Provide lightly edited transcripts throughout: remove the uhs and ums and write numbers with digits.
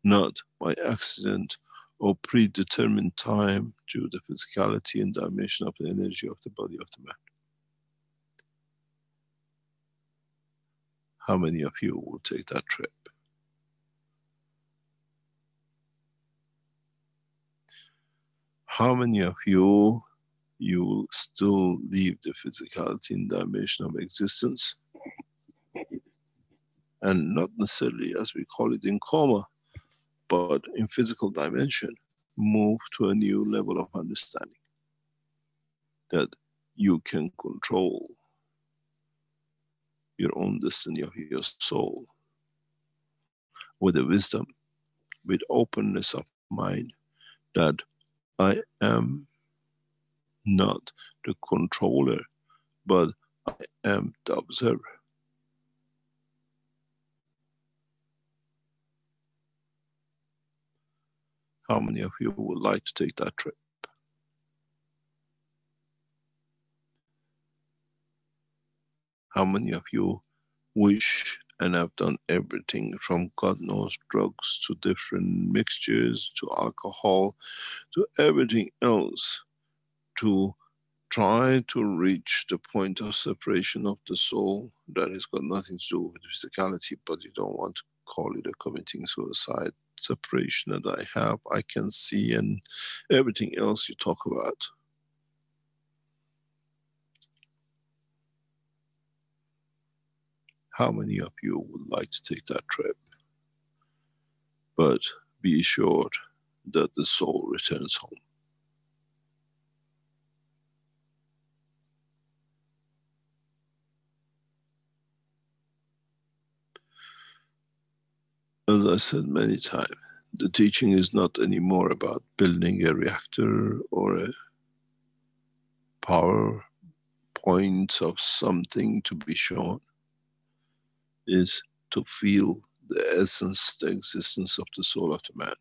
not by accident or predetermined time due to the physicality and dimension of the energy of the body of the man. How many of you will take that trip? How many of you will still leave the physicality and dimension of existence, and not necessarily as we call it in coma, but in physical dimension, move to a new level of understanding that you can control your own destiny of your soul with the wisdom, with openness of mind, that I am not the controller, but I am the observer. How many of you would like to take that trip? How many of you wish and have done everything from God knows drugs to different mixtures to alcohol to everything else to try to reach the point of separation of the soul that has got nothing to do with physicality, but you don't want to call it a committing suicide? Separation that I have, I can see, and everything else you talk about. How many of you would like to take that trip? But be assured that the soul returns home. As I said many times, the teaching is not anymore about building a reactor or a power point of something to be shown. Is to feel the essence, the existence of the soul of the man.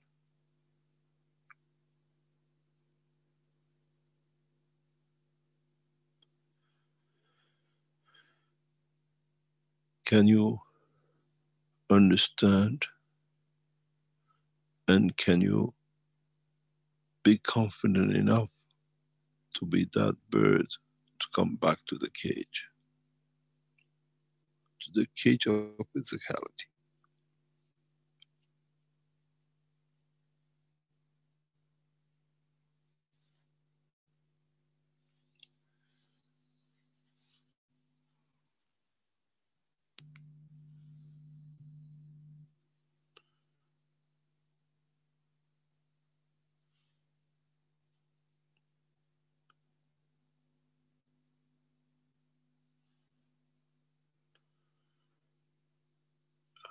Can you understand, and can you be confident enough to be that bird to come back to the cage of physicality?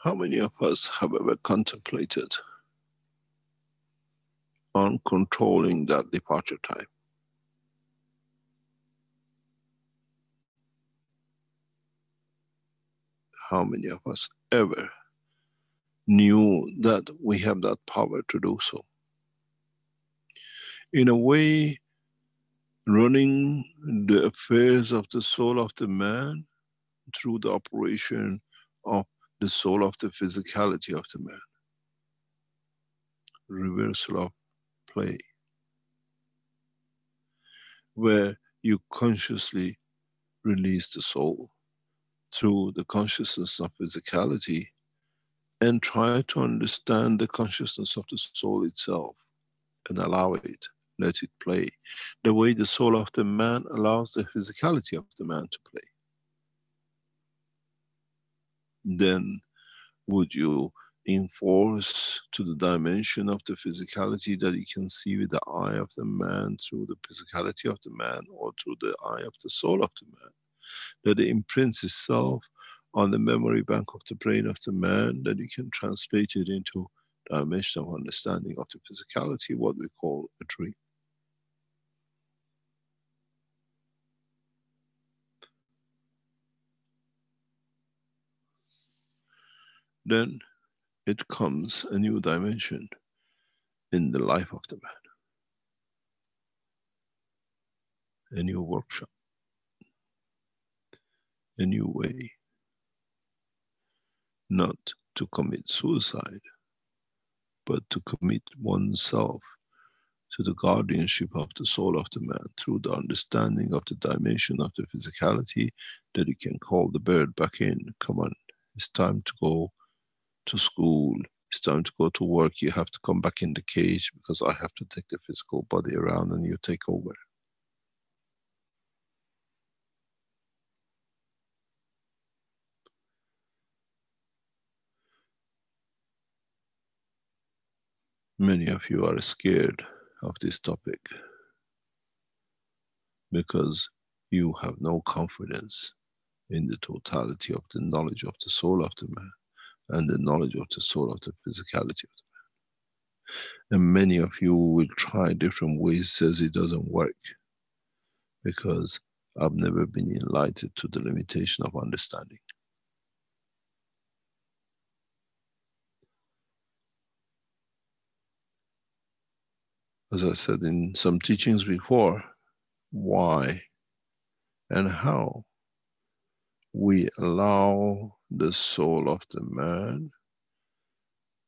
How many of us have ever contemplated on controlling that departure time? How many of us ever knew that we have that power to do so? In a way, running the affairs of the soul of the man through the operation of the soul of the physicality of the man. Reversal of play, where you consciously release the soul through the consciousness of physicality and try to understand the consciousness of the soul itself and allow it, let it play, the way the soul of the man allows the physicality of the man to play. Then would you enforce to the dimension of the physicality that you can see with the eye of the man through the physicality of the man, or through the eye of the soul of the man, that it imprints itself on the memory bank of the brain of the man, that you can translate it into dimension of understanding of the physicality, what we call a dream. Then it comes a new dimension in the life of the man, a new workshop, a new way, not to commit suicide, but to commit oneself to the guardianship of the soul of the man through the understanding of the dimension of the physicality, that you can call the bird back in. Come on, it's time to go to school. It's time to go to work. You have to come back in the cage because I have to take the physical body around and you take over. Many of you are scared of this topic because you have no confidence in the totality of the knowledge of the soul of the man and the knowledge of the soul of the physicality of the man. And many of you will try different ways, says it doesn't work because I've never been enlightened to the limitation of understanding. As I said in some teachings before, why and how we allow the soul of the man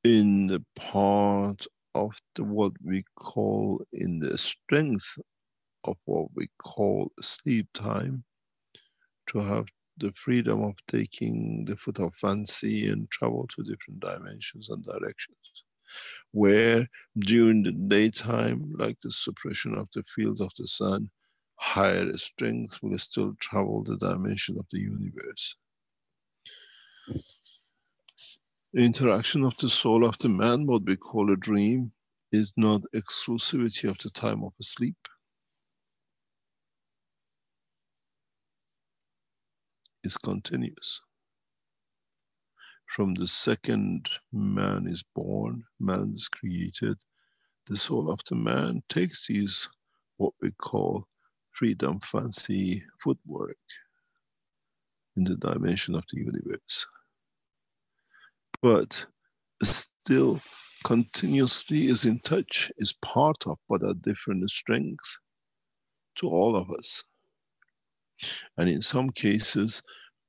in the part of the what we call in the strength of what we call sleep time, to have the freedom of taking the foot of fancy and travel to different dimensions and directions. Where during the daytime, like the suppression of the fields of the sun, higher strength will still travel the dimension of the universe. The interaction of the soul of the man, what we call a dream, is not exclusivity of the time of sleep. It's continuous. From the second man is born, man is created, the soul of the man takes these, what we call freedom, fancy, footwork in the dimension of the universe. But still continuously is in touch, is part of, but at different strength to all of us. And in some cases,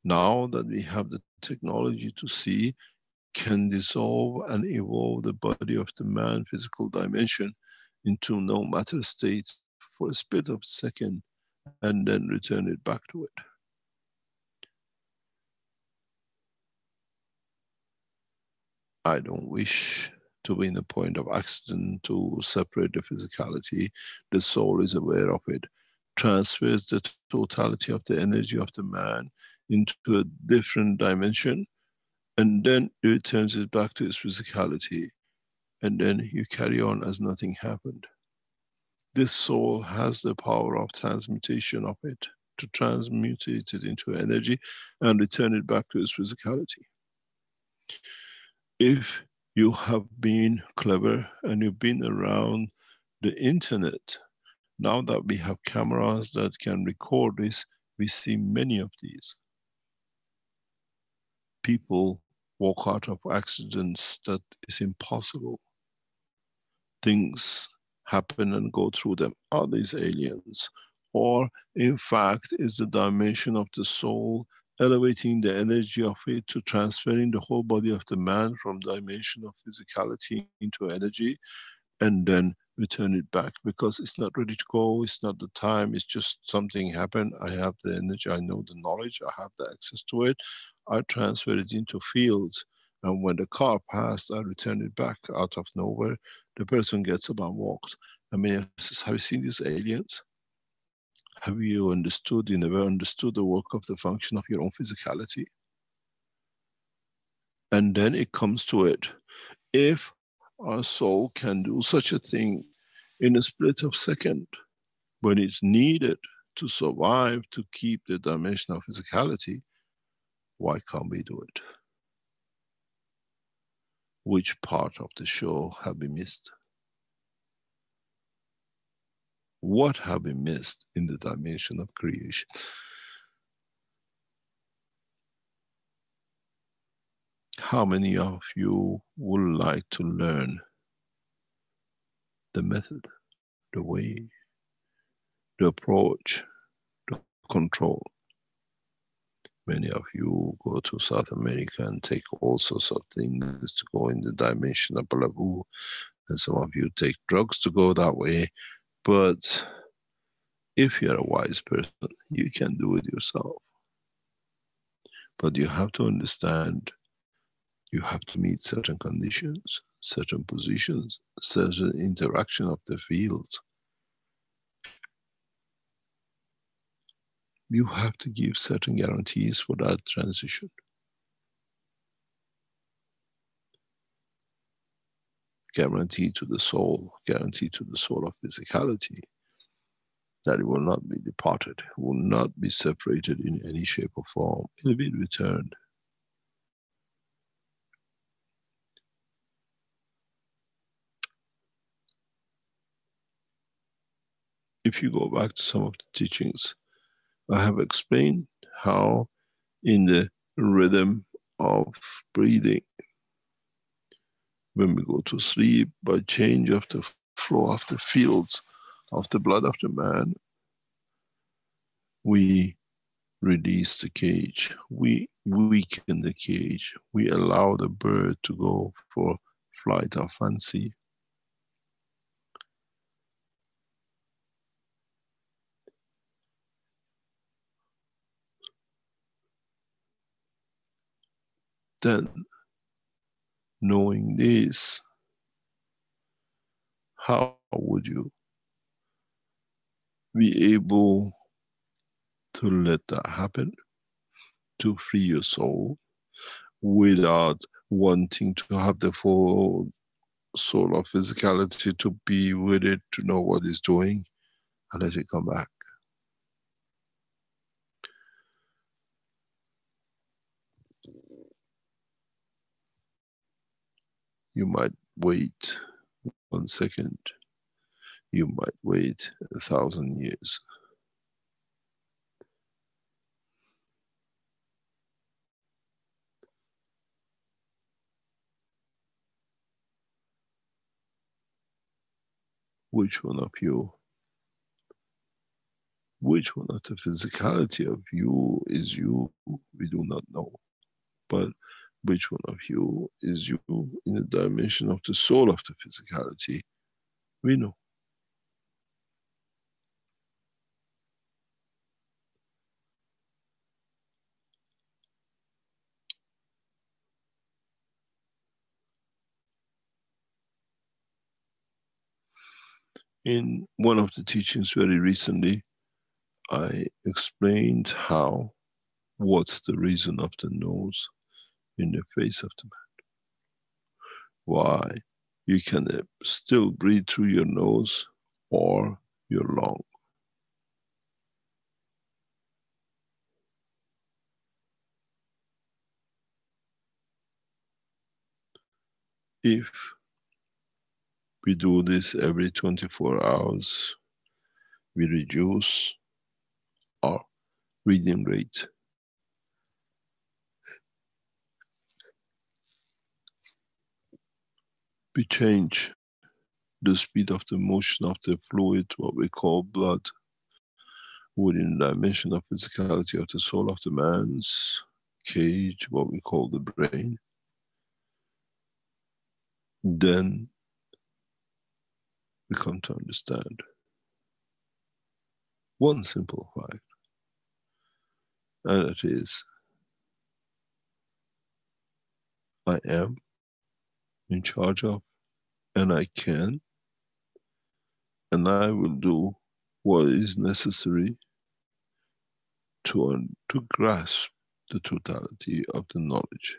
now that we have the technology to see, can dissolve and evolve the body of the man physical dimension into no matter state for a split of a second and then return it back to it. I don't wish to be in the point of accident to separate the physicality. The soul is aware of it, transfers the totality of the energy of the man into a different dimension, and then it returns it back to its physicality, and then you carry on as nothing happened. This soul has the power of transmutation of it, to transmutate it into energy and return it back to its physicality. If you have been clever and you've been around the internet, now that we have cameras that can record this, we see many of these. People walk out of accidents that is impossible. Things happen and go through them. Are these aliens? Or in fact, is the dimension of the soul elevating the energy of it to transferring the whole body of the man from dimension of physicality into energy, and then return it back because it's not ready to go, it's not the time, it's just something happened. I have the energy, I know the knowledge, I have the access to it, I transfer it into fields, and when the car passed, I return it back out of nowhere. The person gets up and walks. I mean, have you seen these aliens? Have you understood, you never understood the work of the function of your own physicality? And then it comes to it. If our soul can do such a thing in a split of a second, when it's needed to survive, to keep the dimension of physicality, why can't we do it? Which part of the show have we missed? What have we missed in the dimension of creation? How many of you would like to learn the method, the way, the approach, the control? Many of you go to South America and take all sorts of things to go in the dimension of Balabu, and some of you take drugs to go that way. But if you're a wise person, you can do it yourself. But you have to understand, you have to meet certain conditions, certain positions, certain interaction of the fields. You have to give certain guarantees for that transition. Guarantee to the soul, guarantee to the soul of physicality, that it will not be departed, will not be separated in any shape or form. It will be returned. If you go back to some of the teachings, I have explained how in the rhythm of breathing, when we go to sleep, by change of the flow of the fields of the blood of the man, we release the cage, we weaken the cage, we allow the bird to go for flight of fancy. Then, knowing this, how would you be able to let that happen, to free your soul without wanting to have the full soul of physicality to be with it, to know what it's doing, and let it come back? You might wait 1 second, you might wait 1,000 years. Which one of you, which one of the physicality of you is you, we do not know. But which one of you is you in the dimension of the soul of the physicality, we know. In one of the teachings very recently, I explained how, what's the reason of the nose in the face of the man. Why you can still breathe through your nose or your lung. If we do this every 24 hours, we reduce our breathing rate. We change the speed of the motion of the fluid, what we call blood, within the dimension of physicality of the soul of the man's cage, what we call the brain. Then we come to understand one simple fact, and it is, I am in charge of, and I can, and I will do what is necessary to grasp the totality of the knowledge.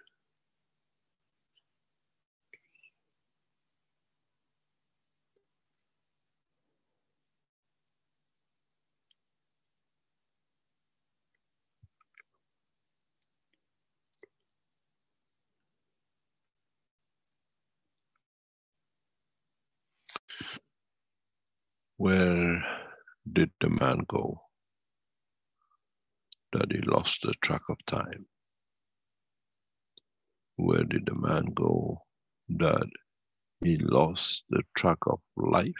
Where did the man go that he lost the track of time? Where did the man go that he lost the track of life?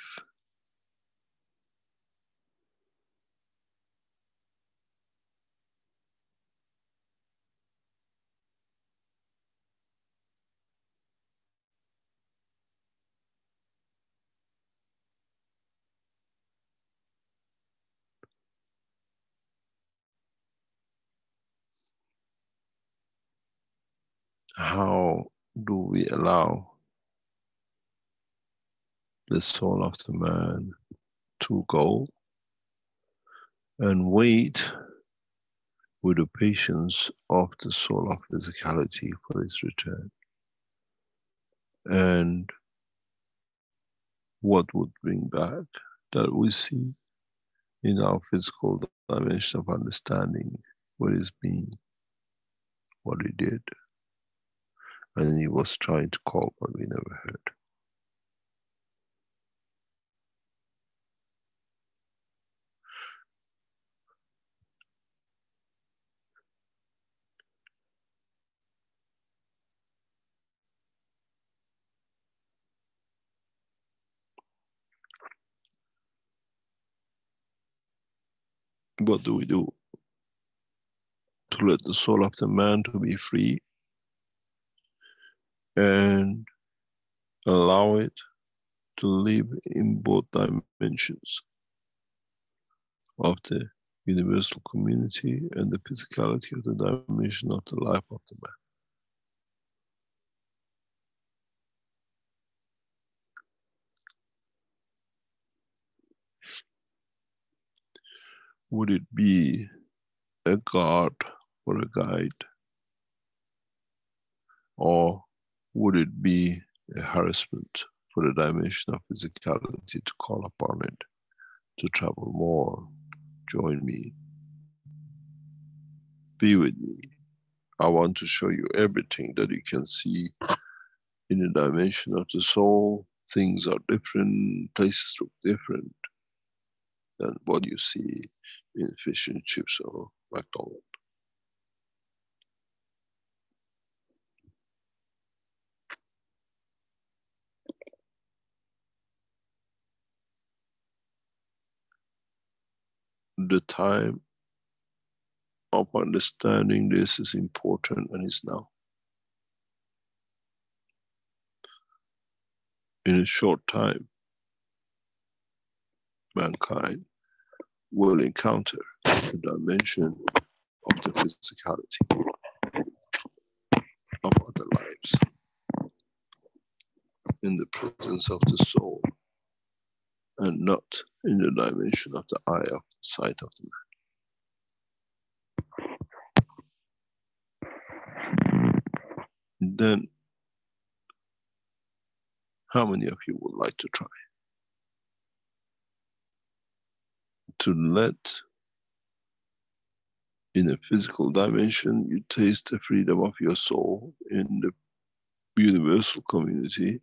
how do we allow the soul of the man to go and wait with the patience of the soul of physicality for its return? And what would bring back that we see in our physical dimension of understanding what is being, what he did, and he was trying to call but we never heard. What do we do to let the soul of the man to be free and allow it to live in both dimensions of the universal community and the physicality of the dimension of the life of the man? Would it be a guard or a guide, or would it be a harassment for the dimension of physicality to call upon it to travel more, join me, be with me? I want to show you everything that you can see in the dimension of the soul. Things are different, places look different than what you see in fish and chips or McDonald's. The time of understanding this is important, and is now. In a short time, mankind will encounter the dimension of the physicality of other lives in the presence of the soul, and not in the dimension of the eye of the sight of the man. Then, how many of you would like to try to let, in a physical dimension, you taste the freedom of your soul in the universal community,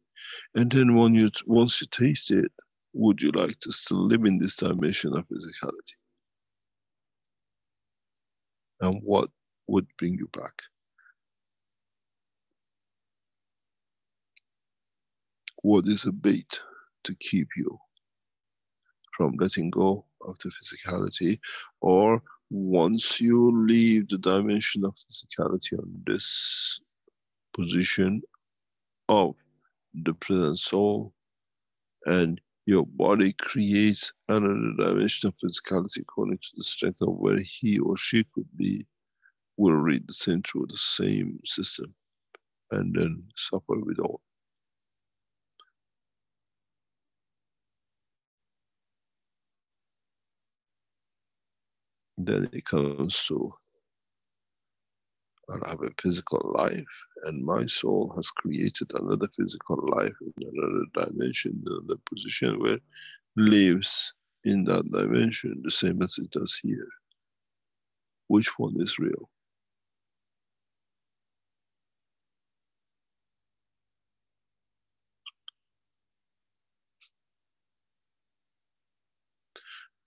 and then once you taste it, would you like to still live in this dimension of physicality? And what would bring you back? What is a bait to keep you from letting go of the physicality? Or once you leave the dimension of physicality on this position of the present soul, and your body creates another dimension of physicality according to the strength of where he or she could be, will read the same through the same system, and then suffer with all. Then it comes to, I have a physical life, and my soul has created another physical life in another dimension, another position, where lives in that dimension the same as it does here. Which one is real?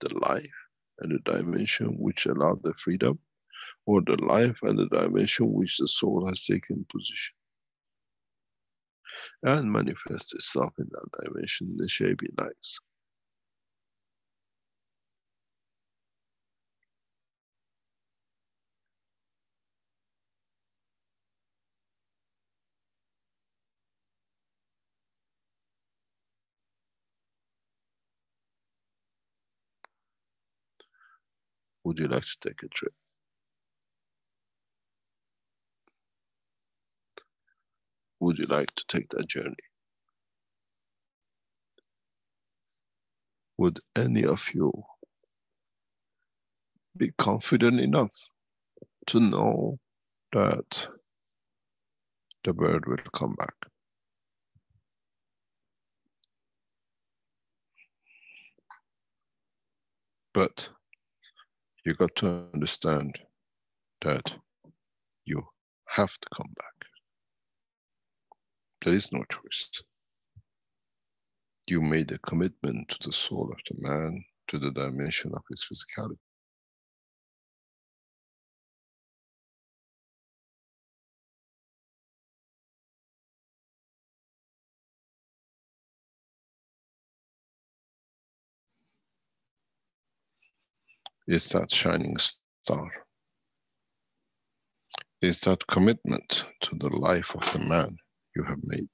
The life and the dimension which allow the freedom, or the life and the dimension which the soul has taken position and manifests itself in that dimension in the shape it likes? Would you like to take a trip? would you like to take that journey? Would any of you be confident enough to know that the bird will come back? But you got to understand that you have to come back. There is no choice. You made a commitment to the soul of the man, to the dimension of his physicality. Is that shining star? Is that commitment to the life of the man you have made?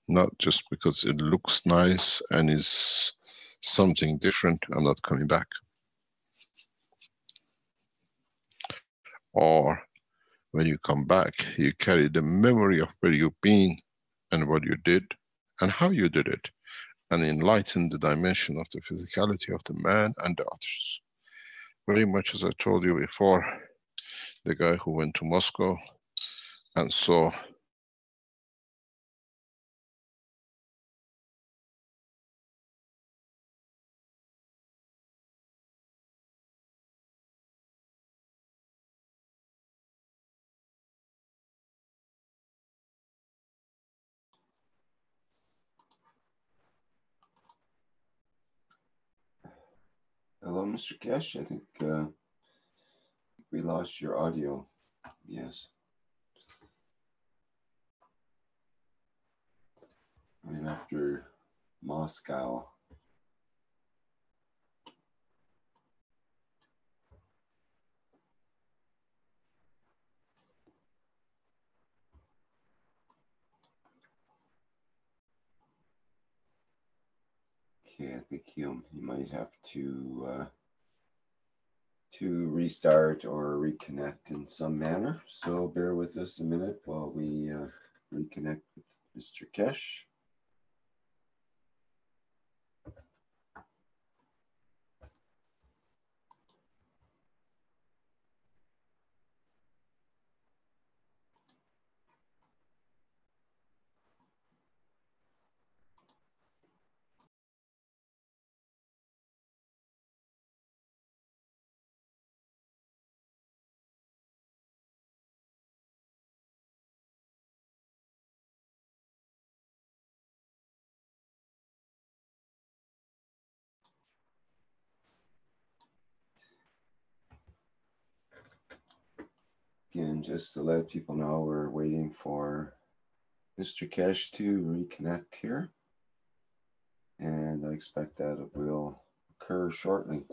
Not just because it looks nice and is something different, I'm not coming back. Or when you come back, you carry the memory of where you've been and what you did and how you did it, and enlighten the dimension of the physicality of the man and the others. Very much as I told you before, the guy who went to Moscow and saw Hello, Mr. Keshe. I think we lost your audio. Yes. Right after Moscow. Okay, I think you might have to restart or reconnect in some manner. So bear with us a minute while we reconnect with Mr. Keshe. Again, just to let people know, we're waiting for Mr. Keshe to reconnect here. And I expect that it will occur shortly.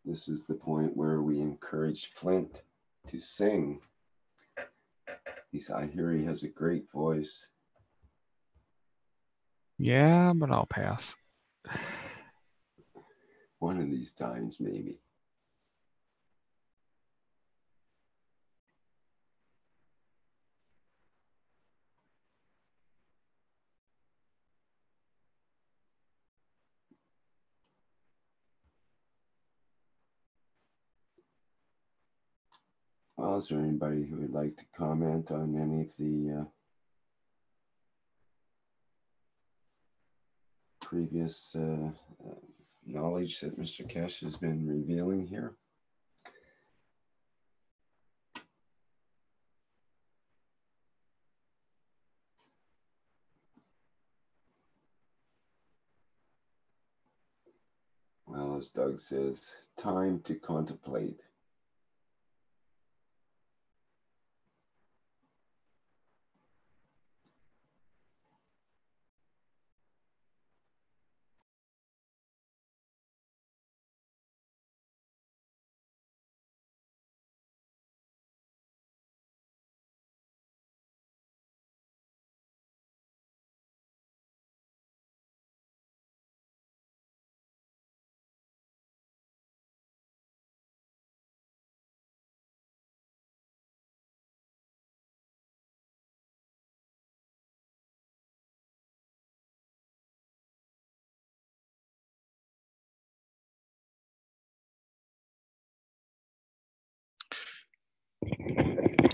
This is the point where we encourage Flint to sing. I hear he has a great voice. Yeah, but I'll pass. One of these times, maybe. Well, is there anybody who would like to comment on any of the previous knowledge that Mr. Keshe has been revealing here? Well, as Doug says, time to contemplate.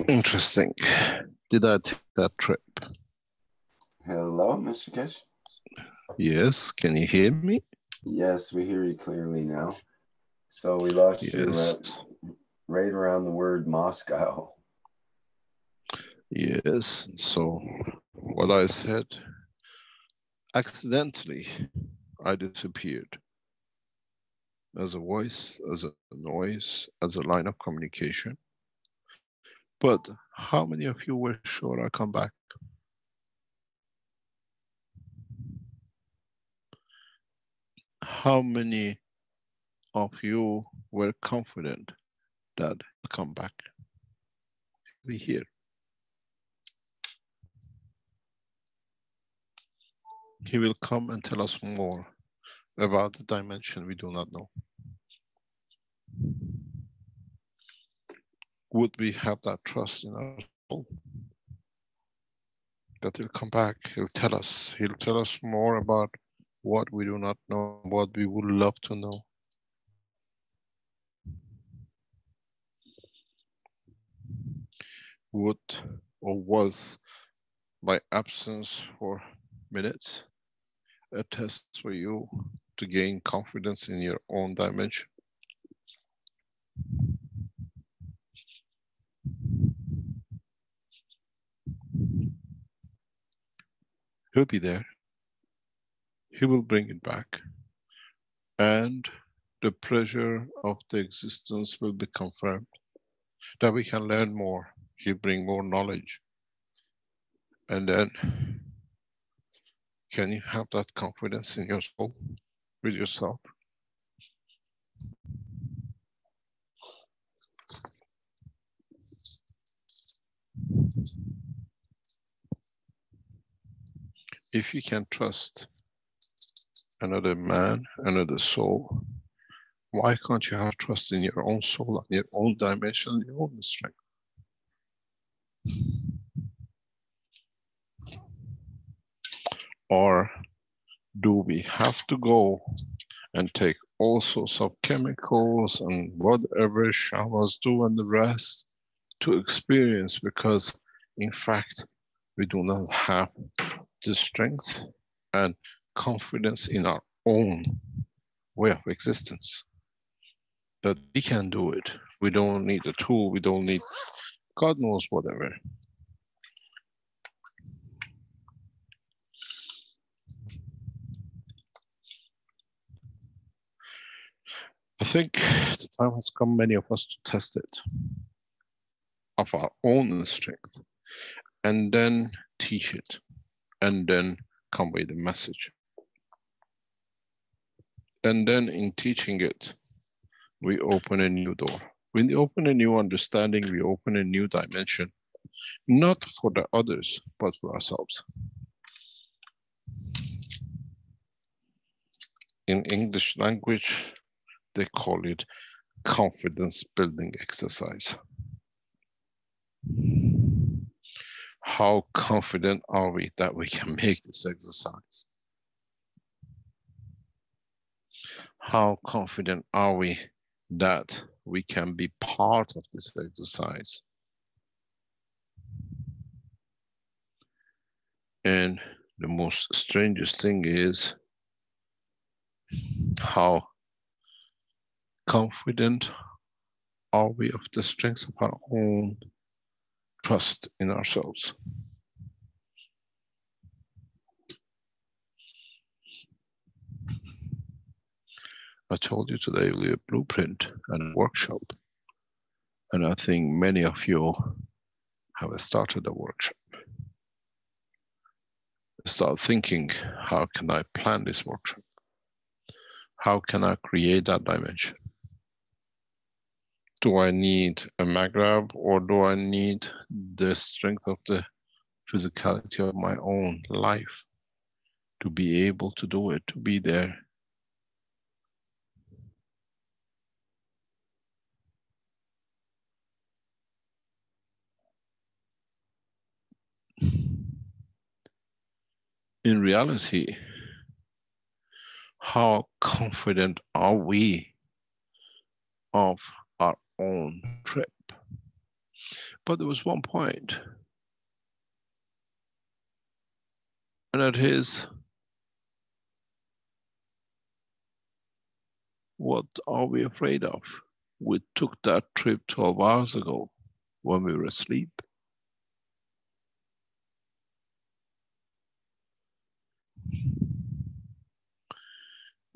Interesting. Did I take that trip? Hello, Mr. Keshe? Yes. Can you hear me? Yes, we hear you clearly now. So we lost you Yes. right around the word Moscow. Yes. So what I said, accidentally, I disappeared as a voice, as a noise, as a line of communication. But how many of you were sure I come back? How many of you were confident that he'll come back? Be here. He will come and tell us more about the dimension we do not know. Would we have that trust in our soul? That he'll come back, he'll tell us more about what we do not know, what we would love to know. Would or was my absence for minutes a test for you to gain confidence in your own dimension? He'll be there. He will bring it back. And the pleasure of the existence will be confirmed. That we can learn more. He'll bring more knowledge. And then, can you have that confidence in your soul, with yourself? If you can trust another man, another soul, why can't you have trust in your own soul, in your own dimension, your own strength? Or do we have to go and take all sorts of chemicals and whatever shamans do and the rest to experience, because in fact we do not have the strength and confidence in our own way of existence, that we can do it. We don't need a tool, we don't need God knows whatever. I think the time has come, many of us, to test it of our own strength, and then teach it, and then convey the message. And then in teaching it, we open a new door. When we open a new understanding, we open a new dimension, not for the others, but for ourselves. In English language, they call it confidence building exercise. How confident are we that we can make this exercise? How confident are we that we can be part of this exercise? And the most strangest thing is how confident are we of the strength of our own trust in ourselves. I told you today will be a blueprint and a workshop. And I think many of you have started a workshop. Start thinking, how can I plan this workshop? How can I create that dimension? Do I need a MagLab, or do I need the strength of the physicality of my own life to be able to do it, to be there? In reality, how confident are we of our own trip? But there was one point, and that is, what are we afraid of? We took that trip 12 hours ago when we were asleep.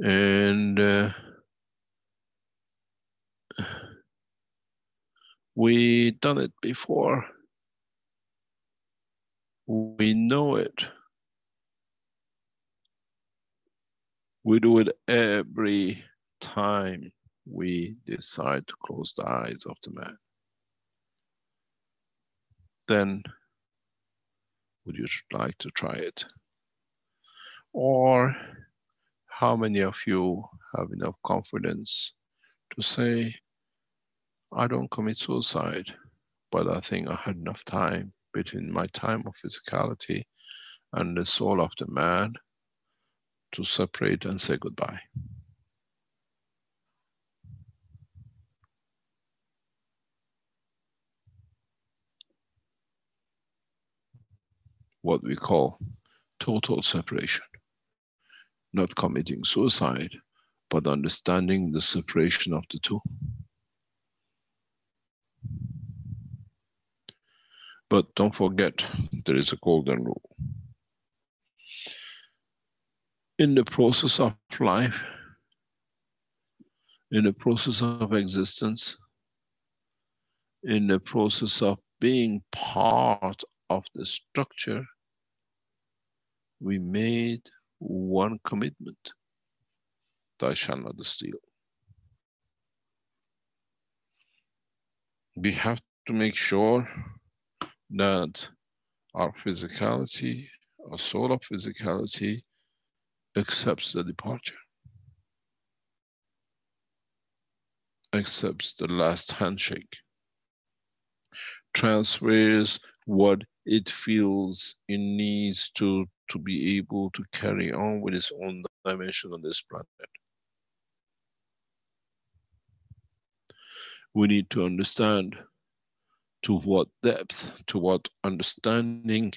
And we done it before. We know it. We do it every time we decide to close the eyes of the man. Then would you like to try it? Or how many of you have enough confidence to say, I don't commit suicide, but I think I had enough time between my time of physicality and the soul of the man to separate and say goodbye. What we call total separation. Not committing suicide, but understanding the separation of the two. But don't forget, there is a golden rule. In the process of life, in the process of existence, in the process of being part of the structure, we made one commitment: thou shalt not steal. We have to make sure that our physicality, our soul of physicality, accepts the departure, accepts the last handshake, transfers what it feels it needs to be able to carry on with its own dimension on this planet. We need to understand to what depth, to what understanding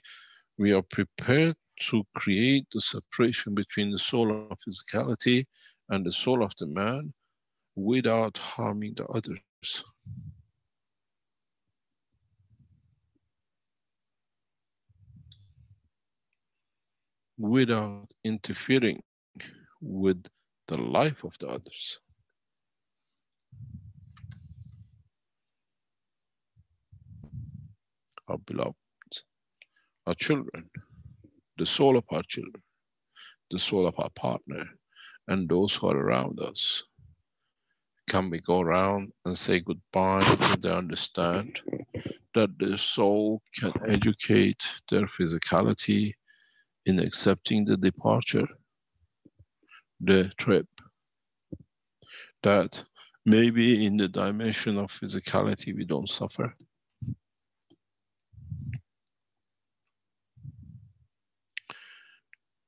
we are prepared to create the separation between the soul of physicality and the soul of the man without harming the others. Without interfering with the life of the others. Our beloved, our children, the soul of our children, the soul of our partner, and those who are around us. Can we go around and say goodbye till they understand that the soul can educate their physicality in accepting the departure, the trip, that maybe in the dimension of physicality we don't suffer.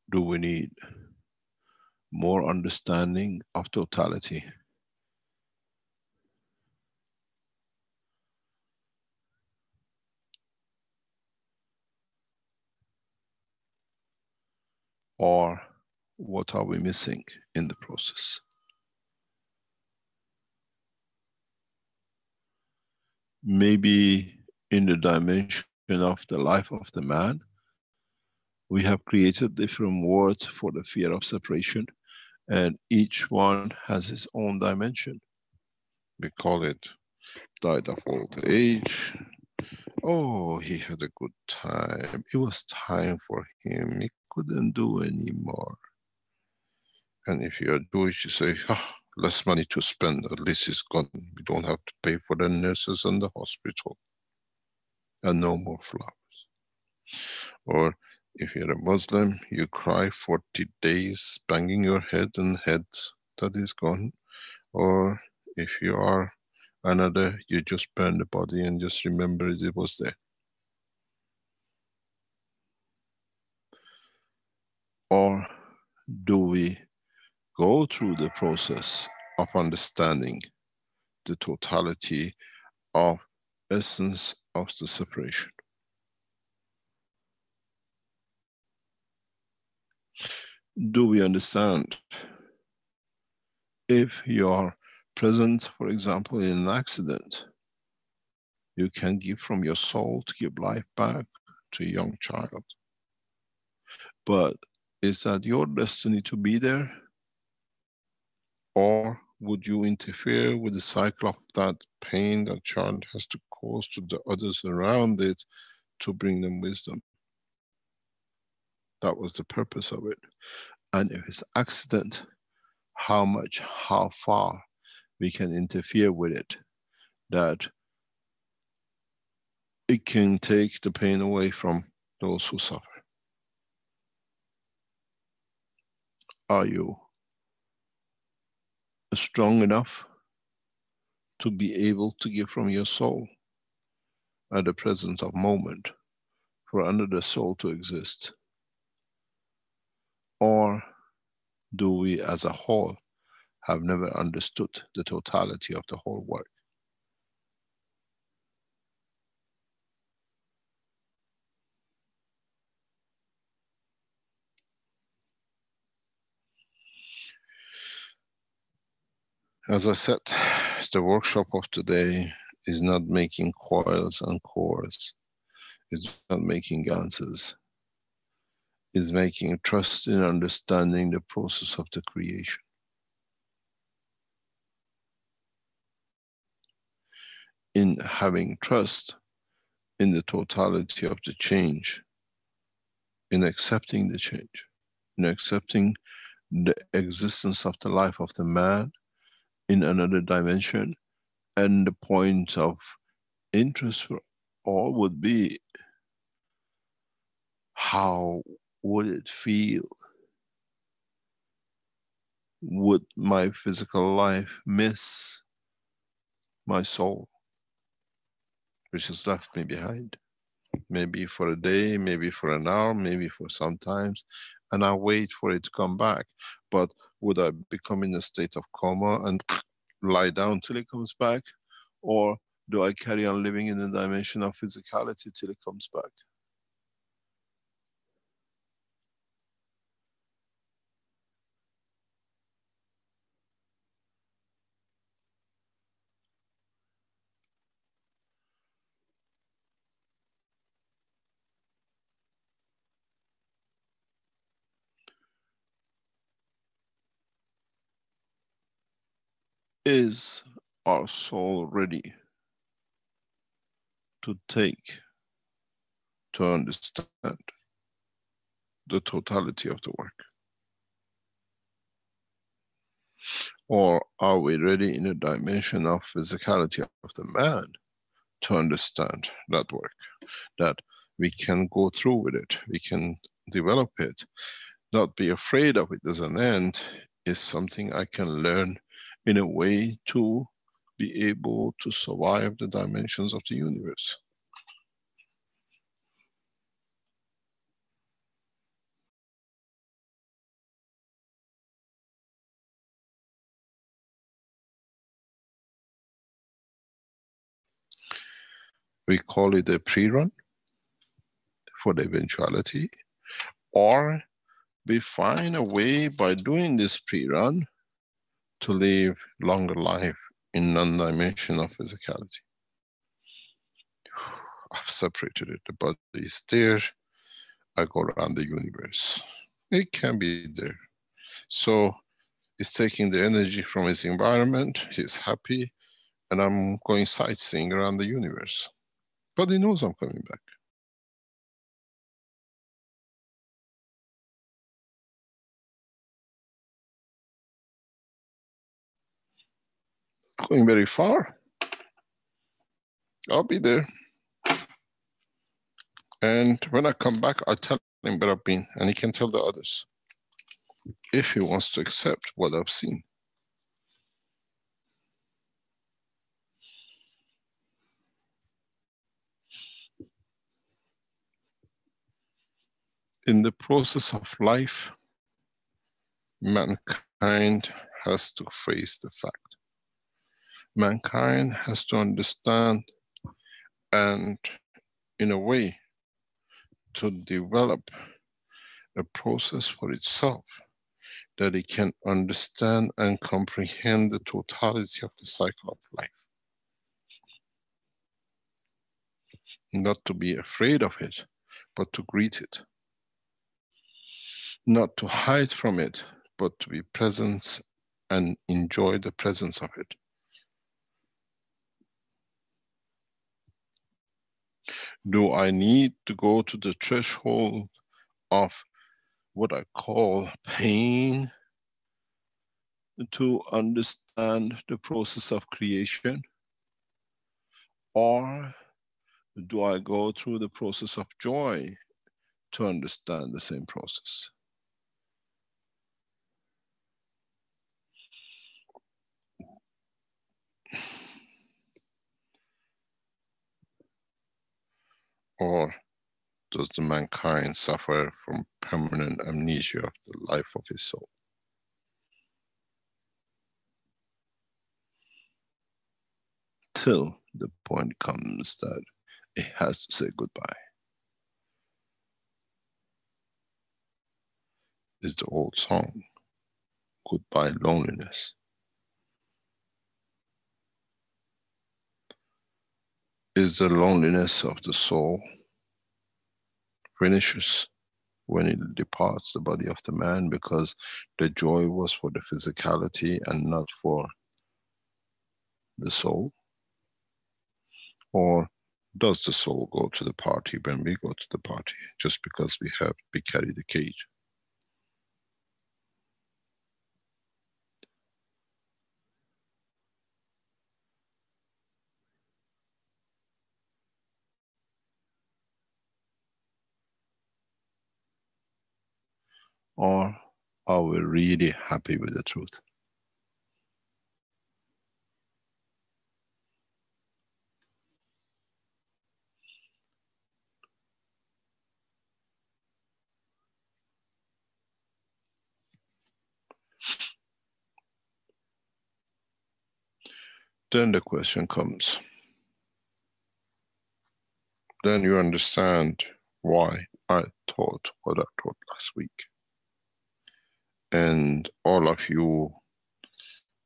Do we need more understanding of totality? Or what are we missing in the process? Maybe in the dimension of the life of the man, we have created different words for the fear of separation, and each one has its own dimension. We call it died of old age. Oh, he had a good time. It was time for him. He couldn't do anymore. And if you're Jewish, you say, less money to spend, at least it's gone. We don't have to pay for the nurses and the hospital. And no more flowers. Or if you're a Muslim, you cry 40 days, banging your head and head that is gone. Or if you are another, you just burn the body and just remember it was there. Or do we go through the process of understanding the totality of essence of the separation. Do we understand? If you are present, for example, in an accident, you can give from your soul to give life back to a young child. But is that your destiny to be there? Or would you interfere with the cycle of that pain that child has to cause to the others around it to bring them wisdom? That was the purpose of it. And if it's accident, how much, how far we can interfere with it, that it can take the pain away from those who suffer. Are you strong enough to be able to give from your soul at the present of moment for another soul to exist? Or do we as a whole have never understood the totality of the whole work? As I said, the workshop of today is not making coils and cores. It's not making answers. It's making trust in understanding the process of the creation. In having trust in the totality of the change, in accepting the change, in accepting the existence of the life of the man in another dimension, and the point of interest for all would be, how would it feel? Would my physical life miss my soul, which has left me behind? Maybe for a day, maybe for an hour, maybe for some times, and I wait for it to come back. But would I become in a state of coma and lie down till it comes back? Or do I carry on living in the dimension of physicality till it comes back? Is our soul ready to take, to understand the totality of the work? Or are we ready in the dimension of physicality of the man to understand that work? That we can go through with it, we can develop it, not be afraid of it as an end, is something I can learn in a way to be able to survive the dimensions of the universe. We call it a pre-run for the eventuality, or we find a way by doing this pre-run to live longer life in non-dimensional physicality. I've separated it. The body is there. I go around the universe. It can be there. So it's taking the energy from its environment. He's happy. And I'm going sightseeing around the universe. But he knows I'm coming back. Going very far. I'll be there. And when I come back, I tell him where I've been, and he can tell the others if he wants to accept what I've seen. In the process of life, mankind has to face the fact. Mankind has to understand and in a way to develop a process for itself that it can understand and comprehend the totality of the cycle of life. Not to be afraid of it, but to greet it. Not to hide from it, but to be present and enjoy the presence of it. Do I need to go to the threshold of what I call pain to understand the process of creation? Or do I go through the process of joy to understand the same process? Or does the mankind suffer from permanent amnesia of the life of his soul? Till the point comes that it has to say goodbye. It's the old song, Goodbye Loneliness. Is the loneliness of the soul finishes when it departs the body of the man because the joy was for the physicality and not for the soul? Or does the soul go to the party when we go to the party just because we carry the cage? Or are we really happy with the truth? Then the question comes. Then you understand why I taught what I taught last week. And all of you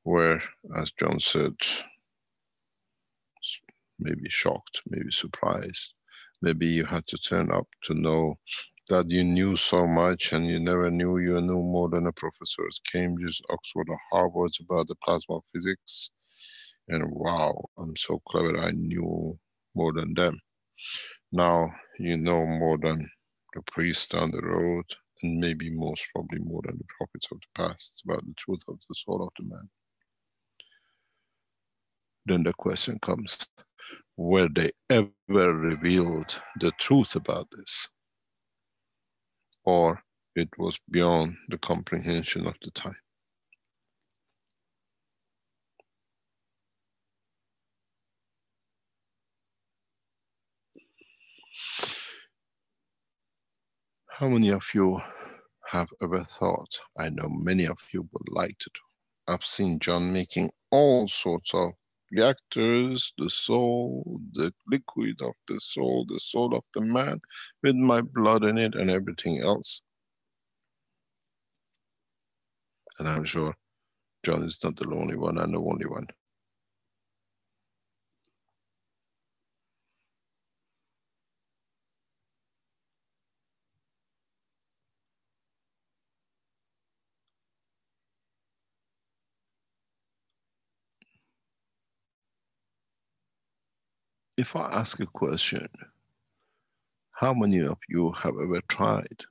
were, as John said, maybe shocked, maybe surprised. Maybe you had to turn up to know that you knew so much and you never knew you knew more than a professor at Cambridge, Oxford, or Harvard about the plasma physics. And wow, I'm so clever, I knew more than them. Now you know more than the priest down the road, and maybe most probably more than the prophets of the past about the truth of the soul of the man. Then the question comes, were they ever revealed the truth about this? Or it was beyond the comprehension of the time? How many of you have ever thought, I know many of you would like to do, I've seen John making all sorts of reactors, the soul, the liquid of the soul of the man, with my blood in it and everything else. And I'm sure John is not the only one and the only one. If I ask a question, how many of you have ever tried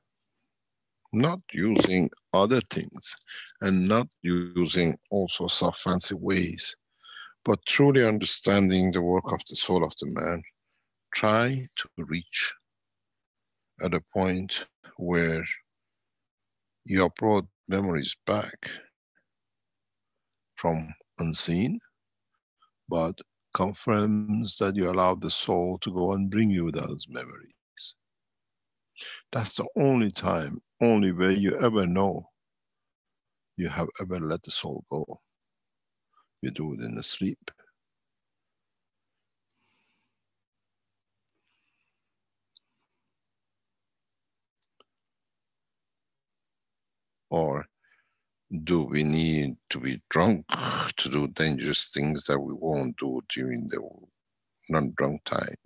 not using other things and not using all sorts of fancy ways, but truly understanding the work of the soul of the man, try to reach at a point where you have brought memories back from unseen, but confirms that you allowed the soul to go and bring you those memories. That's the only time, only way you ever know you have ever let the soul go. You do it in the sleep. Do we need to be drunk to do dangerous things that we won't do during the non-drunk time?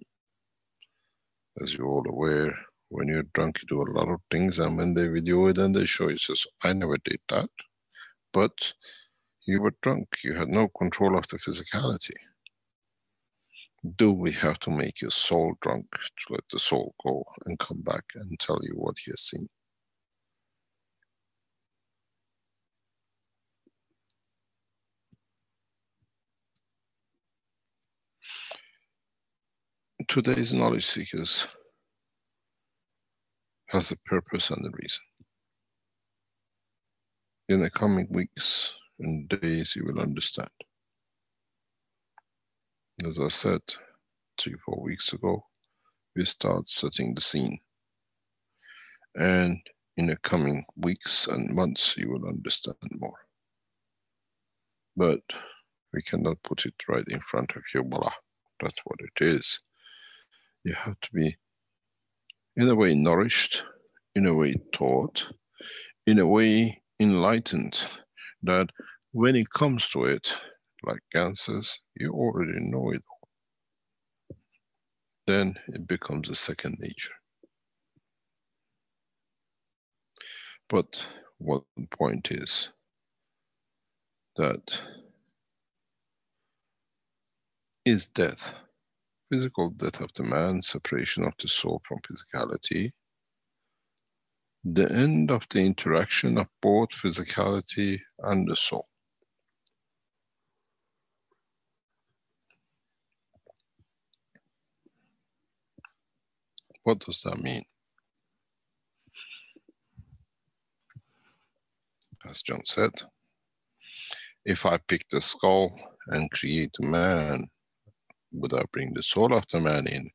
As you're all aware, when you're drunk, you do a lot of things, and when they video it and they show you, says, I never did that. But you were drunk, you had no control of the physicality. Do we have to make your soul drunk to let the soul go and come back and tell you what he has seen? Today's knowledge seekers has a purpose and a reason. In the coming weeks and days, you will understand. As I said 3-4 weeks ago, we start setting the scene. And in the coming weeks and months, you will understand more. But we cannot put it right in front of you, voila, that's what it is. You have to be, in a way, nourished, in a way, taught, in a way, enlightened, that when it comes to it, like Gan says, you already know it all. Then it becomes a second nature. But what the point is that is death, physical death of the man, separation of the soul from physicality, the end of the interaction of both physicality and the soul. What does that mean? As John said, if I pick the skull and create a man, would I bring the soul of the man in?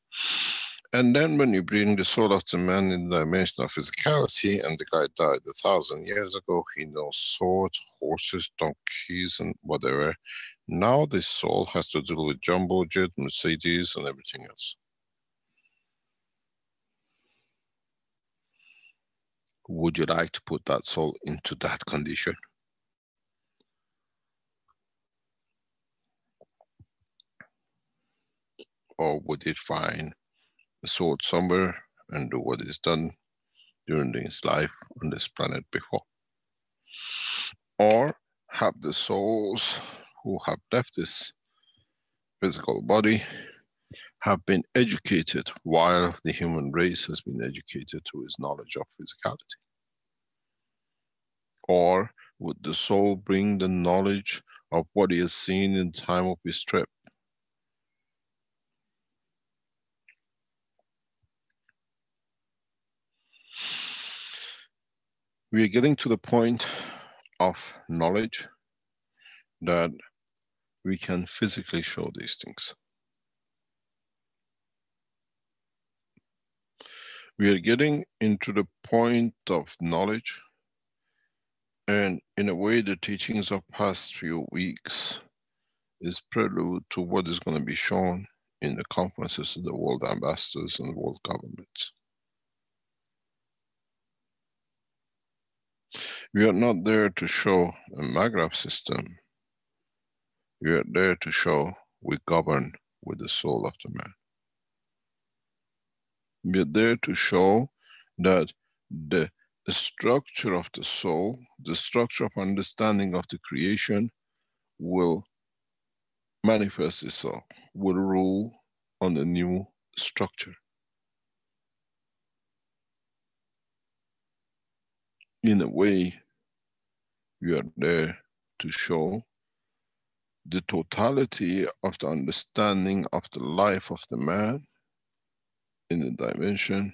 And then when you bring the soul of the man in the dimension of physicality, and the guy died 1,000 years ago, he knows swords, horses, donkeys, and whatever. Now this soul has to deal with jumbo jet, Mercedes, and everything else. Would you like to put that soul into that condition? Or would it find a sword somewhere and do what is done during its life on this planet before? Or have the souls who have left this physical body have been educated while the human race has been educated to its knowledge of physicality? Or would the soul bring the knowledge of what he has seen in time of his trip? We are getting to the point of knowledge that we can physically show these things. We are getting into the point of knowledge, and in a way the teachings of past few weeks is prelude to what is going to be shown in the conferences of the world ambassadors and world governments. We are not there to show a Maghreb system. We are there to show we govern with the soul of the man. We are there to show that the structure of the soul, the structure of understanding of the creation will manifest itself, will rule on the new structure. In a way, we are there to show the totality of the understanding of the life of the man in a dimension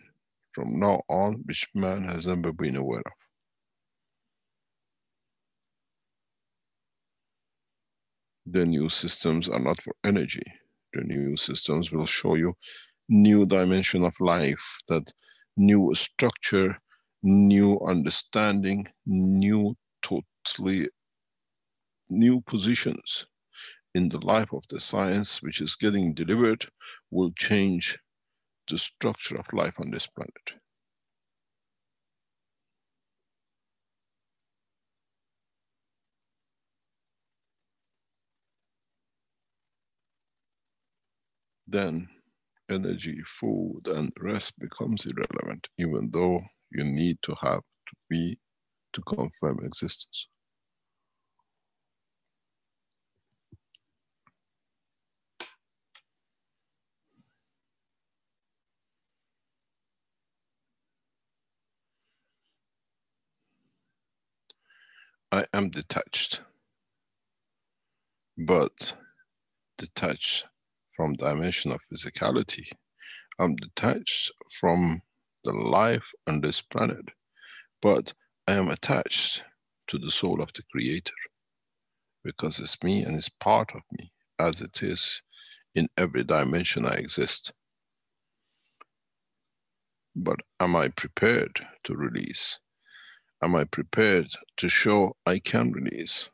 from now on which man has never been aware of. The new systems are not for energy. The new systems will show you new dimension of life, that new structure, new understanding, totally new positions in the life of the science which is getting delivered will change the structure of life on this planet. then energy, food, and the rest becomes irrelevant, even though you need to have to be to confirm existence. I am detached, but detached from dimension of physicality. I'm detached from the life on this planet, but I am attached to the soul of the Creator because it's me and it's part of me, as it is in every dimension I exist. But am I prepared to release? Am I prepared to show I can release?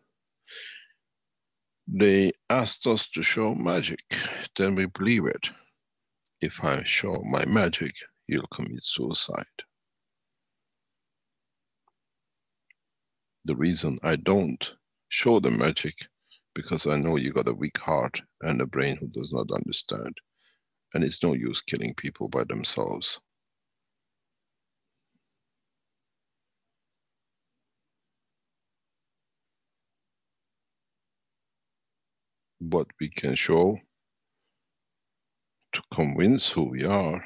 They asked us to show magic, then we believe it. If I show my magic, you'll commit suicide. The reason I don't show the magic, because I know you got a weak heart and a brain who does not understand. And it's no use killing people by themselves. What we can show to convince who we are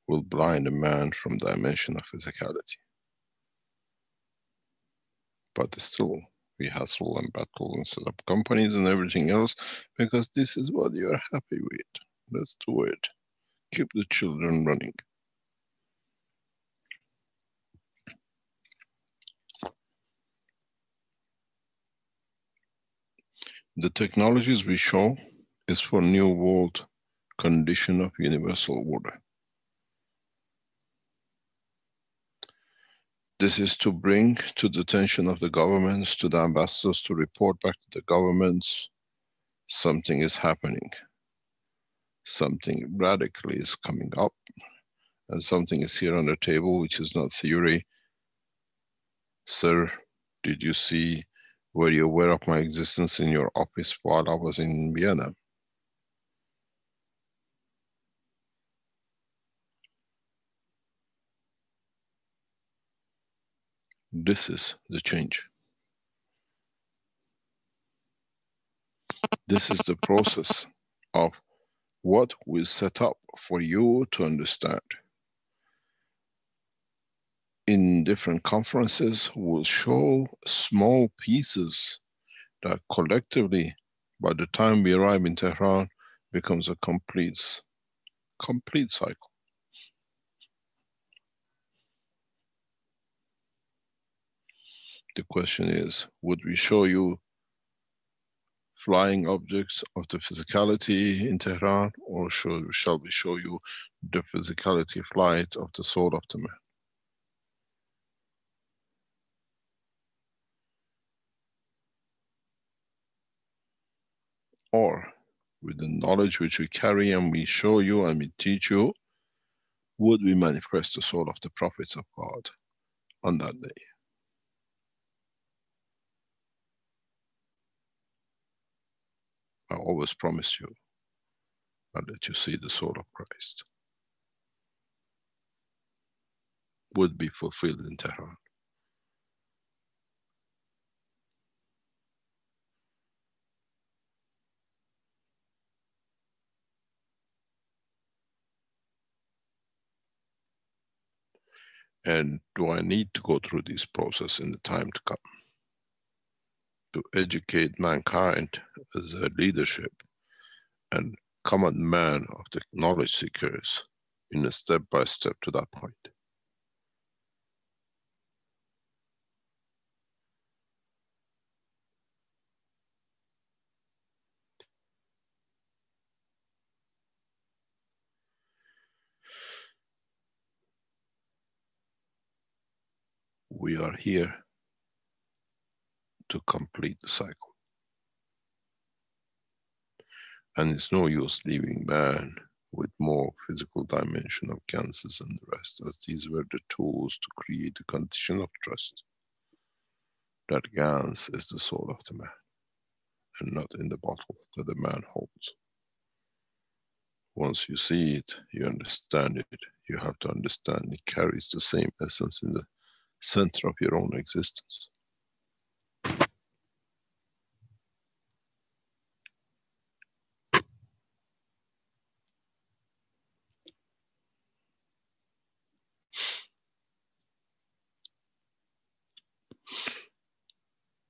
will blind a man from the dimension of physicality. But still, we hustle and battle and set up companies and everything else because this is what you're happy with. Let's do it. Keep the children running. The technologies we show is for new world condition of universal order. This is to bring to the attention of the governments, to the ambassadors, to report back to the governments, something is happening. Something radically is coming up, and something is here on the table which is not theory. Sir, did you see, were you aware of my existence in your office while I was in Vienna? This is the change. This is the process of what we set up for you to understand. In different conferences, we'll show small pieces that collectively, by the time we arrive in Tehran, becomes a complete cycle. The question is, would we show you flying objects of the physicality in Tehran, or shall we show you the physicality flight of the soul of the man? Or, with the knowledge which we carry and we show you and we teach you, would we manifest the soul of the prophets of God on that day? I always promise you, I'll let you see the soul of Christ. Would be fulfilled in Tehran. And do I need to go through this process in the time to come? To educate mankind as a leadership and common man of the knowledge seekers in a step by step to that point. We are here to complete the cycle. And it's no use leaving man with more physical dimension of ganses and the rest, as these were the tools to create a condition of trust. That Gans is the soul of the man, and not in the bottle that the man holds. Once you see it, you understand it. You have to understand it carries the same essence in the center of your own existence.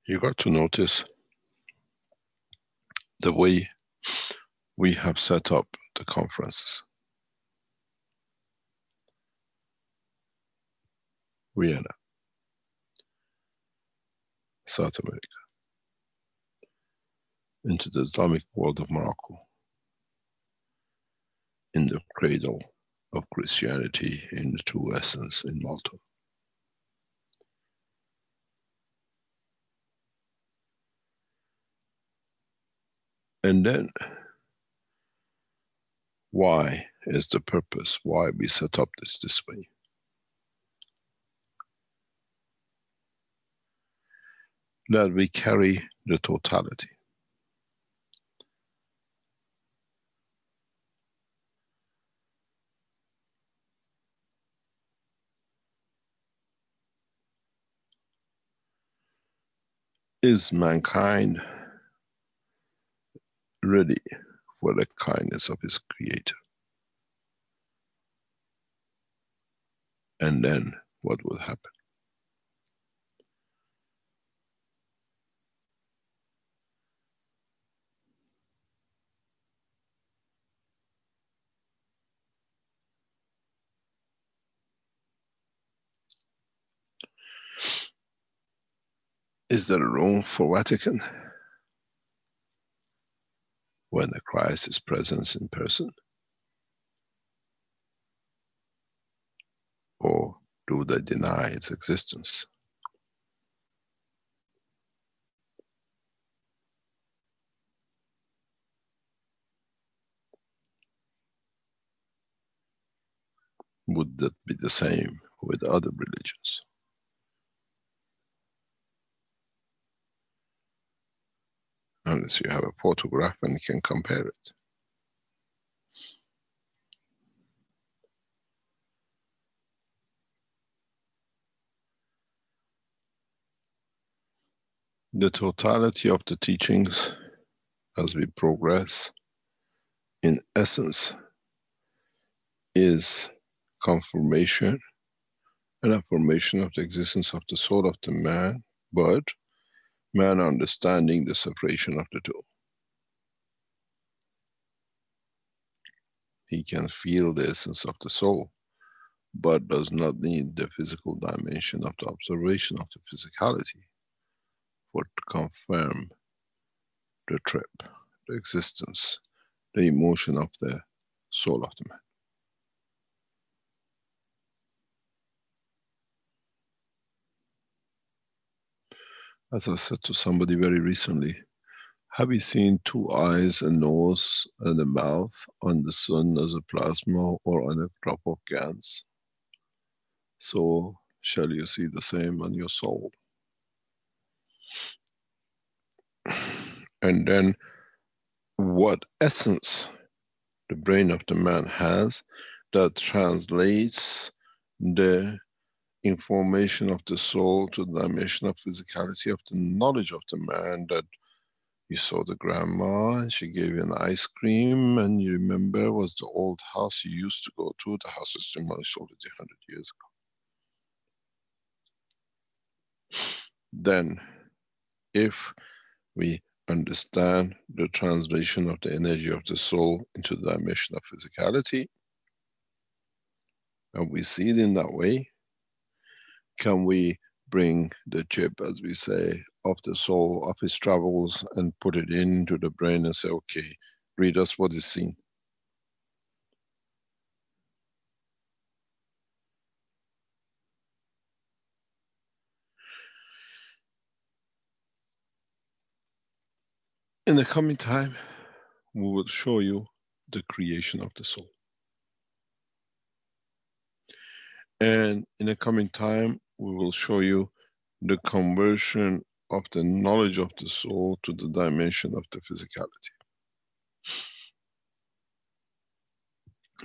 You got to notice the way we have set up the conferences. Vienna, South America, into the Islamic world of Morocco, in the cradle of Christianity in the true essence in Malta. And then, why is the purpose, why we set up this way? That we carry the totality. Is mankind ready for the kindness of his Creator? And then what will happen? Is there room for Vatican when the Christ is present in person? Or do they deny its existence? Would that be the same with other religions? Unless you have a photograph and you can compare it. The totality of the teachings as we progress, in essence, is confirmation and affirmation of the existence of the soul of the man, but man understanding the separation of the two. He can feel the essence of the soul, but does not need the physical dimension of the observation of the physicality for to confirm the trip, the existence, the emotion of the soul of the man. As I said to somebody very recently, have you seen two eyes, a nose, and a mouth on the sun as a plasma or on a drop of gas? So shall you see the same on your soul. And then what essence the brain of the man has that translates the information of the soul to the dimension of physicality of the knowledge of the man, that you saw the grandma and she gave you an ice cream and you remember was the old house you used to go to. The house is demolished already 100 years ago. Then if we understand the translation of the energy of the soul into the dimension of physicality, and we see it in that way, can we bring the chip, as we say, of the soul, of his travels, and put it into the brain and say, okay, read us what is seen. In the coming time, we will show you the creation of the soul. And in the coming time, we will show you the conversion of the knowledge of the soul to the dimension of the physicality.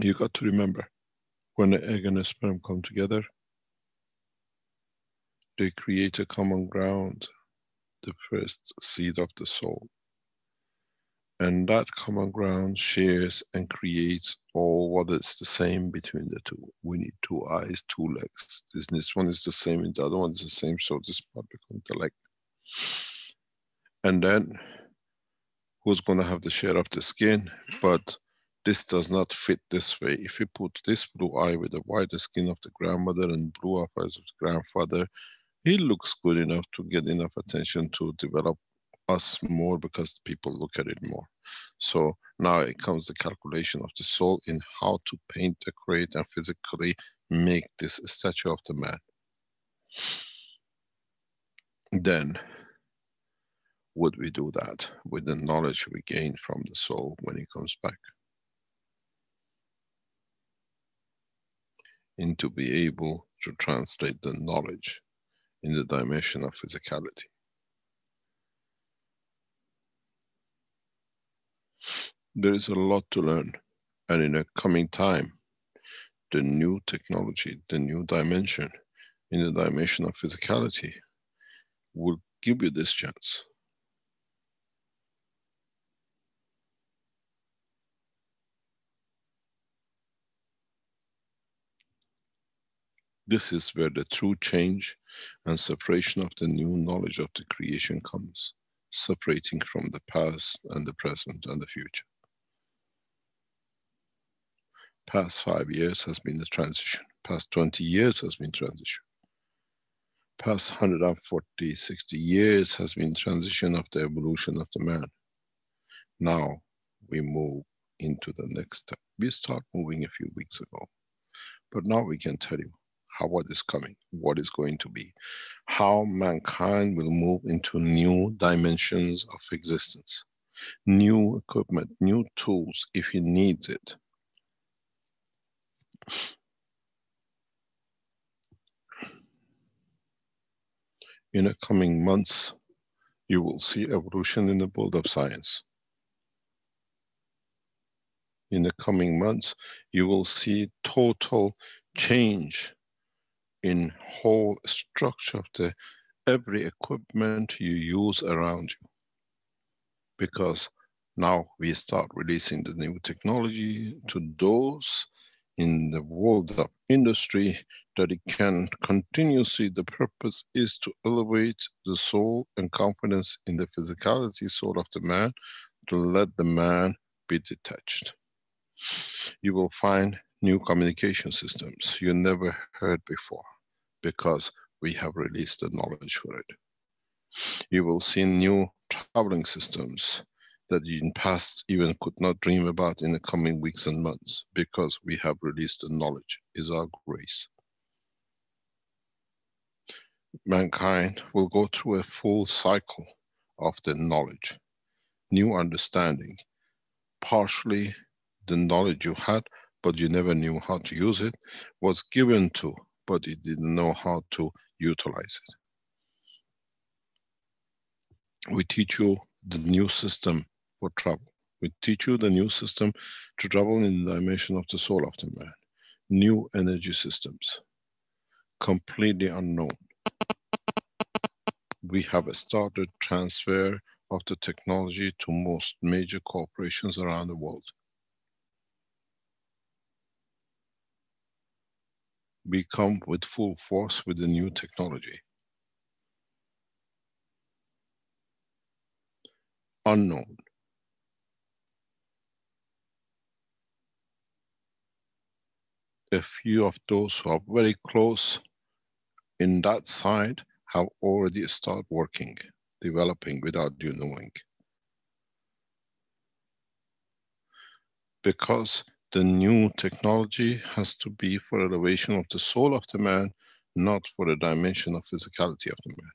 You got to remember, when the egg and the sperm come together, they create a common ground, the first seed of the soul. And that common ground shares and creates all what is the same between the two. We need two eyes, two legs. This one is the same, and the other one is the same, so this part becomes the leg. And then, who's going to have the share of the skin? But this does not fit this way. If you put this blue eye with the whiter skin of the grandmother and blue eyes of the grandfather, he looks good enough to get enough attention to develop us more because people look at it more. So now it comes the calculation of the soul in how to paint, decorate, and physically make this statue of the man. Then, would we do that with the knowledge we gain from the soul when he comes back? And to be able to translate the knowledge in the dimension of physicality. There is a lot to learn, and in a coming time, the new technology, the new dimension in the dimension of physicality will give you this chance. This is where the true change and separation of the new knowledge of the creation comes, separating from the past and the present and the future. Past 5 years has been the transition. Past 20 years has been transition. Past 140, 60 years has been transition of the evolution of the man. Now we move into the next step. We start moving a few weeks ago, but now we can tell you how what is coming, what is going to be, how mankind will move into new dimensions of existence, new equipment, new tools if he needs it. In the coming months, you will see evolution in the world of science. In the coming months, you will see total change in whole structure of the every equipment you use around you. Because now we start releasing the new technology to those in the world of industry that it can continuously, the purpose is to elevate the soul and confidence in the physicality soul of the man, to let the man be detached. You will find new communication systems you never heard before because we have released the knowledge for it. You will see new traveling systems that you in past even could not dream about in the coming weeks and months because we have released the knowledge, is our grace. Mankind will go through a full cycle of the knowledge, new understanding, partially the knowledge you had, but you never knew how to use it, was given to, but you didn't know how to utilize it. We teach you the new system for travel. We teach you the new system to travel in the dimension of the soul of the man. New energy systems, completely unknown. We have started transfer of the technology to most major corporations around the world. We come with full force with the new technology. Unknown. A few of those who are very close in that side have already started working, developing without you knowing. Because the new technology has to be for elevation of the soul of the man, not for the dimension of physicality of the man.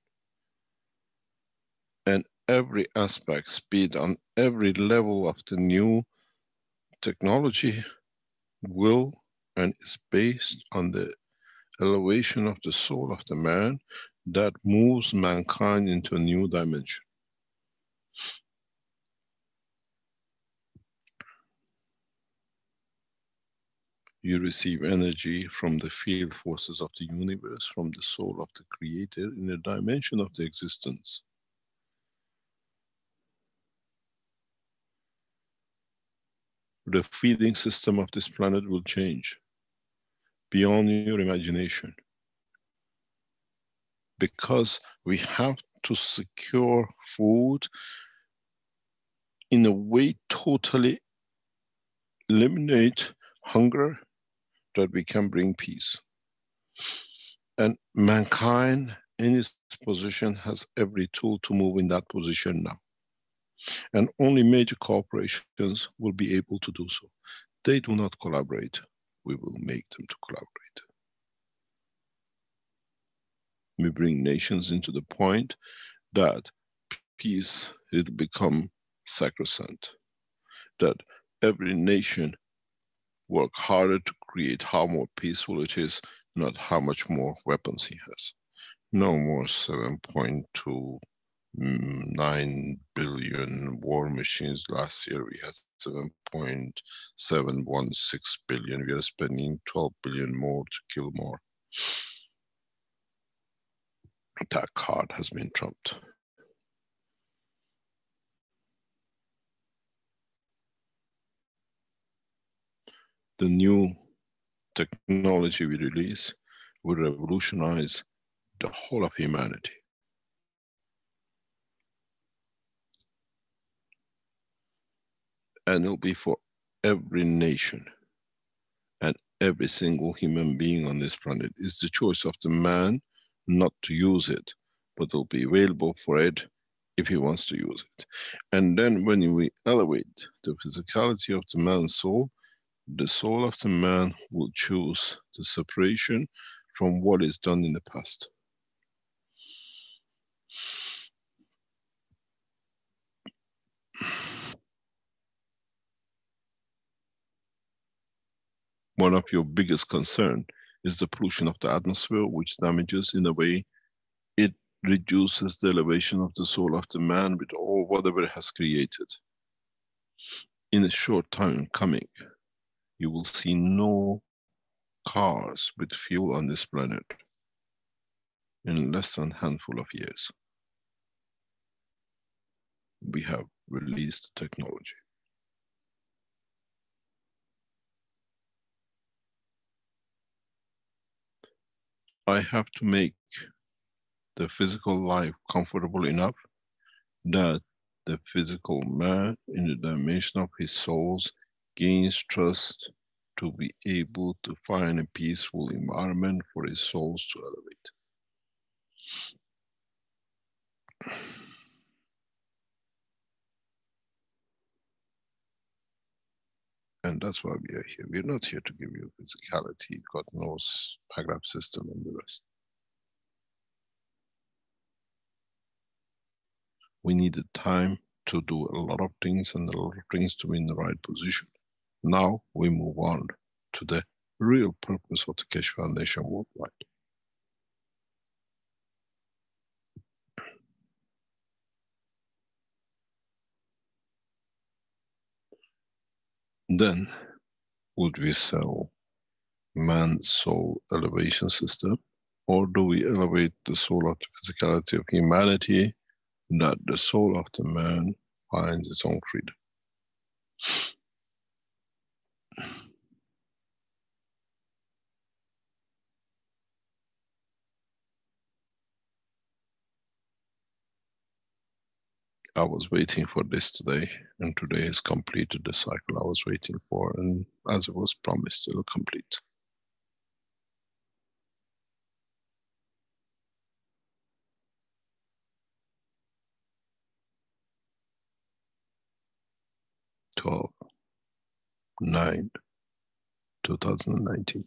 And every aspect, speed on every level of the new technology will and is based on the elevation of the soul of the man that moves mankind into a new dimension. You receive energy from the field forces of the universe, from the soul of the creator in a dimension of the existence. The feeding system of this planet will change beyond your imagination, because we have to secure food in a way totally eliminate hunger, that we can bring peace. And mankind in its position has every tool to move in that position now. And only major corporations will be able to do so. They do not collaborate. We will make them to collaborate. We bring nations into the point that peace will become sacrosanct. That every nation work harder to create how more peaceful it is, not how much more weapons he has. No more 7.29 billion war machines. Last year we had 7.716 billion. We are spending 12 billion more to kill more. That card has been trumped. The new technology we release will revolutionize the whole of humanity. And it will be for every nation and every single human being on this planet. It's the choice of the man not to use it, but it'll be available for it if he wants to use it. And then when we elevate the physicality of the man's soul, the soul of the man will choose the separation from what is done in the past. One of your biggest concerns is the pollution of the atmosphere, which damages, in a way, it reduces the elevation of the soul of the man with all whatever it has created. In a short time coming, you will see no cars with fuel on this planet in less than a handful of years. We have released technology. I have to make the physical life comfortable enough that the physical man in the dimension of his souls gains trust to be able to find a peaceful environment for his souls to elevate. And that's why we are here. We're not here to give you physicality, God knows, paragraph system and the rest. We needed time to do a lot of things and a lot of things to be in the right position. Now we move on to the real purpose of the Keshe Foundation worldwide. Then would we sell man's soul elevation system, or do we elevate the soul of the physicality of humanity, that the soul of the man finds its own freedom? I was waiting for this today, and today has completed the cycle I was waiting for, and as it was promised, it will complete. (12, 9, 2019).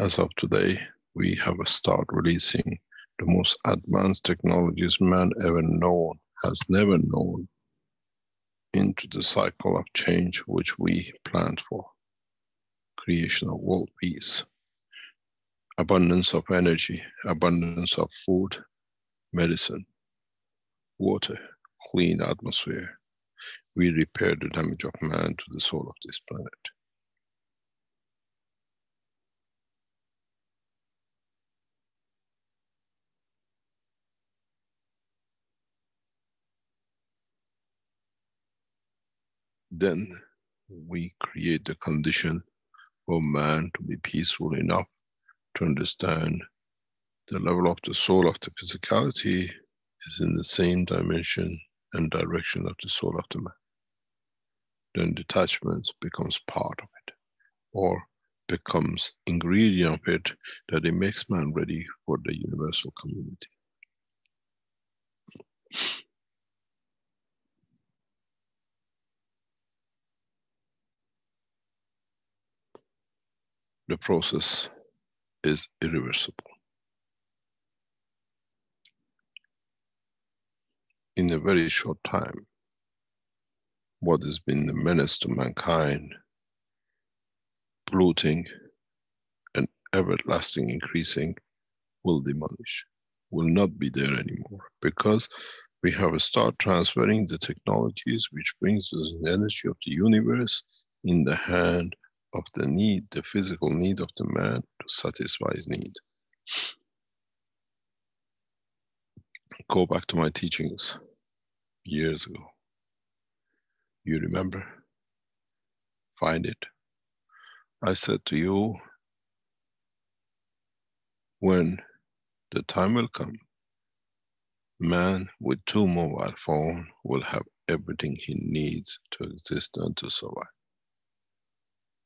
As of today, we have started releasing the most advanced technologies man ever known, has never known, into the cycle of change which we planned for. creation of world peace, abundance of energy, abundance of food, medicine, water, clean atmosphere. We repair the damage of man to the soul of this planet. Then we create the condition for man to be peaceful enough to understand the level of the soul of the physicality is in the same dimension and direction of the soul of the man. Then detachment becomes part of it, or becomes ingredient of it, that it makes man ready for the universal community. The process is irreversible. In a very short time, what has been the menace to mankind, polluting and everlasting increasing, will diminish, will not be there anymore, because we have started transferring the technologies which brings us the energy of the universe in the hand of the need, the physical need of the man to satisfy his need. Go back to my teachings years ago. You remember? Find it. I said to you, when the time will come, man with 2 mobile phones will have everything he needs to exist and to survive.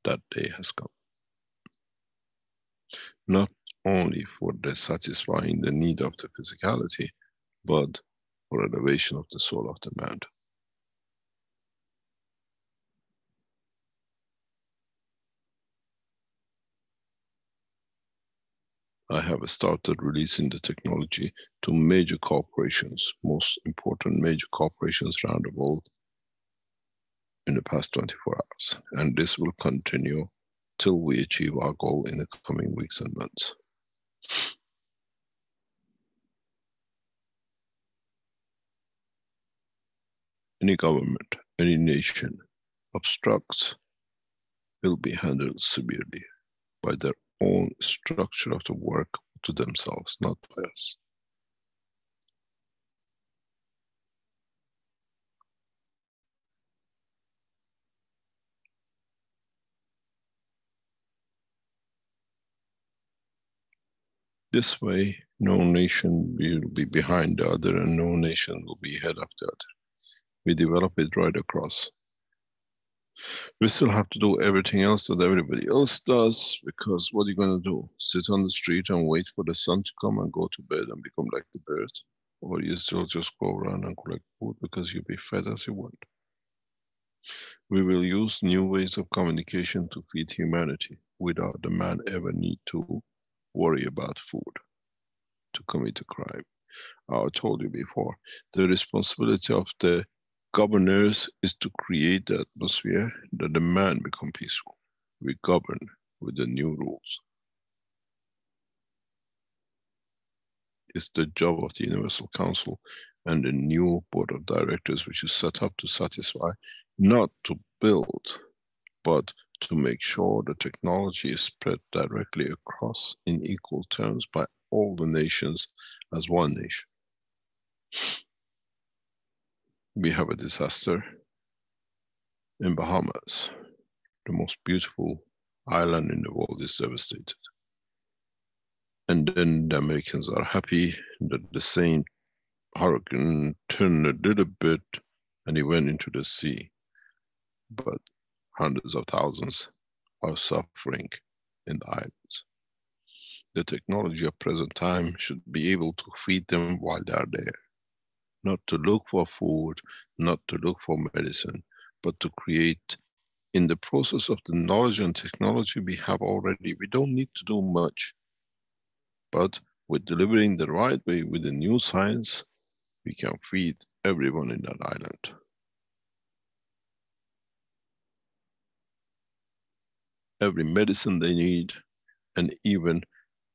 That day has come. Not only for the satisfying the need of the physicality, but for elevation of the soul of the man. I have started releasing the technology to major corporations, most important major corporations around the world, in the past 24 hours. And this will continue till we achieve our goal in the coming weeks and months. Any government, any nation obstructs will be handled severely by their own structure of the work to themselves, not by us. This way, no nation will be behind the other and no nation will be ahead of the other. We develop it right across. We still have to do everything else that everybody else does, because what are you going to do? Sit on the street and wait for the sun to come and go to bed and become like the birds? Or you still just go around and collect food because you'll be fed as you want? We will use new ways of communication to feed humanity without the man ever need to worry about food to commit a crime. I told you before, the responsibility of the governors is to create the atmosphere that the man become peaceful. We govern with the new rules. It's the job of the Universal Council and the new board of directors, which is set up to satisfy, not to build, but to make sure the technology is spread directly across in equal terms by all the nations as one nation. We have a disaster in Bahamas. The most beautiful island in the world is devastated. And then the Americans are happy that the same hurricane turned a little bit and he went into the sea. But hundreds of thousands are suffering in the islands. The technology of present time should be able to feed them while they are there. Not to look for food, not to look for medicine, but to create, in the process of the knowledge and technology we have already, we don't need to do much. But with delivering the right way with the new science, we can feed everyone in that island. every medicine they need, and even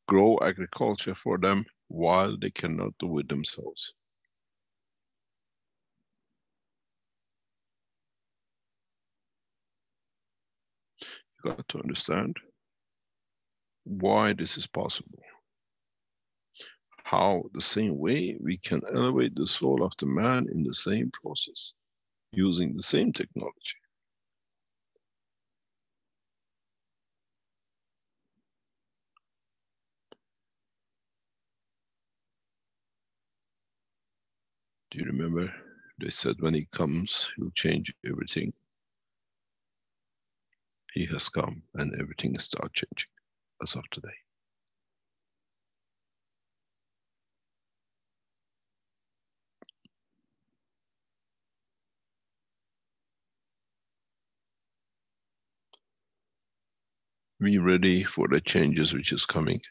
grow agriculture for them while they cannot do it themselves. You got to understand why this is possible. How the same way we can elevate the soul of the man in the same process, using the same technology. Do you remember? They said when he comes, he'll change everything. He has come and everything starts changing as of today. Be ready for the changes which is coming,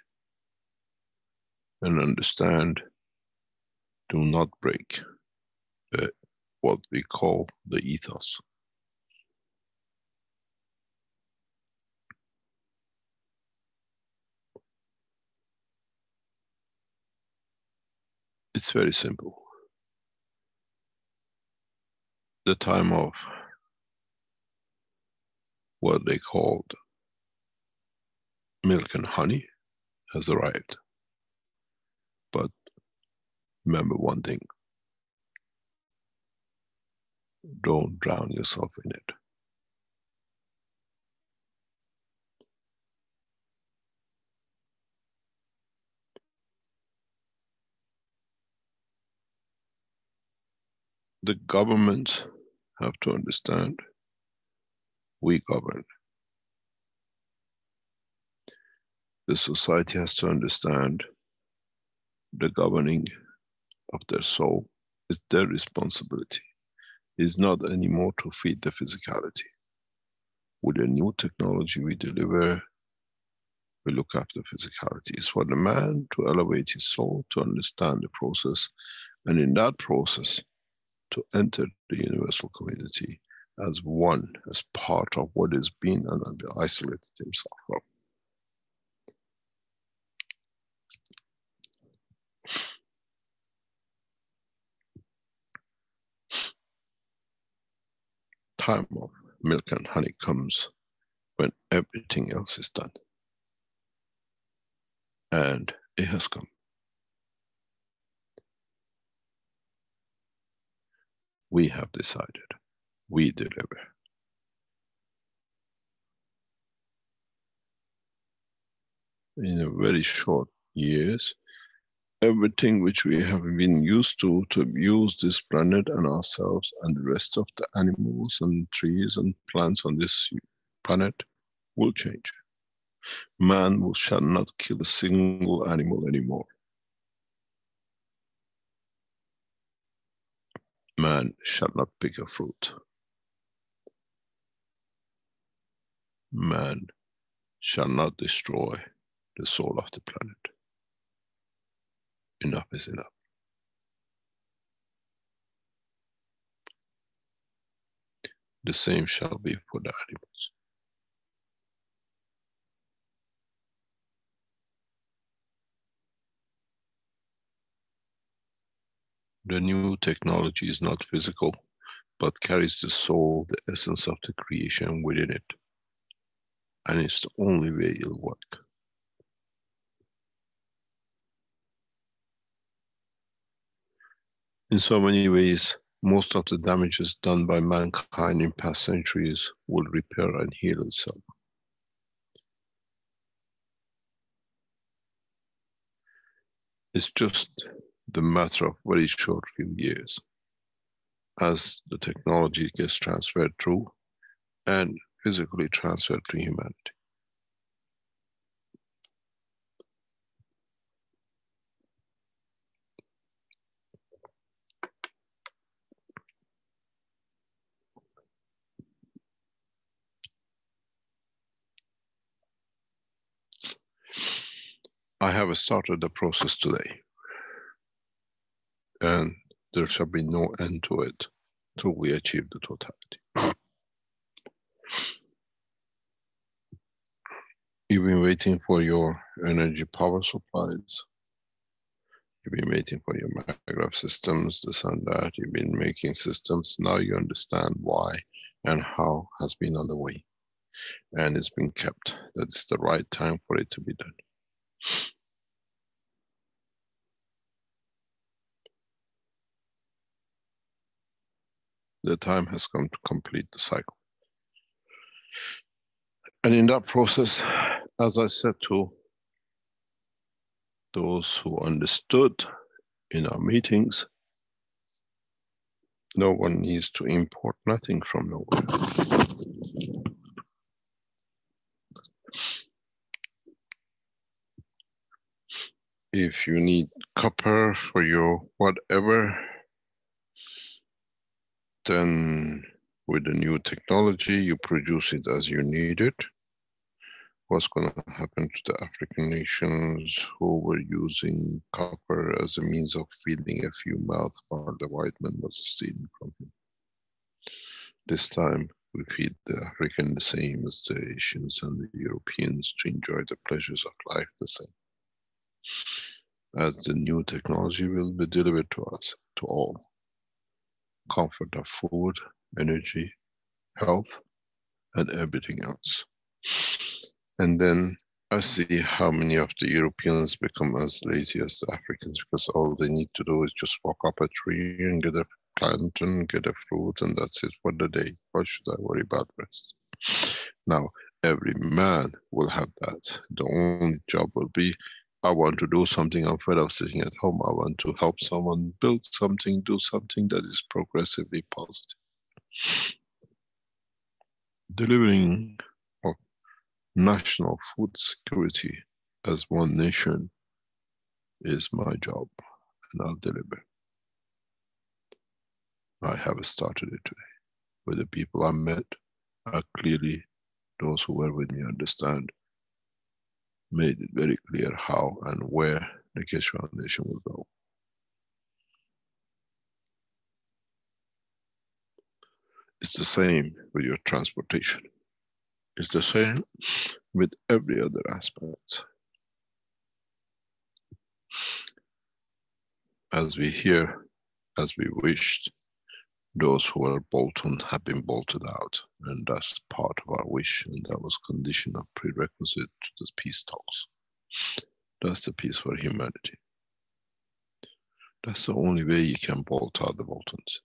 and understand, do not break what we call the ethos. It's very simple. The time of what they called milk and honey has arrived. But remember one thing, don't drown yourself in it. The governments have to understand we govern. The society has to understand the governing of their soul is their responsibility. It's not anymore to feed the physicality. With the new technology we deliver, we look after physicality. It's for the man to elevate his soul, to understand the process, and in that process, to enter the universal community as one, as part of what is being and not be isolated himself from. Time of milk and honey comes when everything else is done. And it has come. We have decided. We deliver. In a very short years, everything which we have been used to abuse this planet and ourselves and the rest of the animals and trees and plants on this planet will change. Man shall not kill a single animal anymore. Man shall not pick a fruit. Man shall not destroy the soul of the planet. Enough is enough. The same shall be for the animals. The new technology is not physical, but carries the soul, the essence of the creation within it. And it's the only way it'll work. In so many ways, most of the damages done by mankind in past centuries will repair and heal itself. It's just the matter of very short few years as the technology gets transferred through and physically transferred to humanity. I have started the process today, and there shall be no end to it till we achieve the totality. You've been waiting for your energy power supplies. You've been waiting for your Maglev systems, this and that. You've been making systems. Now you understand why and how has been on the way. And it's been kept. That's the right time for it to be done. The time has come to complete the cycle. And in that process, as I said to those who understood in our meetings, no one needs to import nothing from nowhere. If you need copper for your whatever, then with the new technology, you produce it as you need it. What's going to happen to the African nations who were using copper as a means of feeding a few mouths while the white man was stealing from him? This time, we feed the African the same as the Asians and the Europeans to enjoy the pleasures of life the same. As the new technology will be delivered to us, to all. Comfort of food, energy, health, and everything else. And then I see how many of the Europeans become as lazy as the Africans, because all they need to do is just walk up a tree and get a plant and get a fruit, and that's it for the day. Why should I worry about the rest? Now, every man will have that. The only job will be, I want to do something. I'm fed of sitting at home. I want to help someone build something, do something that is progressively positive. Delivering national food security as one nation is my job, and I'll deliver. I have started it today. With the people I met, are clearly, those who were with me understand, made it very clear how and where the Keshe Foundation will go. It's the same with your transportation. It's the same with every other aspect. As we hear, as we wished, those who were bolted have been bolted out, and that's part of our wish, and that was condition of prerequisite to this peace talks. That's the peace for humanity. That's the only way you can bolt out the Boltons.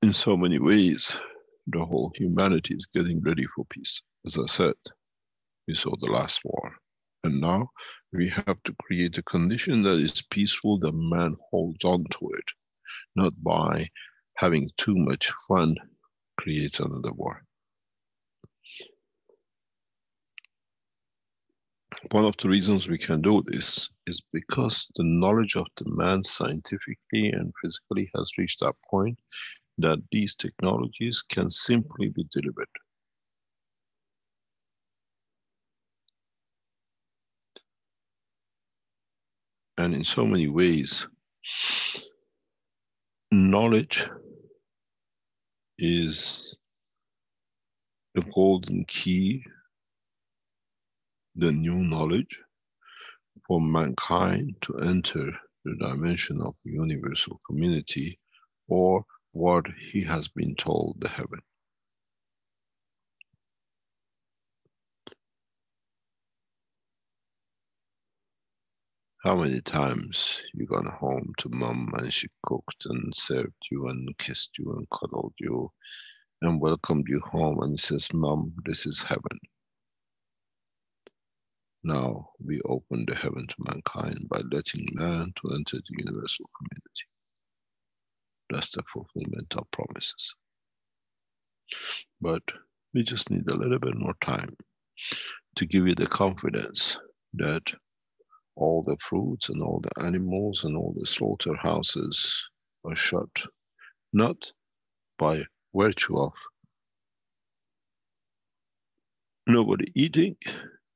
In so many ways, the whole humanity is getting ready for peace. As I said, we saw the last war. And now we have to create a condition that is peaceful, that man holds on to it, not by having too much fun creates another war. One of the reasons we can do this is because the knowledge of the man scientifically and physically has reached that point that these technologies can simply be delivered. And in so many ways, knowledge is the golden key, the new knowledge for mankind to enter the dimension of universal community, or what he has been told, the heaven. How many times you gone home to mom and she cooked and served you and kissed you and cuddled you and welcomed you home and says, Mom, this is heaven. Now we open the heaven to mankind by letting man to enter the universal community. That's the fulfillment of promises. But we just need a little bit more time to give you the confidence that all the fruits and all the animals and all the slaughterhouses are shut, not by virtue of nobody eating,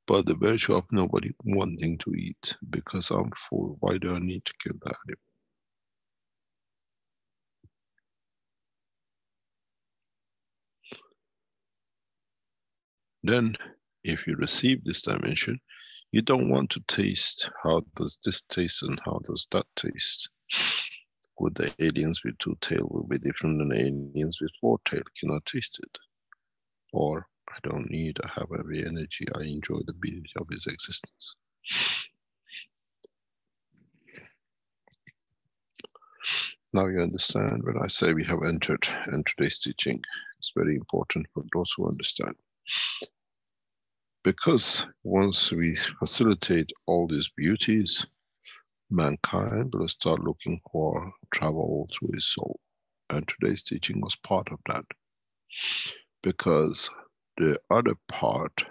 but the virtue of nobody wanting to eat, because I'm full. Why do I need to kill the animal? Then, if you receive this dimension, you don't want to taste how does this taste and how does that taste. Would the aliens with two tails will be different than aliens with four tails? Cannot taste it. Or I don't need, I have every energy, I enjoy the beauty of his existence. Now you understand when I say we have entered, and today's teaching is very important for those who understand. Because once we facilitate all these beauties, mankind will start looking for travel through his soul. And today's teaching was part of that. Because the other part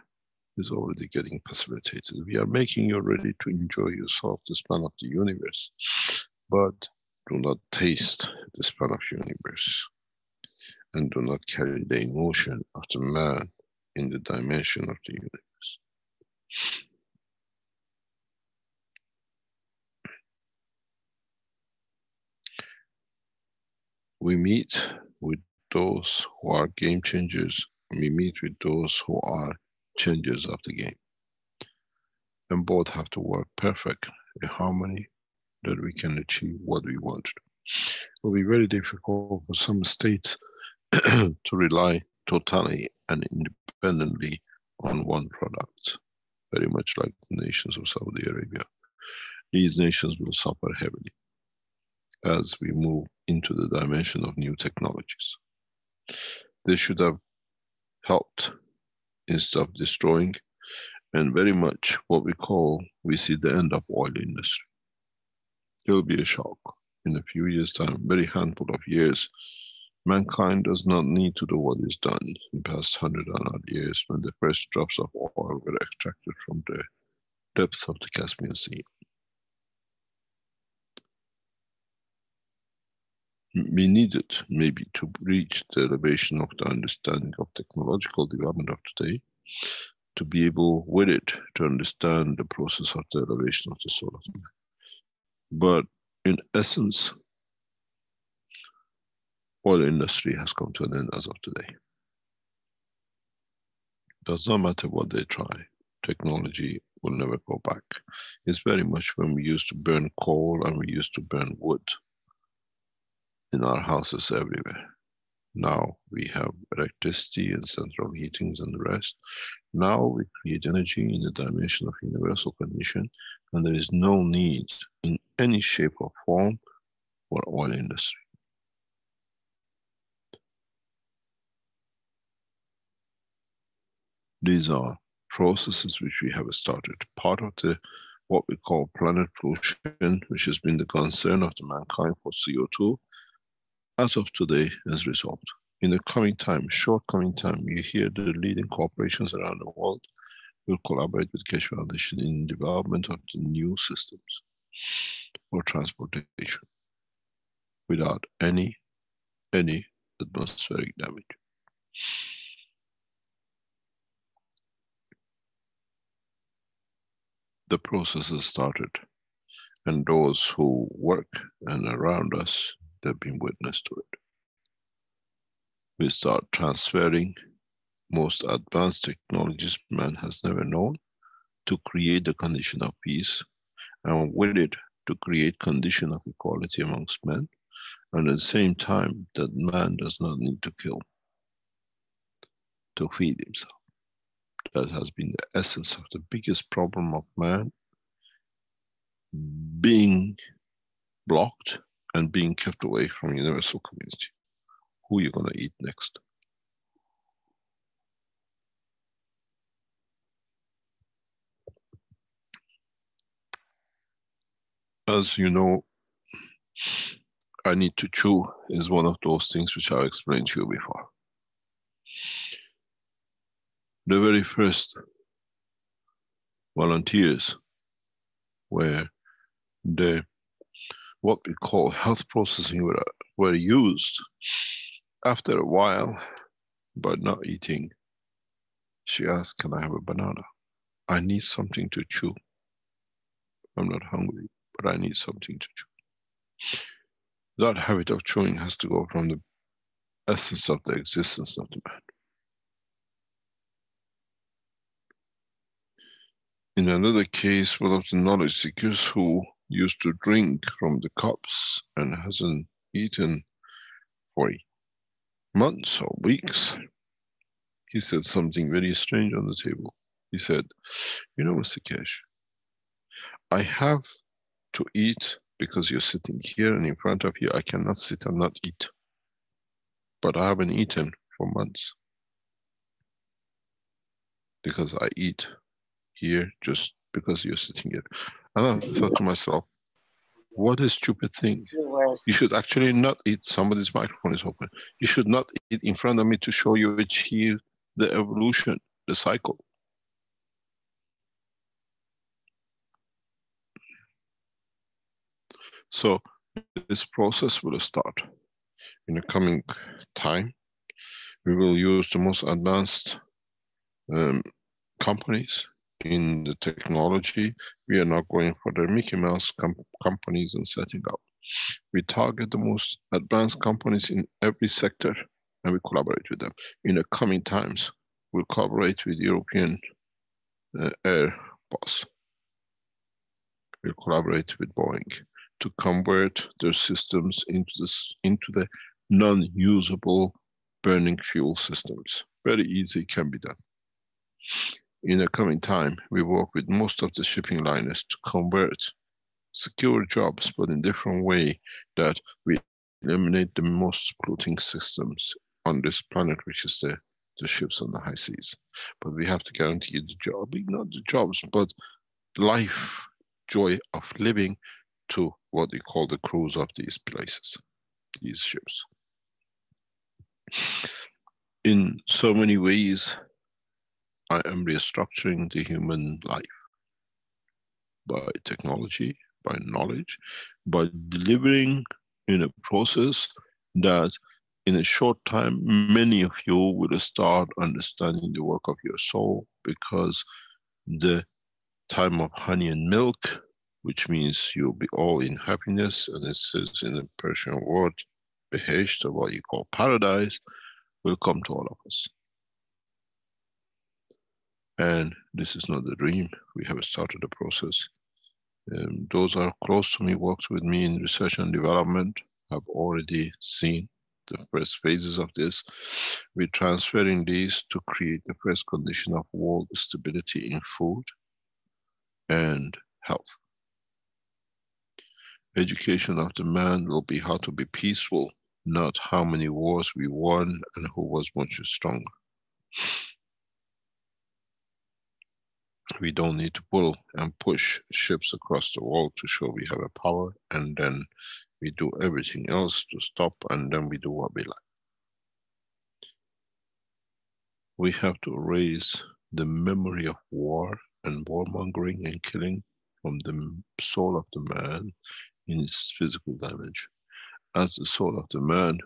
is already getting facilitated. We are making you ready to enjoy yourself the span of the universe. But do not taste the span of the universe. And do not carry the emotion of the man in the dimension of the universe. We meet with those who are game changers. We meet with those who are changers of the game. And both have to work perfect in harmony that we can achieve what we want. It will be very difficult for some states to rely totally and independently on one product, very much like the nations of Saudi Arabia. These nations will suffer heavily as we move into the dimension of new technologies. They should have helped instead of destroying, and very much what we see the end of oil industry. It will be a shock in a few years' time, very handful of years. Mankind does not need to do what is done in the past 100 odd years when the first drops of oil were extracted from the depths of the Caspian Sea. We needed maybe to reach the elevation of the understanding of technological development of today to be able with it to understand the process of the elevation of the soul of man. But in essence, oil industry has come to an end as of today. Does not matter what they try, technology will never go back. It's very much when we used to burn coal and we used to burn wood in our houses everywhere. Now we have electricity and central heatings and the rest. Now we create energy in the dimension of universal condition, and there is no need in any shape or form for oil industry. These are processes which we have started. Part of the what we call planet pollution, which has been the concern of the mankind for CO2, as of today is resolved. In the coming time, short coming time, you hear the leading corporations around the world will collaborate with Keshe Foundation in development of the new systems for transportation without any atmospheric damage. The process has started, and those who work and around us, they've been witness to it. We start transferring most advanced technologies man has never known to create the condition of peace, and with it to create condition of equality amongst men, and at the same time that man does not need to kill to feed himself. That has been the essence of the biggest problem of man, being blocked and being kept away from universal community. Who are you going to eat next? As you know, I need to chew is one of those things which I've explained to you before. The very first volunteers where what we call health processing were used, after a while, but not eating, she asked, can I have a banana? I need something to chew. I'm not hungry, but I need something to chew. That habit of chewing has to go from the essence of the existence of the man. In another case, one of the knowledge seekers who used to drink from the cups and hasn't eaten for months or weeks, he said something very strange on the table. He said, you know, Mr. Keshe, I have to eat because you're sitting here and in front of you. I cannot sit and not eat. But I haven't eaten for months because I eat here just because you're sitting here. And I thought to myself, what a stupid thing. You should actually not eat. Somebody's microphone is open. You should not eat in front of me to show you achieve the evolution, the cycle. So this process will start in the coming time. We will use the most advanced companies in the technology. We are not going for the Mickey Mouse companies and setting up. We target the most advanced companies in every sector and we collaborate with them. In the coming times, we'll collaborate with European Airbus. We'll collaborate with Boeing to convert their systems into the non-usable burning fuel systems. Very easy, can be done. In the coming time, we work with most of the shipping liners to convert secure jobs, but in different way that we eliminate the most polluting systems on this planet, which is the ships on the high seas. But we have to guarantee the job, not the jobs, but life, joy of living to what we call the crews of these places, these ships. In so many ways, I am restructuring the human life by technology, by knowledge, by delivering in a process that in a short time, many of you will start understanding the work of your soul, because the time of honey and milk, which means you'll be all in happiness, and it says in the Persian word, behesht, or what you call paradise, will come to all of us. And this is not a dream. We have started the process. Those are close to me, worked with me in research and development, have already seen the first phases of this. We're transferring these to create the first condition of world stability in food and health. Education of the man will be how to be peaceful, not how many wars we won and who was much stronger. We don't need to pull and push ships across the world to show we have a power, and then we do everything else to stop, and then we do what we like. We have to erase the memory of war and warmongering and killing from the soul of the man in its physical dimension. As the soul of the man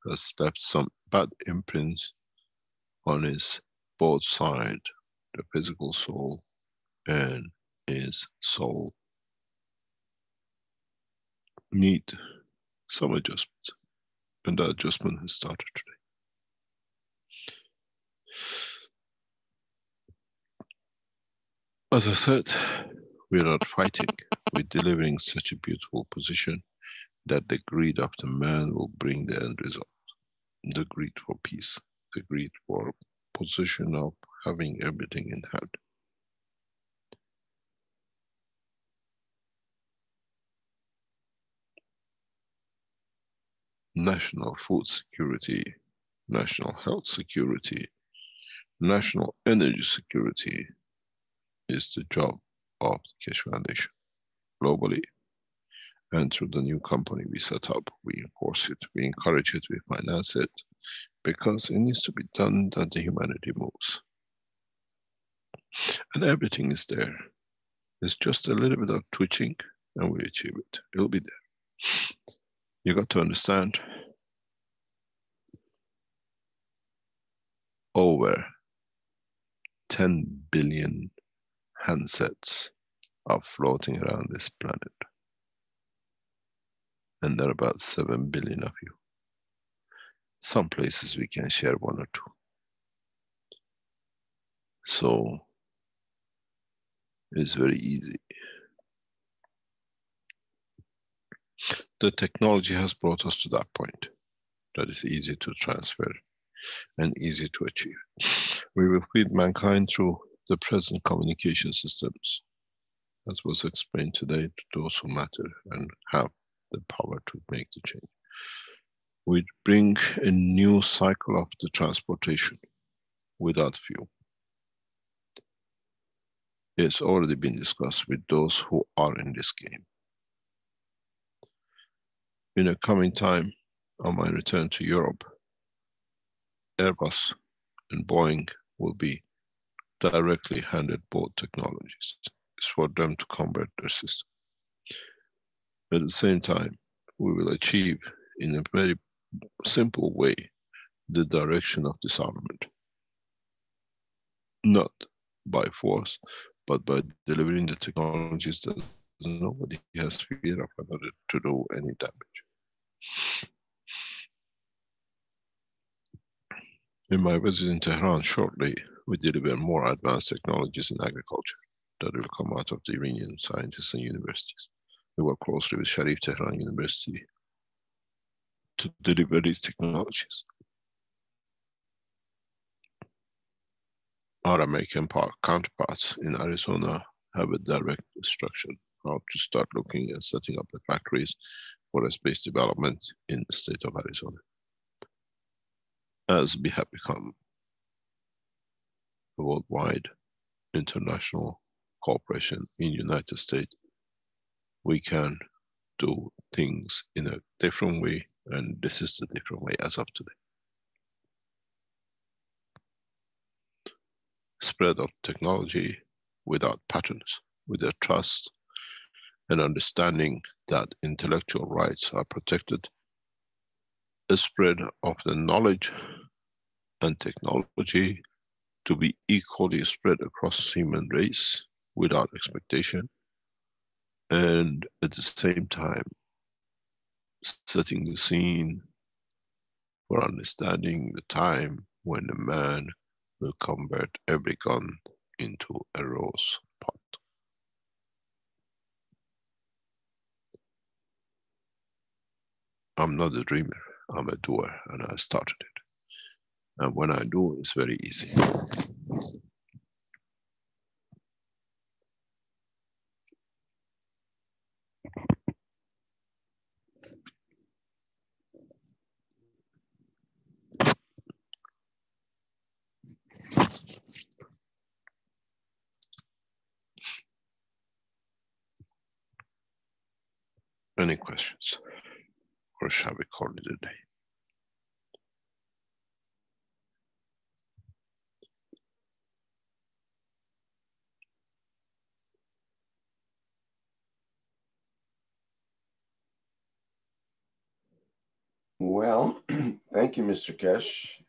has left some bad imprints on his both sides, the physical soul and his soul need some adjustment, and that adjustment has started today. As I said, we're not fighting, we're delivering such a beautiful position that the greed of the man will bring the end result. The greed for peace, the greed for position of having everything in hand. National food security, national health security, national energy security is the job of the Keshe Foundation globally. And through the new company we set up, we enforce it, we encourage it, we finance it, because it needs to be done that the humanity moves. And everything is there. It's just a little bit of twitching and we achieve it. It'll be there. You got to understand, over 10 billion handsets are floating around this planet. And there are about 7 billion of you. Some places we can share 1 or 2. So It's very easy. The technology has brought us to that point that is easy to transfer and easy to achieve. We will feed mankind through the present communication systems, as was explained today, to those who matter and have the power to make the change. We bring a new cycle of the transportation without fuel. It's already been discussed with those who are in this game. In a coming time, on my return to Europe, Airbus and Boeing will be directly handed both technologies. It's for them to convert their system. At the same time, we will achieve in a very simple way the direction of disarmament. Not by force, but by delivering the technologies that nobody has fear of another to do any damage. In my visit in Tehran shortly, we deliver more advanced technologies in agriculture that will come out of the Iranian scientists and universities. We work closely with Sharif Tehran University to deliver these technologies. Our American counterparts in Arizona have a direct instruction how to start looking and setting up the factories for a space development in the state of Arizona. As we have become a worldwide international cooperation in the United States, we can do things in a different way, and this is the different way as of today. Spread of technology without patents, with a trust and understanding that intellectual rights are protected. A spread of the knowledge and technology to be equally spread across human race without expectation, and at the same time setting the scene for understanding the time when a man will convert every gun into a rose pot. I'm not a dreamer, I'm a doer, and I started it. And when I do, it's very easy. Any questions? Or shall we call it a day? Well, thank you, Mr. Keshe.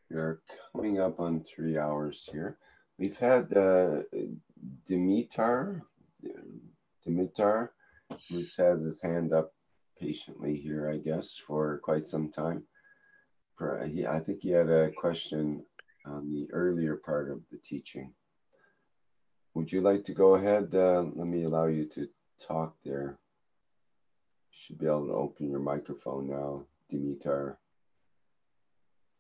We are coming up on 3 hours here. We've had Dimitar, who's had his hand up patiently here, I guess, for quite some time. I think he had a question on the earlier part of the teaching. Would you like to go ahead? Let me allow you to talk there. You should be able to open your microphone now, Dimitar,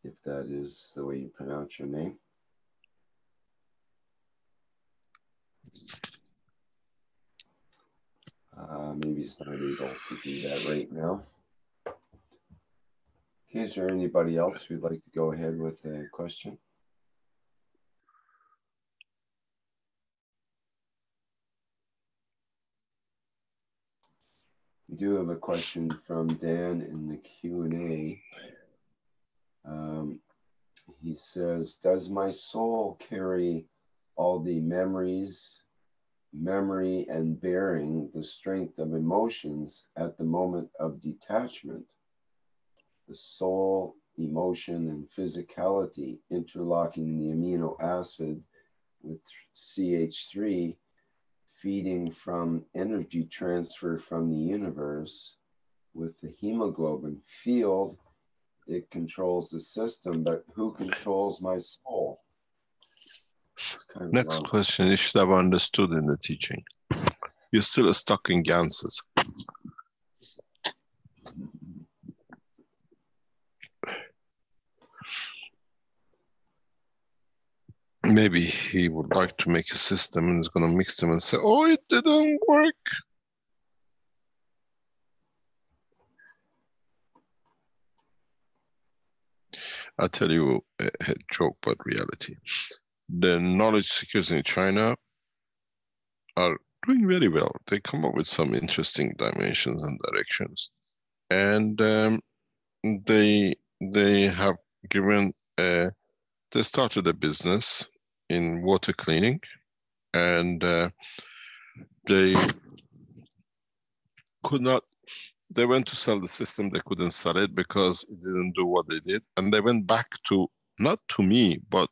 if that is the way you pronounce your name. Maybe he's not able to do that right now. Okay, is there anybody else who'd like to go ahead with a question? We do have a question from Dan in the Q&A. He says, does my soul carry all the memory and bearing the strength of emotions at the moment of detachment? The soul, emotion, and physicality interlocking the amino acid with CH3, feeding from energy transfer from the universe with the hemoglobin field. It controls the system, but who controls my soul? Kind of Next question, you should have understood in the teaching. You're still stuck in Ganses. Maybe he would like to make a system and is going to mix them and say, oh, it didn't work. I'll tell you a joke, but reality. The knowledge seekers in China are doing very well. They come up with some interesting dimensions and directions. And they have given, they started a business in water cleaning, and they could not, they went to sell the system, they couldn't sell it because it didn't do what they did. And they went back to, not to me, but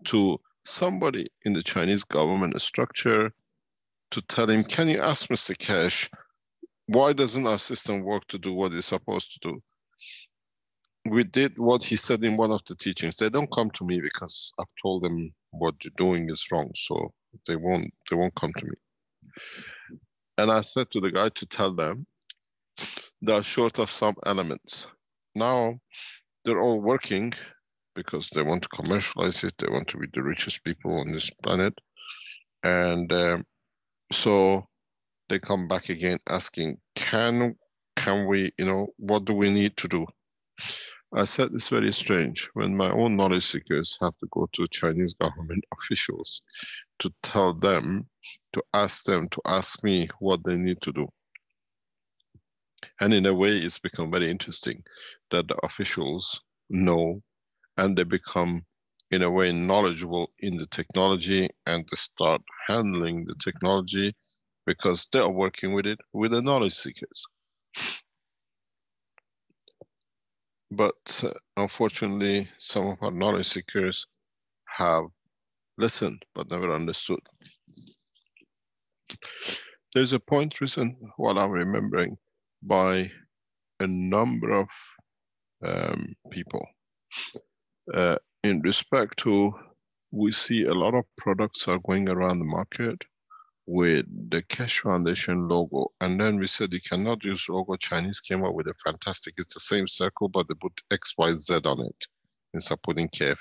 to somebody in the Chinese government structure to tell him, can you ask Mr. Cash, why doesn't our system work to do what it's supposed to do? We did what he said in one of the teachings. They don't come to me because I've told them what you're doing is wrong, so they won't come to me. And I said to the guy to tell them they're short of some elements. Now they're all working because they want to commercialize it. They want to be the richest people on this planet. And so they come back again asking, can we, what do we need to do? I said it's very strange when my own knowledge seekers have to go to Chinese government officials to tell them, to ask me what they need to do. And in a way, it's become very interesting that the officials know and they become, in a way, knowledgeable in the technology, and they start handling the technology because they are working with it with the knowledge seekers. But unfortunately, some of our knowledge seekers have listened but never understood. There's a point recent, while I'm remembering, by a number of people in respect to, we see a lot of products are going around the market with the Keshe Foundation logo, and then we said you cannot use logo. Chinese came up with a fantastic, it's the same circle, but they put XYZ on it instead of putting KF.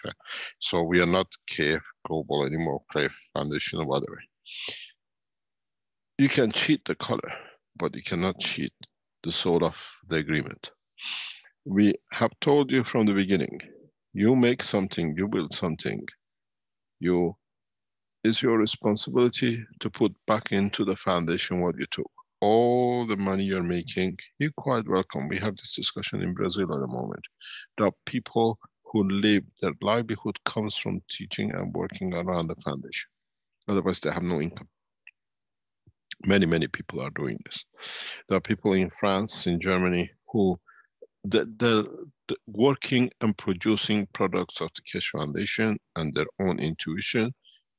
So we are not KF Global anymore, KF Foundation or whatever. You can cheat the color, but you cannot cheat the soul of the agreement. We have told you from the beginning, you make something, you build something, it's your responsibility to put back into the foundation what you took. All the money you're making, you're quite welcome. We have this discussion in Brazil at the moment. There are people who live, their livelihood comes from teaching and working around the foundation. Otherwise, they have no income. Many, many people are doing this. There are people in France, in Germany, who they're working and producing products of the Keshe Foundation, and their own intuition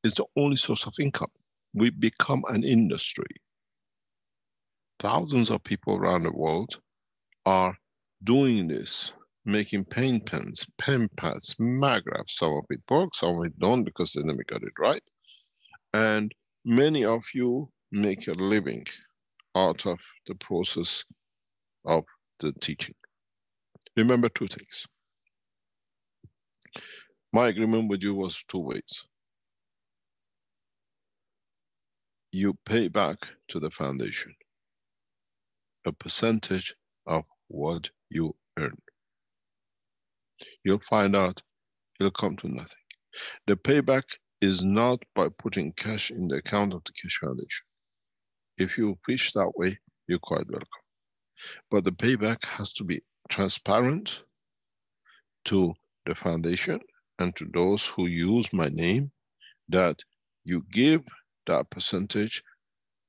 is the only source of income. We become an industry. Thousands of people around the world are doing this, making paint pens, pen pads, magraphs. Some of it works, some of it don't because they never got it right. And many of you make a living out of the process of the teaching. Remember two things. My agreement with you was two ways. You pay back to the foundation a percentage of what you earn. You'll find out it'll come to nothing. The payback is not by putting cash in the account of the Keshe Foundation. If you wish that way, you're quite welcome. But the payback has to be transparent to the foundation and to those who use my name, that you give that percentage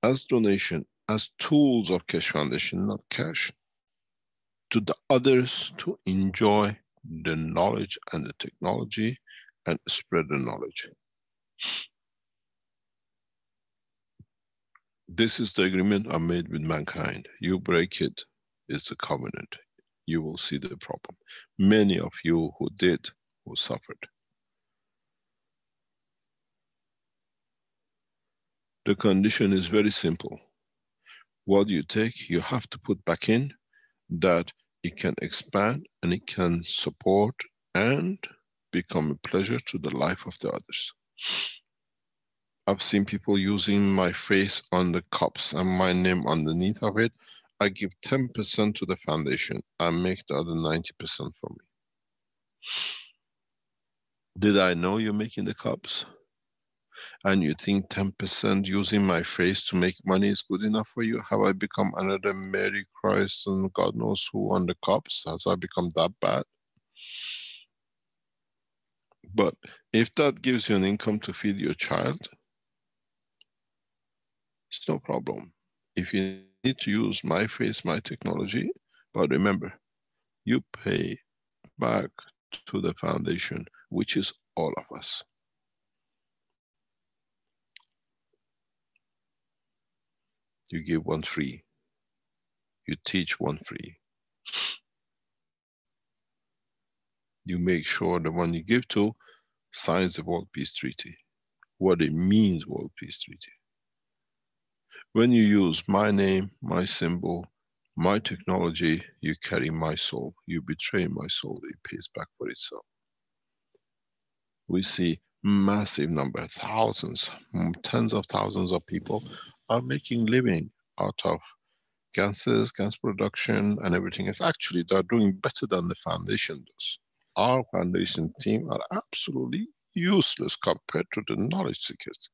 as donation, as tools of Keshe Foundation, not cash, to the others to enjoy the knowledge and the technology and spread the knowledge. This is the agreement I made with mankind. You break it, it's the covenant. You will see the problem. Many of you who did, who suffered. The condition is very simple. What you take, you have to put back in that it can expand and it can support and become a pleasure to the life of the others. I've seen people using my face on the cups and my name underneath of it. I give 10% to the foundation. I make the other 90% for me. Did I know you're making the cups? And you think 10% using my face to make money is good enough for you? Have I become another Mary Christ and God knows who on the cups? Has I become that bad? But if that gives you an income to feed your child, it's no problem. If you need to use my face, my technology, but remember, you pay back to the foundation, which is all of us. You give one free. You teach one free. You make sure the one you give to signs the World Peace Treaty. What it means, World Peace Treaty. When you use my name, my symbol, my technology, you carry my soul. You betray my soul, it pays back for itself. We see massive numbers, thousands, tens of thousands of people are making living out of gases, gas production, and everything else. Actually, they're doing better than the foundation does. Our foundation team are absolutely useless compared to the knowledge seekers.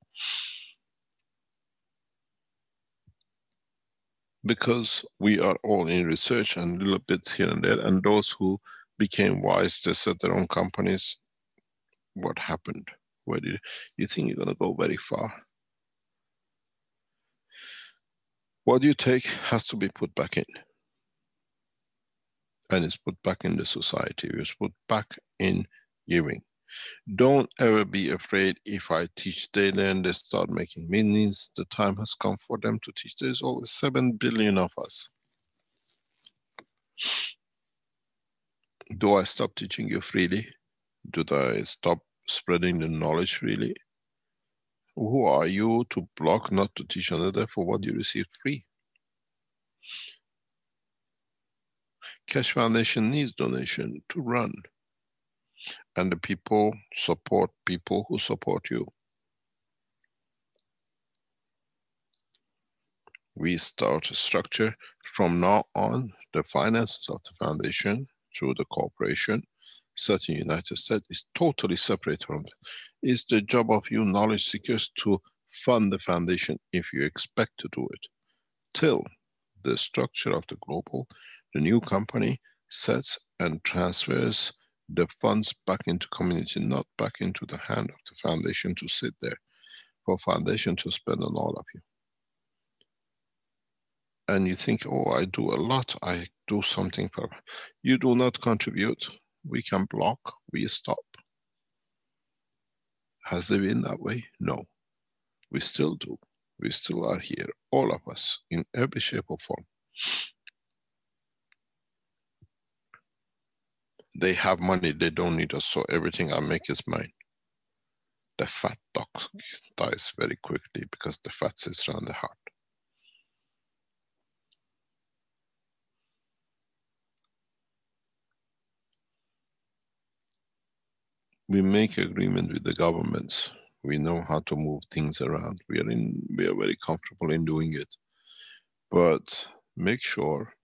Because we are all in research and little bits here and there, and those who became wise, they set their own companies. What happened? Where did you think you're going to go very far? What you take has to be put back in. And it's put back in the society. It's put back in giving. Don't ever be afraid if I teach daily and they start making millions. The time has come for them to teach. There's always 7 billion of us. Do I stop teaching you freely? Do I stop spreading the knowledge freely? Who are you to block not to teach another for what you receive free? Keshe Foundation needs donation to run. And the people support people who support you. We start a structure. From now on, the finances of the foundation through the corporation set in the United States is totally separate from it. It's the job of you knowledge seekers to fund the foundation if you expect to do it. Till the structure of the global, the new company sets and transfers the funds back into community, not back into the hand of the foundation to sit there for foundation to spend on all of you. And you think, oh, I do a lot, I do something. You do not contribute. We can block, we stop. Has it been that way? No. We still do. We still are here, all of us, in every shape or form. They have money, they don't need us, so everything I make is mine. The fat dog dies very quickly because the fat sits around the heart. We make agreement with the governments. We know how to move things around. We are very comfortable in doing it. But make sure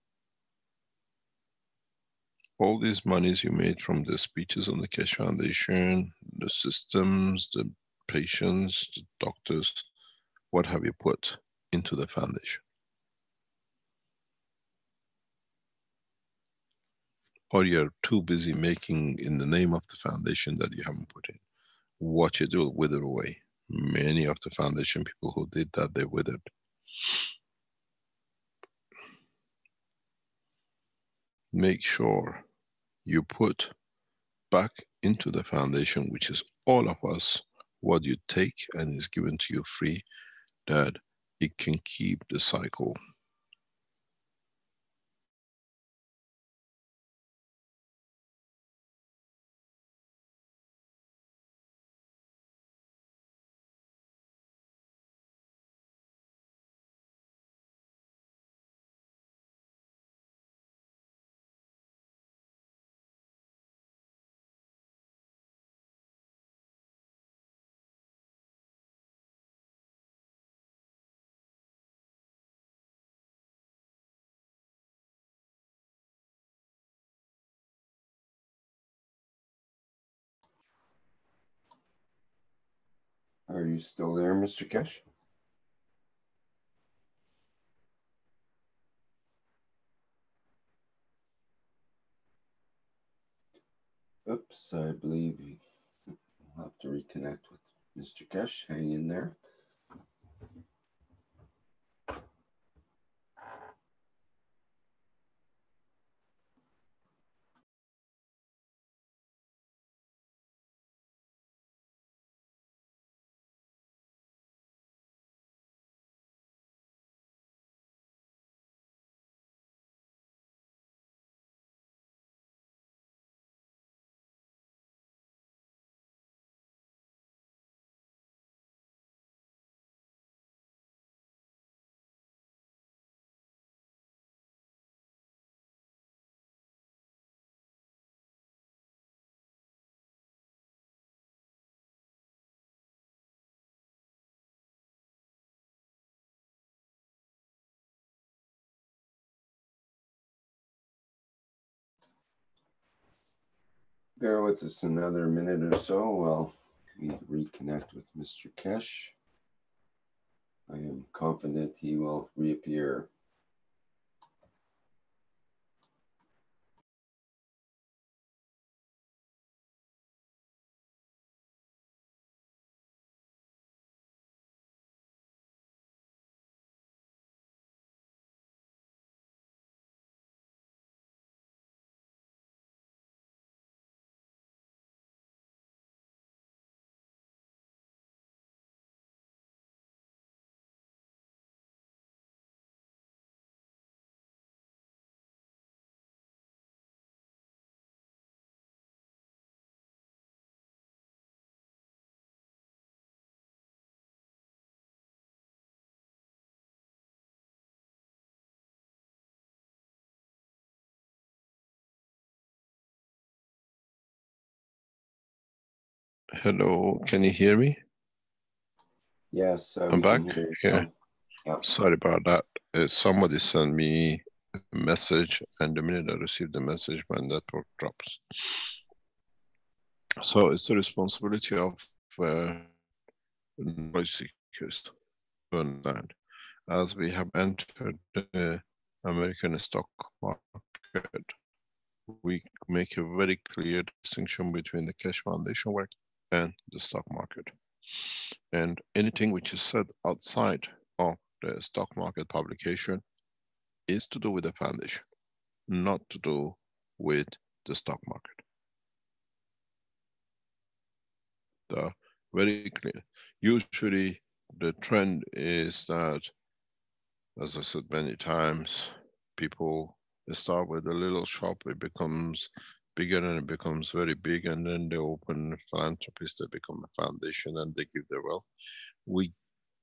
all these monies you made from the speeches on the Keshe Foundation, the systems, the patients, the doctors, what have you put into the foundation? Or you're too busy making in the name of the foundation that you haven't put in. Watch it will wither away. Many of the foundation people who did that, they withered. Make sure you put back into the foundation, which is all of us, what you take and is given to you free, that it can keep the cycle Are you still there, Mr. Keshe? Oops, I believe we'll have to reconnect with Mr. Keshe. Hang in there. Bear with us another minute or so while we reconnect with Mr. Keshe. I am confident he will reappear. Hello, can you hear me? Yes, I'm back. Yeah. Yeah. Sorry about that. Somebody sent me a message, and the minute I received the message, my network drops. So it's the responsibility of knowledge seekers to understand. As we have entered the American stock market, we make a very clear distinction between the Keshe Foundation work and the stock market. And anything which is said outside of the stock market publication is to do with the foundation, not to do with the stock market. Very clear. Usually the trend is that, as I said many times, people start with a little shop, it becomes bigger and it becomes very big, and then they open philanthropies, they become a foundation and they give their wealth. We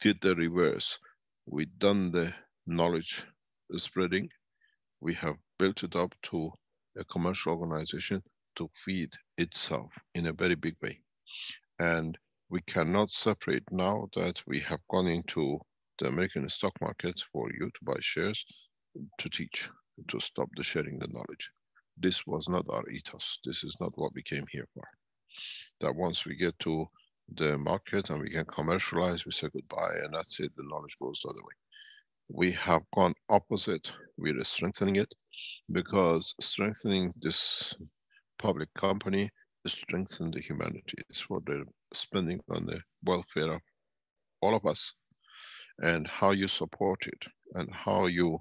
did the reverse. We done the knowledge spreading. We have built it up to a commercial organization to feed itself in a very big way. And we cannot separate now that we have gone into the American stock market for you to buy shares to teach, to stop the sharing the knowledge. This was not our ethos. This is not what we came here for. That once we get to the market and we can commercialize, we say goodbye and that's it, the knowledge goes the other way. We have gone opposite. We're strengthening it, because strengthening this public company strengthen the humanities for the spending on the welfare of all of us, and how you support it and how you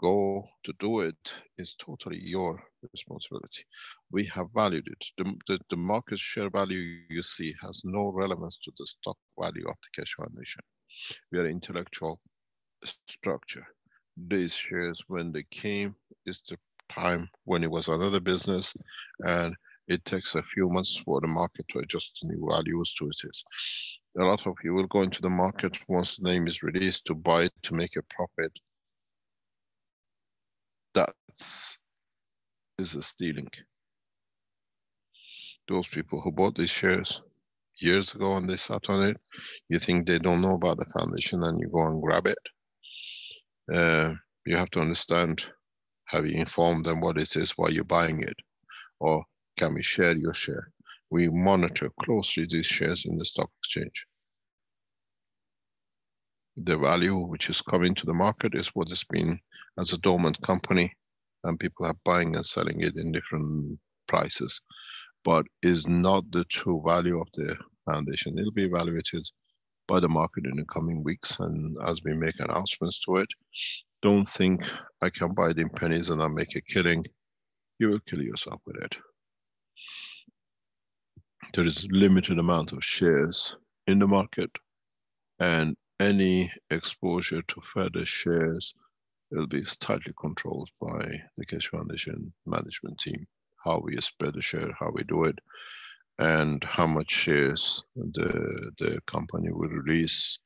go to do it is totally your responsibility. We have valued it. The market share value you see has no relevance to the stock value of the Keshe Foundation. We are intellectual structure. These shares, when they came, is the time when it was another business, and it takes a few months for the market to adjust the new values to it is. A lot of you will go into the market once the name is released to buy it to make a profit. That's a stealing. Those people who bought these shares years ago and they sat on it, you think they don't know about the foundation and you go and grab it. You have to understand, have you informed them what it is, why you're buying it? Or can we share your share? We monitor closely these shares in the stock exchange. The value which is coming to the market is what is being as a dormant company, and people are buying and selling it in different prices, but is not the true value of the foundation. It'll be evaluated by the market in the coming weeks, and as we make announcements to it, don't think I can buy it in pennies and I'll make a killing. You will kill yourself with it. There is limited amount of shares in the market, and any exposure to further shares will be tightly controlled by the Keshe Foundation management team. How we spread the share, how we do it, and how much shares the company will release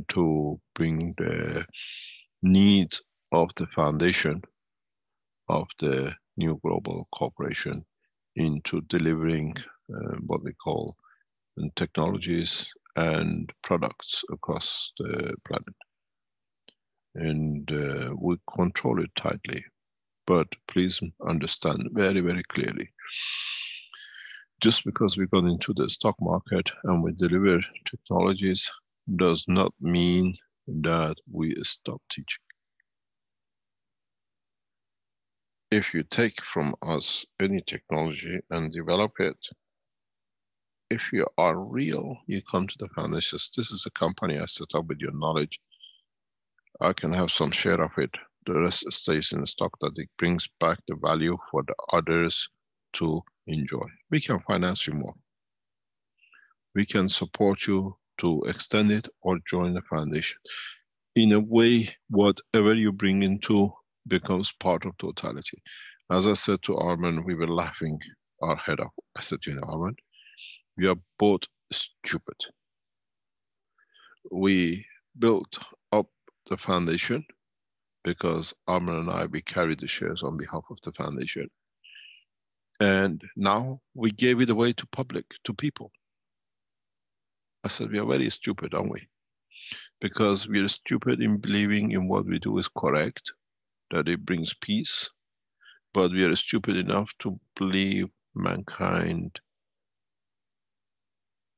to bring the needs of the foundation of the new global corporation into delivering what we call technologies and products across the planet. And we control it tightly. But please understand very, very clearly, just because we got into the stock market and we deliver technologies does not mean that we stop teaching. If you take from us any technology and develop it, if you are real, you come to the foundation. This is a company I set up with your knowledge. I can have some share of it. The rest stays in the stock, that it brings back the value for the others to enjoy. We can finance you more. We can support you to extend it or join the foundation. In a way, whatever you bring into becomes part of totality. As I said to Arman, we were laughing our head off. I said, you know, Arman, we are both stupid. We built up the foundation because Arman and I, we carried the shares on behalf of the foundation. And now we gave it away to public, to people. I said, we are very stupid, aren't we? Because we are stupid in believing in what we do is correct, that it brings peace, but we are stupid enough to believe mankind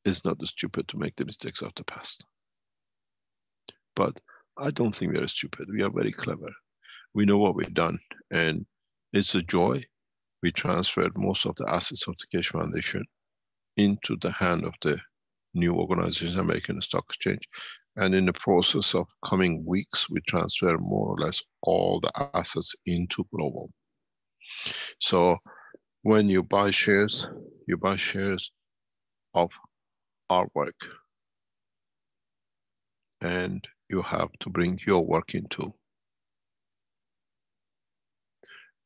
is not stupid to make the mistakes of the past. But I don't think we are stupid. We are very clever. We know what we've done, and it's a joy. We transferred most of the assets of the Keshe Foundation into the hand of the new organization, American Stock Exchange. And in the process of coming weeks, we transfer more or less all the assets into global. So when you buy shares of our work, and you have to bring your work into.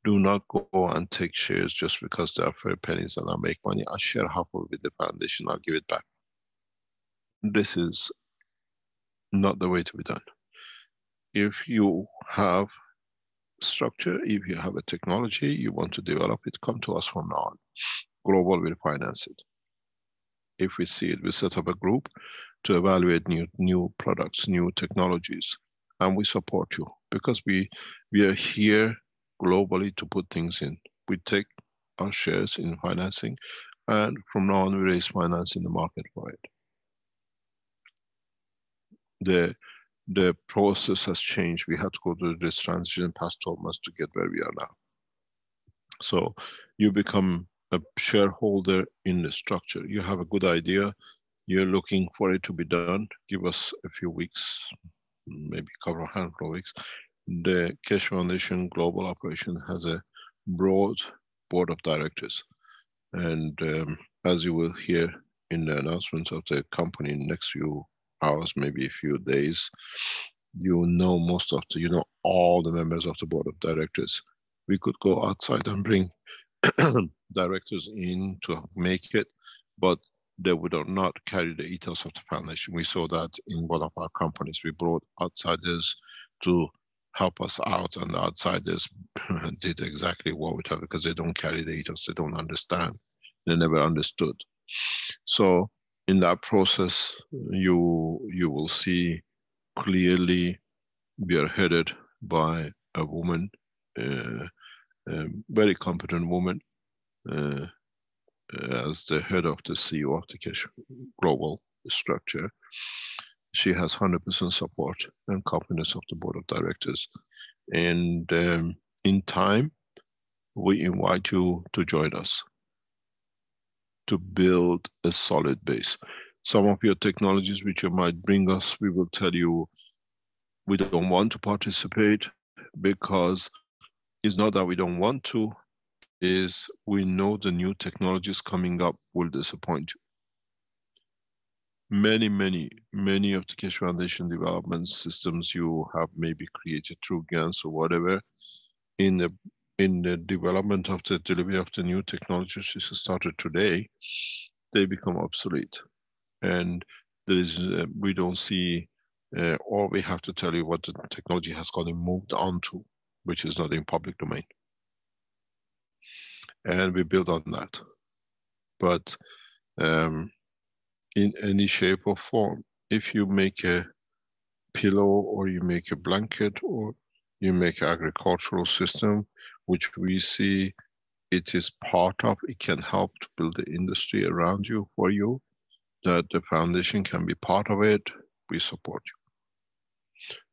Do not go and take shares just because they are fair pennies and I make money. I share half of it with the foundation, I'll give it back. This is not the way to be done. If you have structure, if you have a technology, you want to develop it, come to us from now on. Global will finance it. If we see it, we set up a group to evaluate new products, new technologies, and we support you because we are here globally to put things in. We take our shares in financing, and from now on we raise finance in the market for it. The process has changed. We had to go through this transition past 12 months to get where we are now. So you become a shareholder in the structure. You have a good idea. You're looking for it to be done. Give us a few weeks, maybe cover a handful of weeks. The Keshe Foundation Global Operation has a broad board of directors. And as you will hear in the announcements of the company in the next few hours, maybe a few days, you know all the members of the board of directors. We could go outside and bring directors in to make it, but they would not carry the ethos of the foundation. We saw that in one of our companies. We brought outsiders to help us out, and the outsiders did exactly what we did because they don't carry the ethos, they don't understand, they never understood. So in that process, you will see clearly we are headed by a woman, a very competent woman, as the head of the CEO of the Keshe Global structure. She has 100% support and confidence of the board of directors. And in time, we invite you to join us to build a solid base. Some of your technologies which you might bring us, we will tell you we don't want to participate, because it's not that we don't want to, is we know the new technologies coming up will disappoint you. Many of the Keshe Foundation development systems you have maybe created through GANs or whatever, in the development of the delivery of the new technologies which started today, they become obsolete. And there is, we don't see, or we have to tell you what the technology has gotten moved on to, which is not in public domain. And we build on that. But in any shape or form, if you make a pillow or you make a blanket or you make an agricultural system, which we see it is part of, it can help to build the industry around you, for you, that the foundation can be part of it, we support you.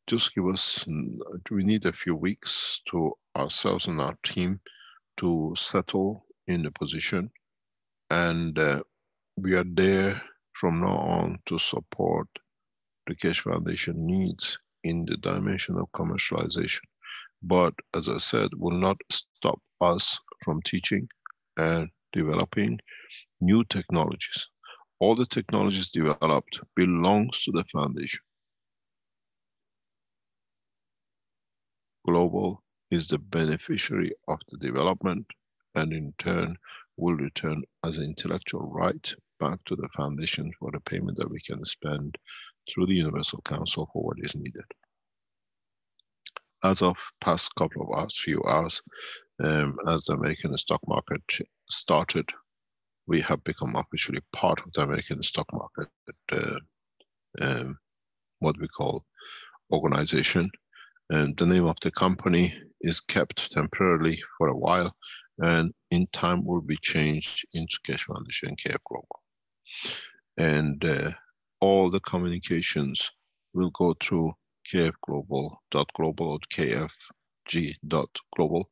Just give us, we need a few weeks to ourselves and our team to settle in the position, and we are there from now on to support the Keshe Foundation needs in the dimension of commercialization. But as I said, will not stop us from teaching and developing new technologies. All the technologies developed belongs to the foundation. Global is the beneficiary of the development, and in turn will return as an intellectual right back to the foundation for the payment that we can spend through the Universal Council for what is needed. As of past couple of hours, few hours, as the American stock market started, we have become officially part of the American stock market, what we call organization. And the name of the company is kept temporarily for a while, and in time will be changed into Keshe Foundation KF Global. And all the communications will go through kfglobal.global or kfg.global.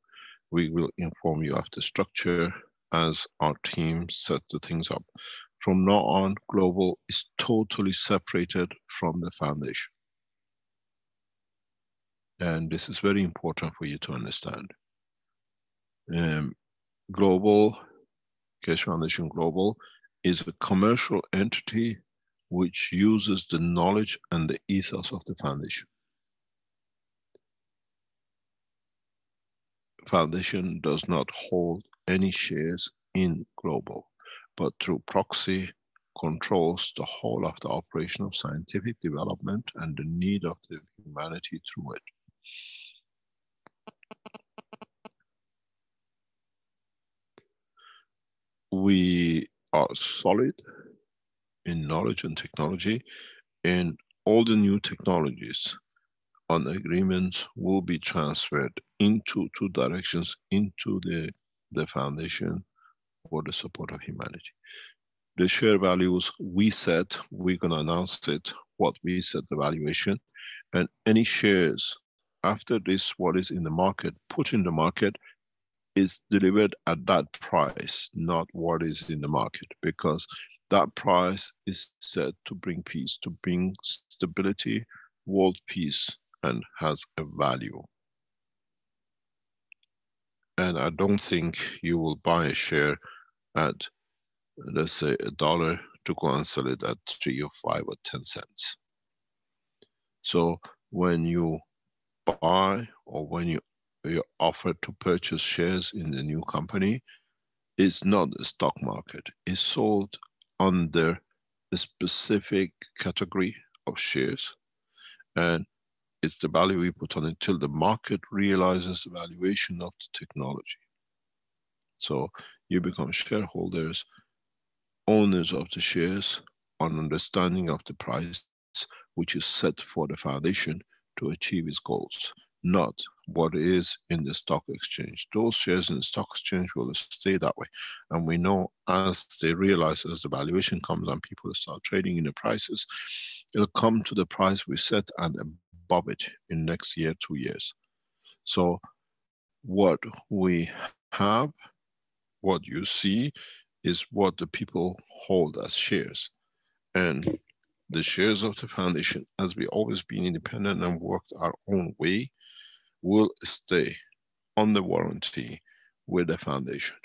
We will inform you of the structure as our team set the things up. From now on, Global is totally separated from the foundation. And this is very important for you to understand. Global, Keshe Foundation Global, is a commercial entity which uses the knowledge and the ethos of the foundation. Foundation does not hold any shares in Global, but through proxy controls the whole of the operation of scientific development and the need of the humanity through it. We are solid in knowledge and technology, and all the new technologies on agreements will be transferred into two directions, into the foundation for the support of humanity. The share values we set, we're going to announce it, what we set the valuation, and any shares after this, what is in the market, put in the market, is delivered at that price, not what is in the market, because that price is set to bring peace, to bring stability, world peace, and has a value. And I don't think you will buy a share at, let's say, $1 to go and sell it at 3 or 5 or 10 cents. So when you buy or when you're offered to purchase shares in the new company, it's not a stock market. It's sold under a specific category of shares, and it's the value we put on it till the market realizes the valuation of the technology. So you become shareholders, owners of the shares, on understanding of the price which is set for the foundation to achieve its goals, not what is in the stock exchange. Those shares in the stock exchange will stay that way. And we know as they realize, as the valuation comes and people start trading in the prices, it'll come to the price we set and above it in next year, 2 years. So what we have, what you see, is what the people hold as shares. And the shares of the foundation, as we always been independent and worked our own way, will stay on the warranty with the foundation.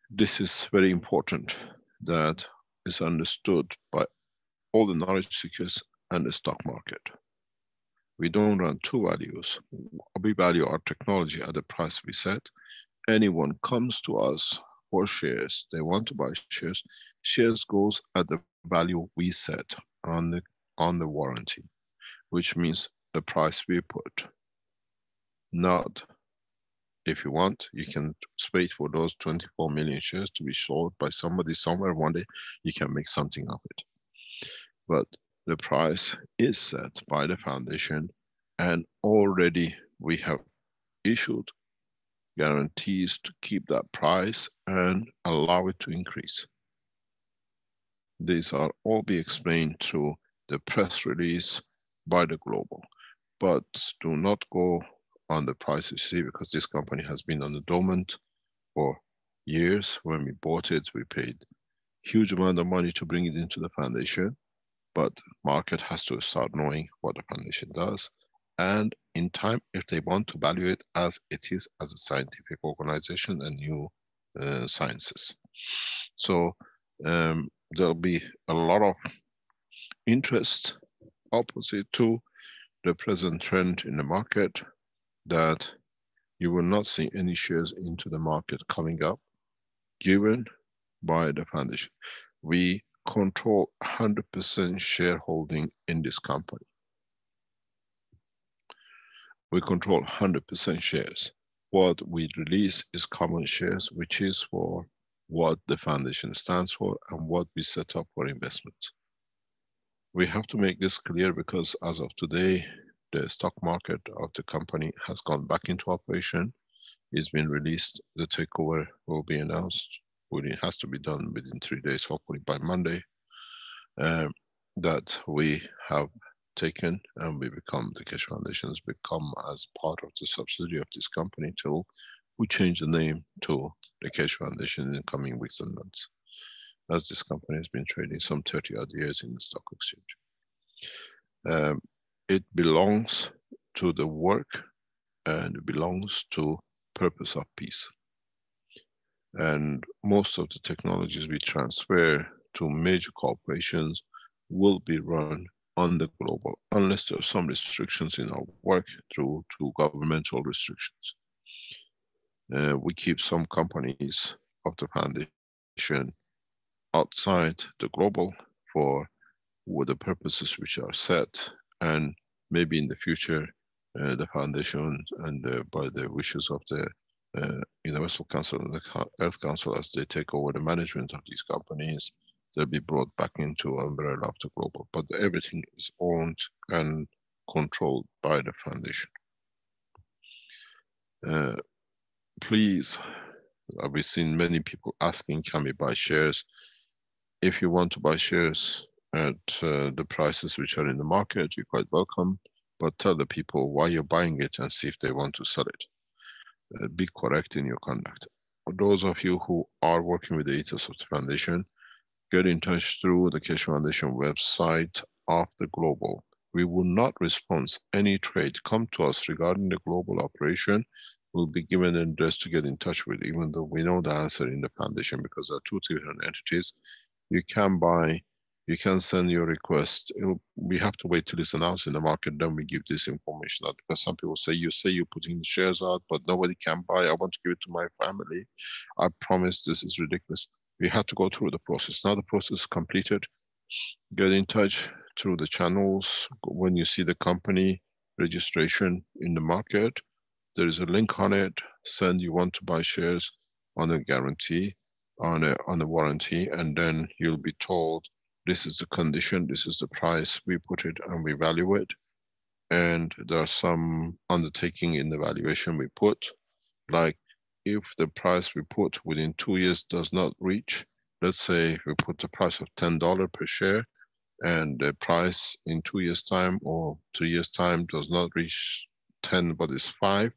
This is very important that is understood by all the knowledge seekers and the stock market. We don't run two values. We value our technology at the price we set. Anyone comes to us for shares, they want to buy shares, shares goes at the value we set on the warranty, which means the price we put. Not, if you want, you can wait for those 24 million shares to be sold by somebody somewhere one day, you can make something of it. But the price is set by the foundation, and already we have issued guarantees to keep that price and allow it to increase. These are all be explained through the press release by the global. But do not go on the price you see, because this company has been on the dormant for years. When we bought it, we paid huge amount of money to bring it into the foundation, but market has to start knowing what the foundation does. And in time, if they want to value it as it is, as a scientific organization and new sciences. So there'll be a lot of interest opposite to the present trend in the market, that you will not see any shares into the market coming up given by the foundation. We control 100% shareholding in this company. We control 100% shares. What we release is common shares, which is for what the foundation stands for and what we set up for investments. We have to make this clear because as of today, the stock market of the company has gone back into operation. It's been released. The takeover will be announced. It has to be done within 3 days, hopefully by Monday. That we have taken, and we become, the Keshe Foundation has become as part of the subsidiary of this company till we change the name to the Keshe Foundation in the coming weeks and months, as this company has been trading some 30 odd years in the stock exchange. It belongs to the work and it belongs to purpose of peace. And most of the technologies we transfer to major corporations will be run on the global, unless there are some restrictions in our work through to governmental restrictions. We keep some companies of the foundation outside the global for the purposes which are set, and maybe in the future the foundation and by the wishes of the Universal Council and the Earth Council, as they take over the management of these companies, they'll be brought back into umbrella of the global. But everything is owned and controlled by the foundation. Please, we've seen many people asking, can we buy shares? If you want to buy shares at the prices which are in the market, you're quite welcome, but tell the people why you're buying it and see if they want to sell it. Be correct in your conduct. For those of you who are working with the ethos of the foundation, get in touch through the Keshe Foundation website of the global. We will not respond any trade come to us regarding the global operation. Will be given an address to get in touch with, even though we know the answer in the foundation, because there are two different entities. You can buy, you can send your request. We have to wait till it's announced in the market, then we give this information out, because some people say you're putting the shares out, but nobody can buy. I want to give it to my family. I promise, this is ridiculous. We have to go through the process. Now the process is completed. Get in touch through the channels. When you see the company registration in the market, there is a link on it. Send you want to buy shares on a guarantee, on a warranty, and then you'll be told this is the condition, this is the price, we put it and we value it. And there are some undertaking in the valuation we put, like if the price we put within 2 years does not reach let's say we put the price of $10 per share, and the price in 2 years' time or 3 years' time does not reach 10 but is 5,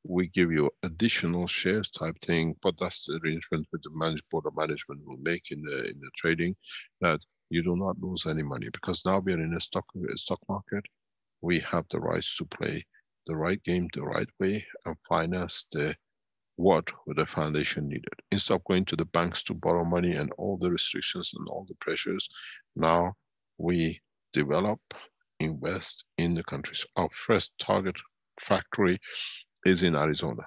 we give you additional shares type thing, but that's the arrangement with the board of management will make in the trading, that you do not lose any money, because now we are in a stock market. We have the rights to play the right game the right way and finance what the foundation needed. Instead of going to the banks to borrow money and all the restrictions and all the pressures, now we develop, invest in the countries. Our first target factory is in Arizona.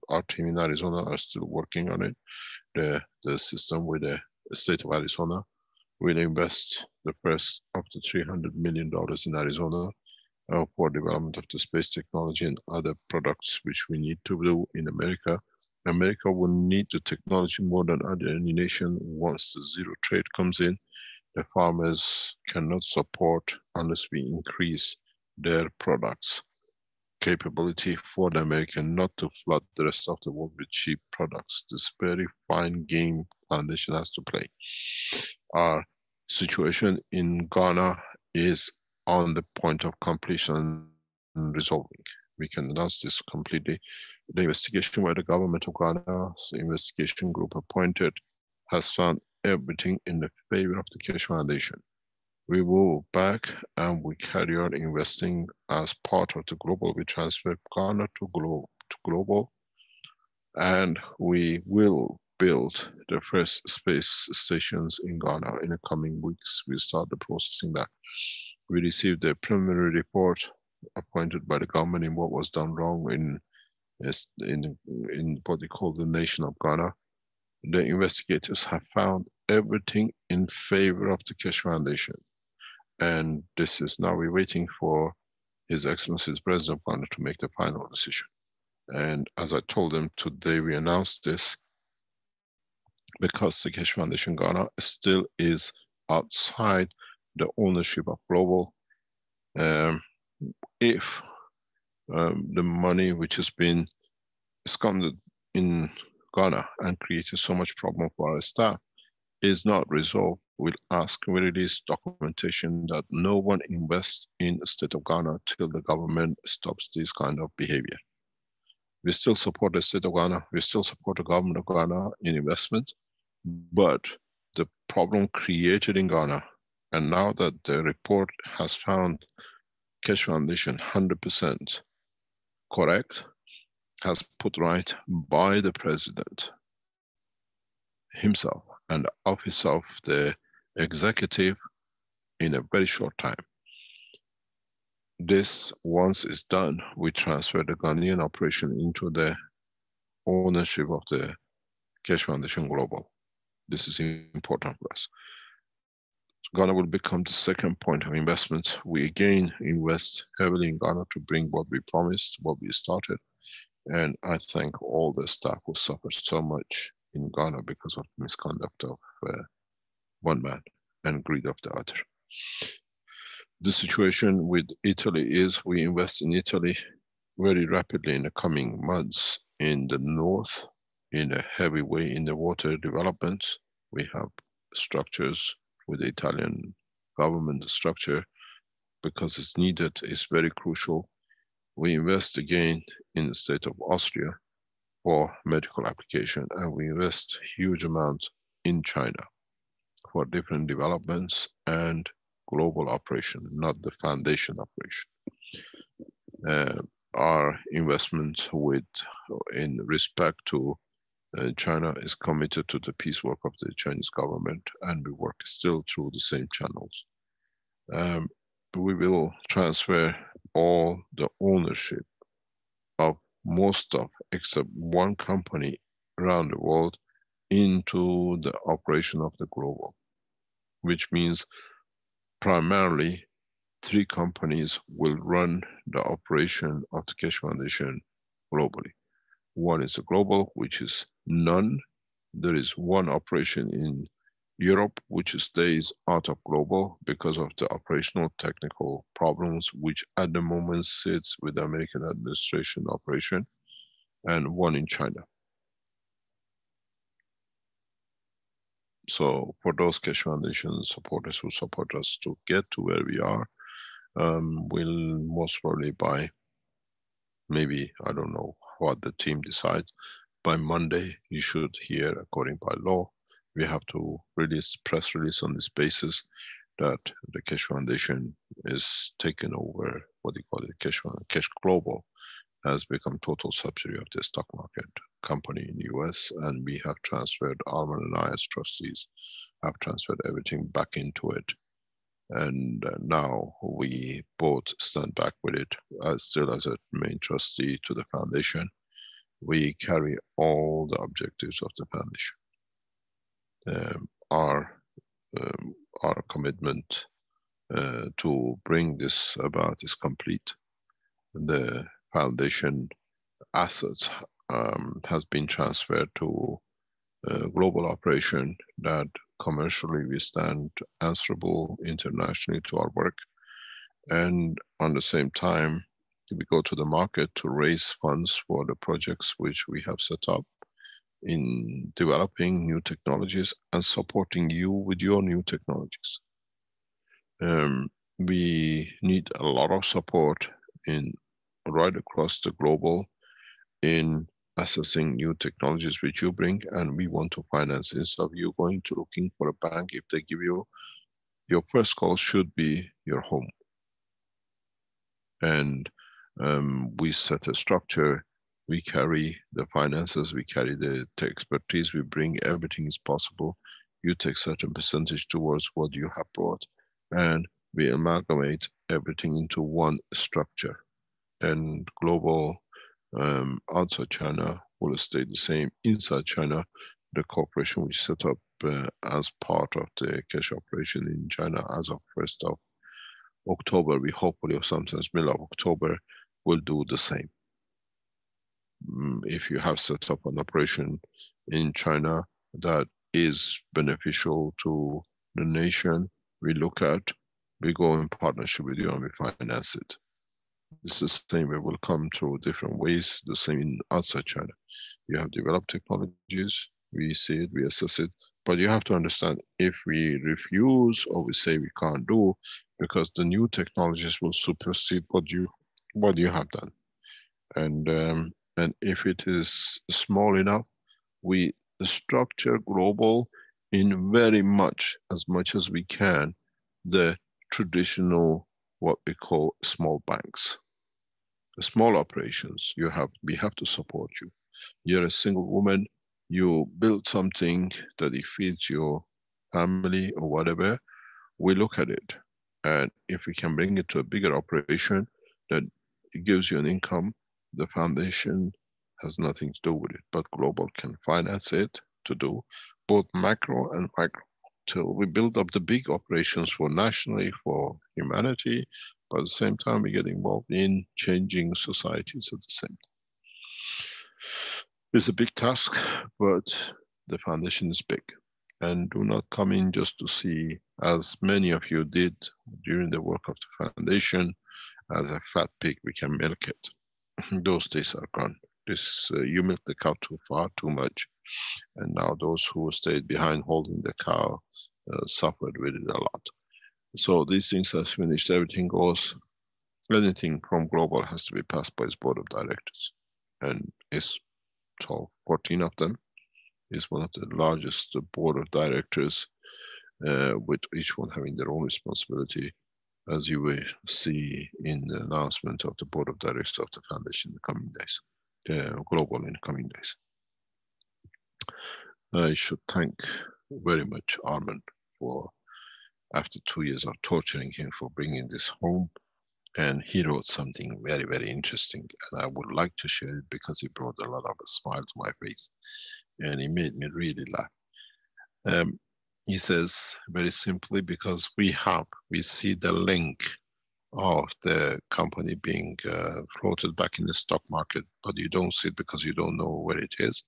Our team in Arizona are still working on it. The system with the state of Arizona will invest the first up to $300 million in Arizona for development of the space technology and other products which we need to do in America. America will need the technology more than any nation. Once the zero trade comes in, the farmers cannot support unless we increase their products capability for the American not to flood the rest of the world with cheap products. This very fine game foundation has to play. Our situation in Ghana is on the point of completion and resolving. We can announce this completely. The investigation by the government of Ghana's investigation group appointed has found everything in the favor of the Keshe Foundation. We move back and we carry on investing as part of the global. We transfer Ghana to global, and we will build the first space stations in Ghana in the coming weeks. We start the processing that. We received a preliminary report appointed by the government in what was done wrong in what they call the nation of Ghana. The investigators have found everything in favor of the Keshe Foundation. And this is now we're waiting for His Excellency the President of Ghana to make the final decision. And as I told them today, we announced this because the Keshe Foundation Ghana still is outside the ownership of Global. If the money which has been absconded in Ghana and created so much problem for our staff is not resolved, we'll ask to release documentation that no one invests in the state of Ghana till the government stops this kind of behavior. We still support the state of Ghana, we still support the government of Ghana in investment, but the problem created in Ghana, and now that the report has found Keshe Foundation 100% correct, has put right by the president himself and the office of the executive in a very short time. This, once it's done, we transfer the Ghanaian operation into the ownership of the Keshe Foundation Global. This is important for us. Ghana will become the second point of investment. We again invest heavily in Ghana to bring what we promised, what we started. And I thank all the staff who suffered so much in Ghana because of misconduct of one man and greed of the other. The situation with Italy is we invest in Italy very rapidly in the coming months in the north, in a heavy way in the water development. We have structures with the Italian government structure because it's needed, it's very crucial. We invest again in the state of Austria for medical application, and we invest huge amounts in China for different developments and global operation, not the foundation operation. Our investment in respect to China is committed to the peace work of the Chinese government, and we work still through the same channels. We will transfer all the ownership of most of, except one company around the world, into the operation of the global, which means primarily 3 companies will run the operation of the Keshe Foundation globally. One is the global, which is none. There is one operation in Europe, which stays out of global because of the operational technical problems, which at the moment sits with the American administration operation, and one in China. So for those Keshe Foundation supporters who support us to get to where we are, we'll most probably by maybe, I don't know what the team decides, by Monday you should hear, according by law, we have to release press release on this basis that the Keshe Foundation is taken over, what do you call it, Keshe Global has become total subsidiary of the stock market company in the US, and we have transferred, Arman and I as trustees, have transferred everything back into it. And now we both stand back with it still as a main trustee to the foundation. We carry all the objectives of the foundation. Our commitment to bring this about is complete. The foundation assets has been transferred to a global operation that commercially we stand answerable internationally to our work, and on the same time we go to the market to raise funds for the projects which we have set up in developing new technologies and supporting you with your new technologies. We need a lot of support in right across the global in assessing new technologies which you bring, and we want to finance. Instead of you going to looking for a bank, if they give you, your first call should be your home. And we set a structure, we carry the finances, we carry the expertise, we bring everything is possible. You take certain percentage towards what you have brought, and we amalgamate everything into one structure. And global outside China will stay the same. Inside China, the corporation we set up as part of the Keshe operation in China as of 1st of October, we hopefully, or sometimes middle of October, will do the same. If you have set up an operation in China that is beneficial to the nation, we look at, we go in partnership with you and we finance it. It's the same way, will come through different ways, the same in outside China. You have developed technologies, we see it, we assess it, but you have to understand, if we refuse or we say we can't do, because the new technologies will supersede what you have done. And if it is small enough, we structure global in very much as we can, the traditional, what we call small banks. The small operations, we have to support you. You're a single woman, you build something that it feeds your family or whatever, we look at it. And if we can bring it to a bigger operation that it gives you an income, the foundation has nothing to do with it, but global can finance it to do both macro and micro. Till we build up the big operations for nationally, for humanity, but at the same time we get involved in changing societies at the same time. It's a big task, but the foundation is big. And do not come in just to see, as many of you did during the work of the foundation, as a fat pig, we can milk it. Those days are gone. You milk the cow too far, too much. And now those who stayed behind holding the cow suffered with it a lot. So these things have finished, everything goes, anything from global has to be passed by its board of directors. And it's 14 of them. Is one of the largest board of directors, with each one having their own responsibility, as you will see in the announcement of the board of directors of the foundation in the coming days, global in the coming days. I should thank very much Arman for, after 2 years of torturing him, for bringing this home. And he wrote something very, very interesting, and I would like to share it because it brought a lot of a smile to my face, and it made me really laugh. He says very simply, because we see the link of the company being floated back in the stock market, but you don't see it because you don't know where it is.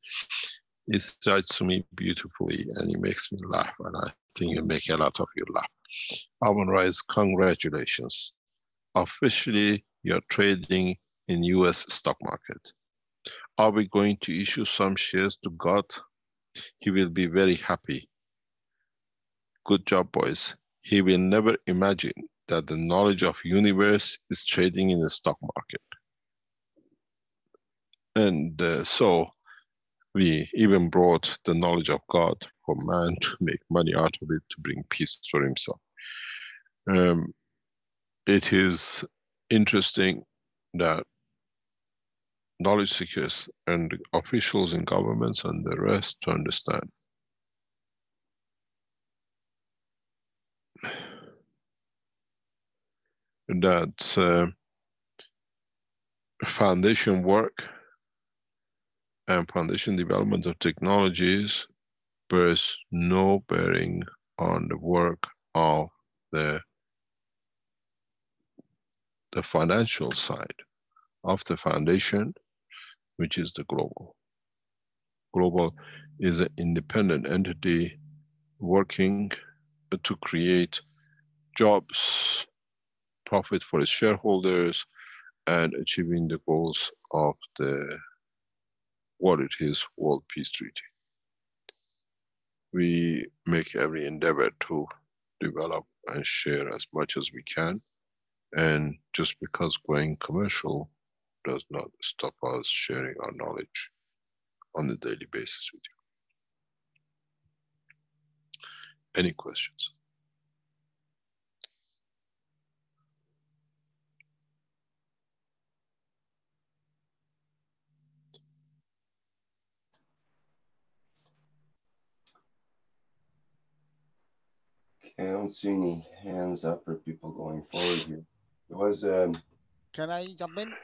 He writes to me beautifully, and he makes me laugh, and I think you make a lot of you laugh. Arman writes, congratulations. Officially, you're trading in US stock market. Are we going to issue some shares to God? He will be very happy. Good job, boys. He will never imagine that the knowledge of universe is trading in the stock market. And so we even brought the knowledge of God for man to make money out of it, to bring peace for himself. It is interesting that knowledge seekers and officials in governments and the rest to understand that foundation work and foundation development of technologies bears no bearing on the work of the financial side of the foundation, which is the global. Global is an independent entity working to create jobs, profit for its shareholders, and achieving the goals of the what it is, World Peace Treaty. We make every endeavor to develop and share as much as we can, and just because going commercial does not stop us sharing our knowledge on a daily basis with you. Any questions? I don't see any hands up or people going forward here. There was Can I jump in?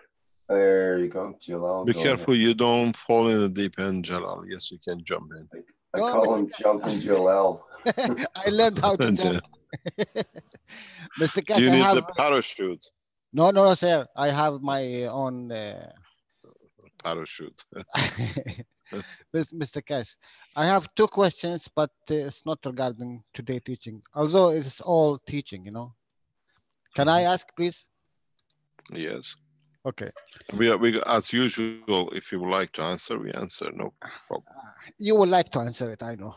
There you go, Jalal. Be go careful ahead. you don't fall in the deep end, Jalal. Yes, you can jump in. I No, call him Jumping Jalal. I learned how to jump. Mr. Do Cash, you I need have the parachute? no, sir. I have my own. Parachute. Mr. Cash, I have two questions, but it's not regarding today teaching. Although it's all teaching, you know. Can I ask, please? Yes. Okay. We as usual, if you would like to answer, we answer. No problem. You would like to answer it, I know.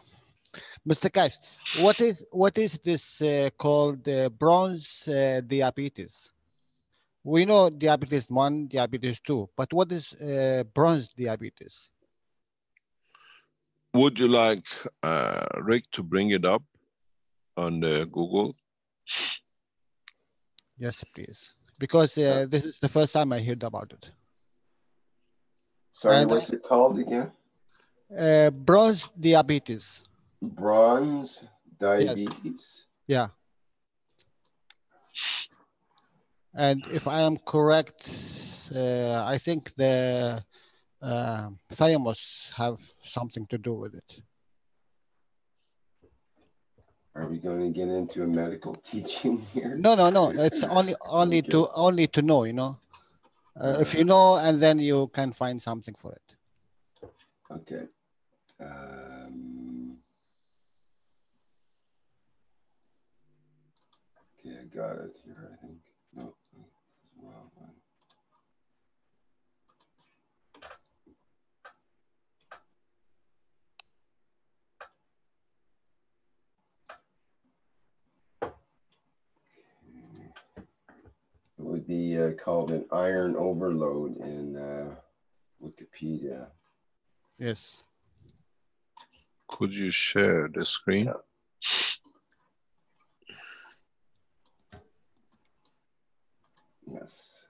Mr. Cash, what is this called bronze diabetes? We know diabetes 1, diabetes 2, but what is bronze diabetes? Would you like Rick to bring it up on the Google? Yes, please. Because this is the first time I heard about it. Sorry, And what's it called again? bronze diabetes. Bronze diabetes? Yes. Yeah. And if I am correct, I think the thymus have something to do with it. Are we going to get into a medical teaching here? No. It's only Okay. to know, you know. If you know, and then you can find something for it. Okay. Okay, I got it here, I think. No, that's the wrong one. It would be called an iron overload in Wikipedia. Yes. Could you share the screen? Yeah. Yes.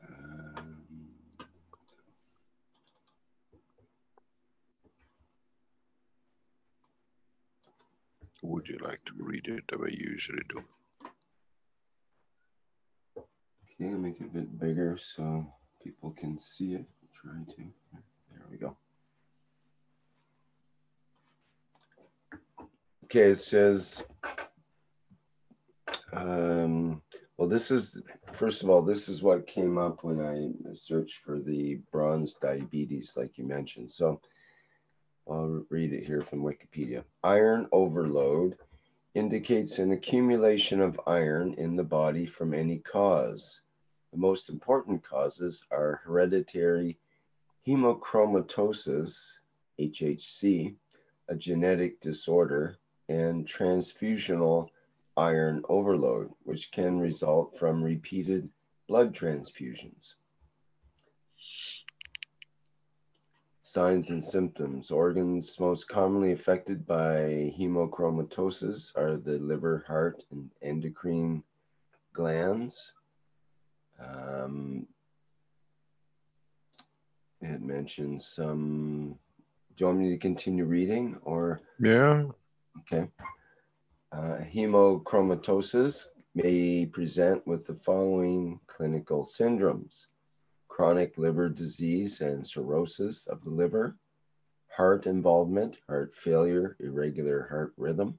Would you like to read it the way you usually do? Okay, I'll make it a bit bigger so people can see it. Try to. There we go. Okay, it says, well, this is, first of all, this is what came up when I searched for the bronze diabetes, like you mentioned. So I'll read it here from Wikipedia. Iron overload indicates an accumulation of iron in the body from any cause. The most important causes are hereditary hemochromatosis, HHC, a genetic disorder, and transfusional iron overload, which can result from repeated blood transfusions. Signs and symptoms. Organs most commonly affected by hemochromatosis are the liver, heart, and endocrine glands. It mentions some. Do you want me to continue reading, or? Yeah. Okay. Hemochromatosis may present with the following clinical syndromes: chronic liver disease and cirrhosis of the liver, heart involvement, heart failure, irregular heart rhythm,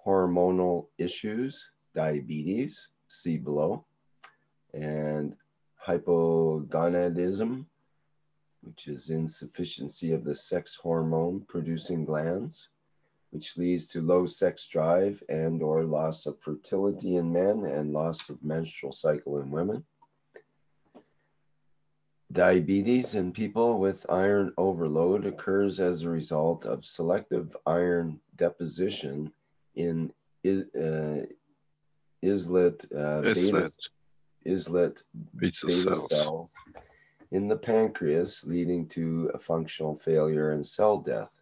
hormonal issues, diabetes, see below, and hypogonadism, which is insufficiency of the sex hormone producing glands, which leads to low sex drive and or loss of fertility in men and loss of menstrual cycle in women. Diabetes in people with iron overload occurs as a result of selective iron deposition in islet beta cells in the pancreas, leading to a functional failure and cell death.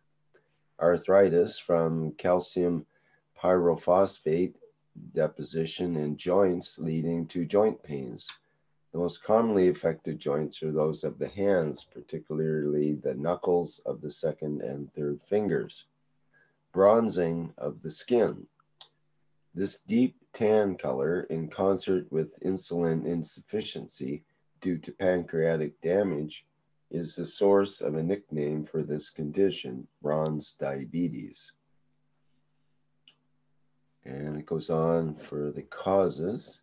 Arthritis from calcium pyrophosphate deposition in joints, leading to joint pains. The most commonly affected joints are those of the hands, particularly the knuckles of the second and third fingers. Bronzing of the skin. This deep tan color, in concert with insulin insufficiency due to pancreatic damage, is the source of a nickname for this condition, bronze diabetes. And it goes on for the causes.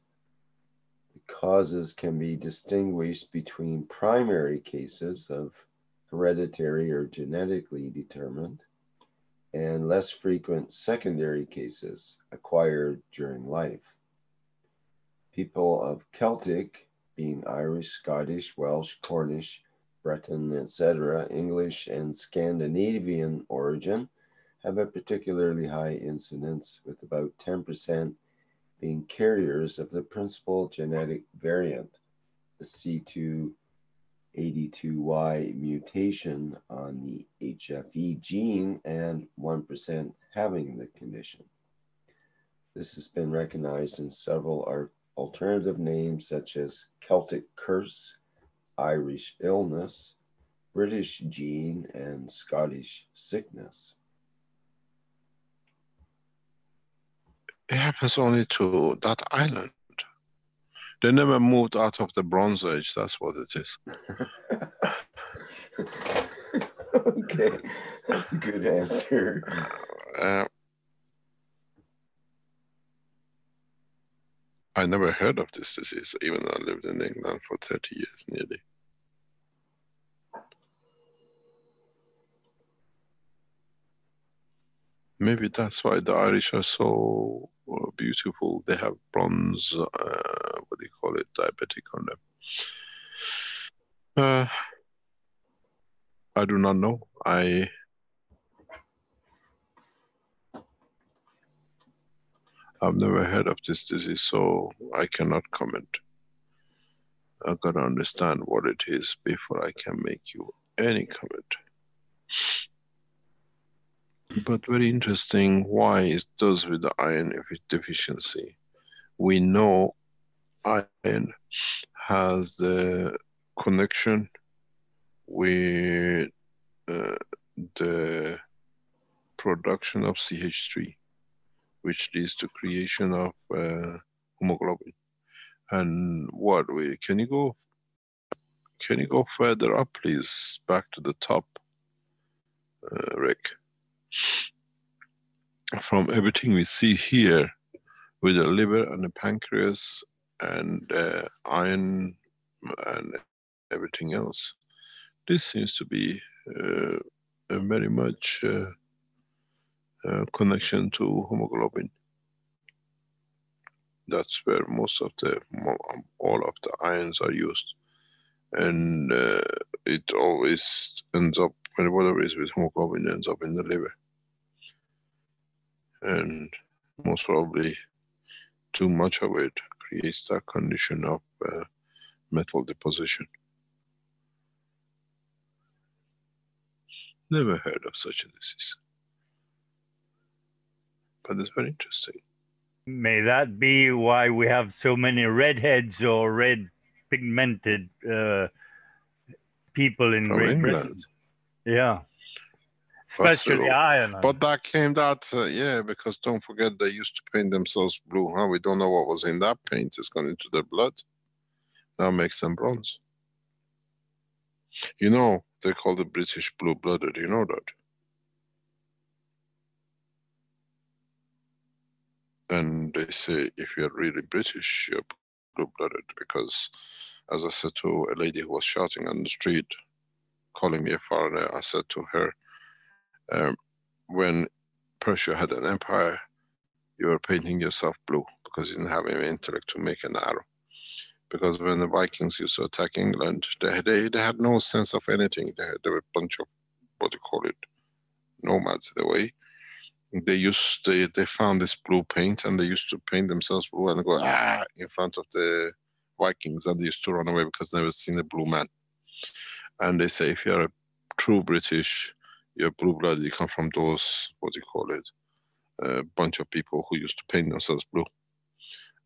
The causes can be distinguished between primary cases of hereditary or genetically determined and less frequent secondary cases acquired during life. People of Celtic, being Irish, Scottish, Welsh, Cornish, Breton, etc., English, and Scandinavian origin, have a particularly high incidence, with about 10% being carriers of the principal genetic variant, the C282Y mutation on the HFE gene, and 1% having the condition. This has been recognized in several alternative names such as Celtic curse, Irish illness, British gene, and Scottish sickness. It happens only to that island. They never moved out of the Bronze Age, that's what it is. Okay, that's a good answer. I never heard of this disease, even though I lived in England for 30 years nearly. Maybe that's why the Irish are so beautiful. They have bronze, what do you call it, diabetic on them. I do not know. I've never heard of this disease, so I cannot comment. I've got to understand what it is before I can make you any comment. But very interesting why it does with the iron deficiency. We know iron has the connection with the production of CH3, which leads to creation of hemoglobin. And what we can you go further up, please, back to the top, Rick? From everything we see here with the liver and the pancreas and iron and everything else, this seems to be a very much connection to hemoglobin. That's where most of all of the ions are used, and it always ends up, whatever is with hemoglobin ends up in the liver, and most probably too much of it creates that condition of metal deposition. Never heard of such a disease, but it's very interesting. May that be why we have so many redheads or red pigmented people in From Great England. Britain? Yeah. Especially Ireland. But that came yeah, because don't forget they used to paint themselves blue, huh? We don't know what was in that paint. It's gone into their blood. Now makes them bronze. You know, they call the British blue-blooded, you know that? And they say if you're really British, you're blue-blooded, because as I said to a lady who was shouting on the street, calling me a foreigner, I said to her, when Persia had an empire, you were painting yourself blue because you didn't have any intellect to make an arrow. Because when the Vikings used to attack England, they had no sense of anything. They were a bunch of, what do you call it, nomads in a way. They found this blue paint and they used to paint themselves blue and go in front of the Vikings, and they used to run away because they never seen a blue man. And they say if you're a true British, you're blue-blooded, you come from those, what do you call it, a bunch of people who used to paint themselves blue.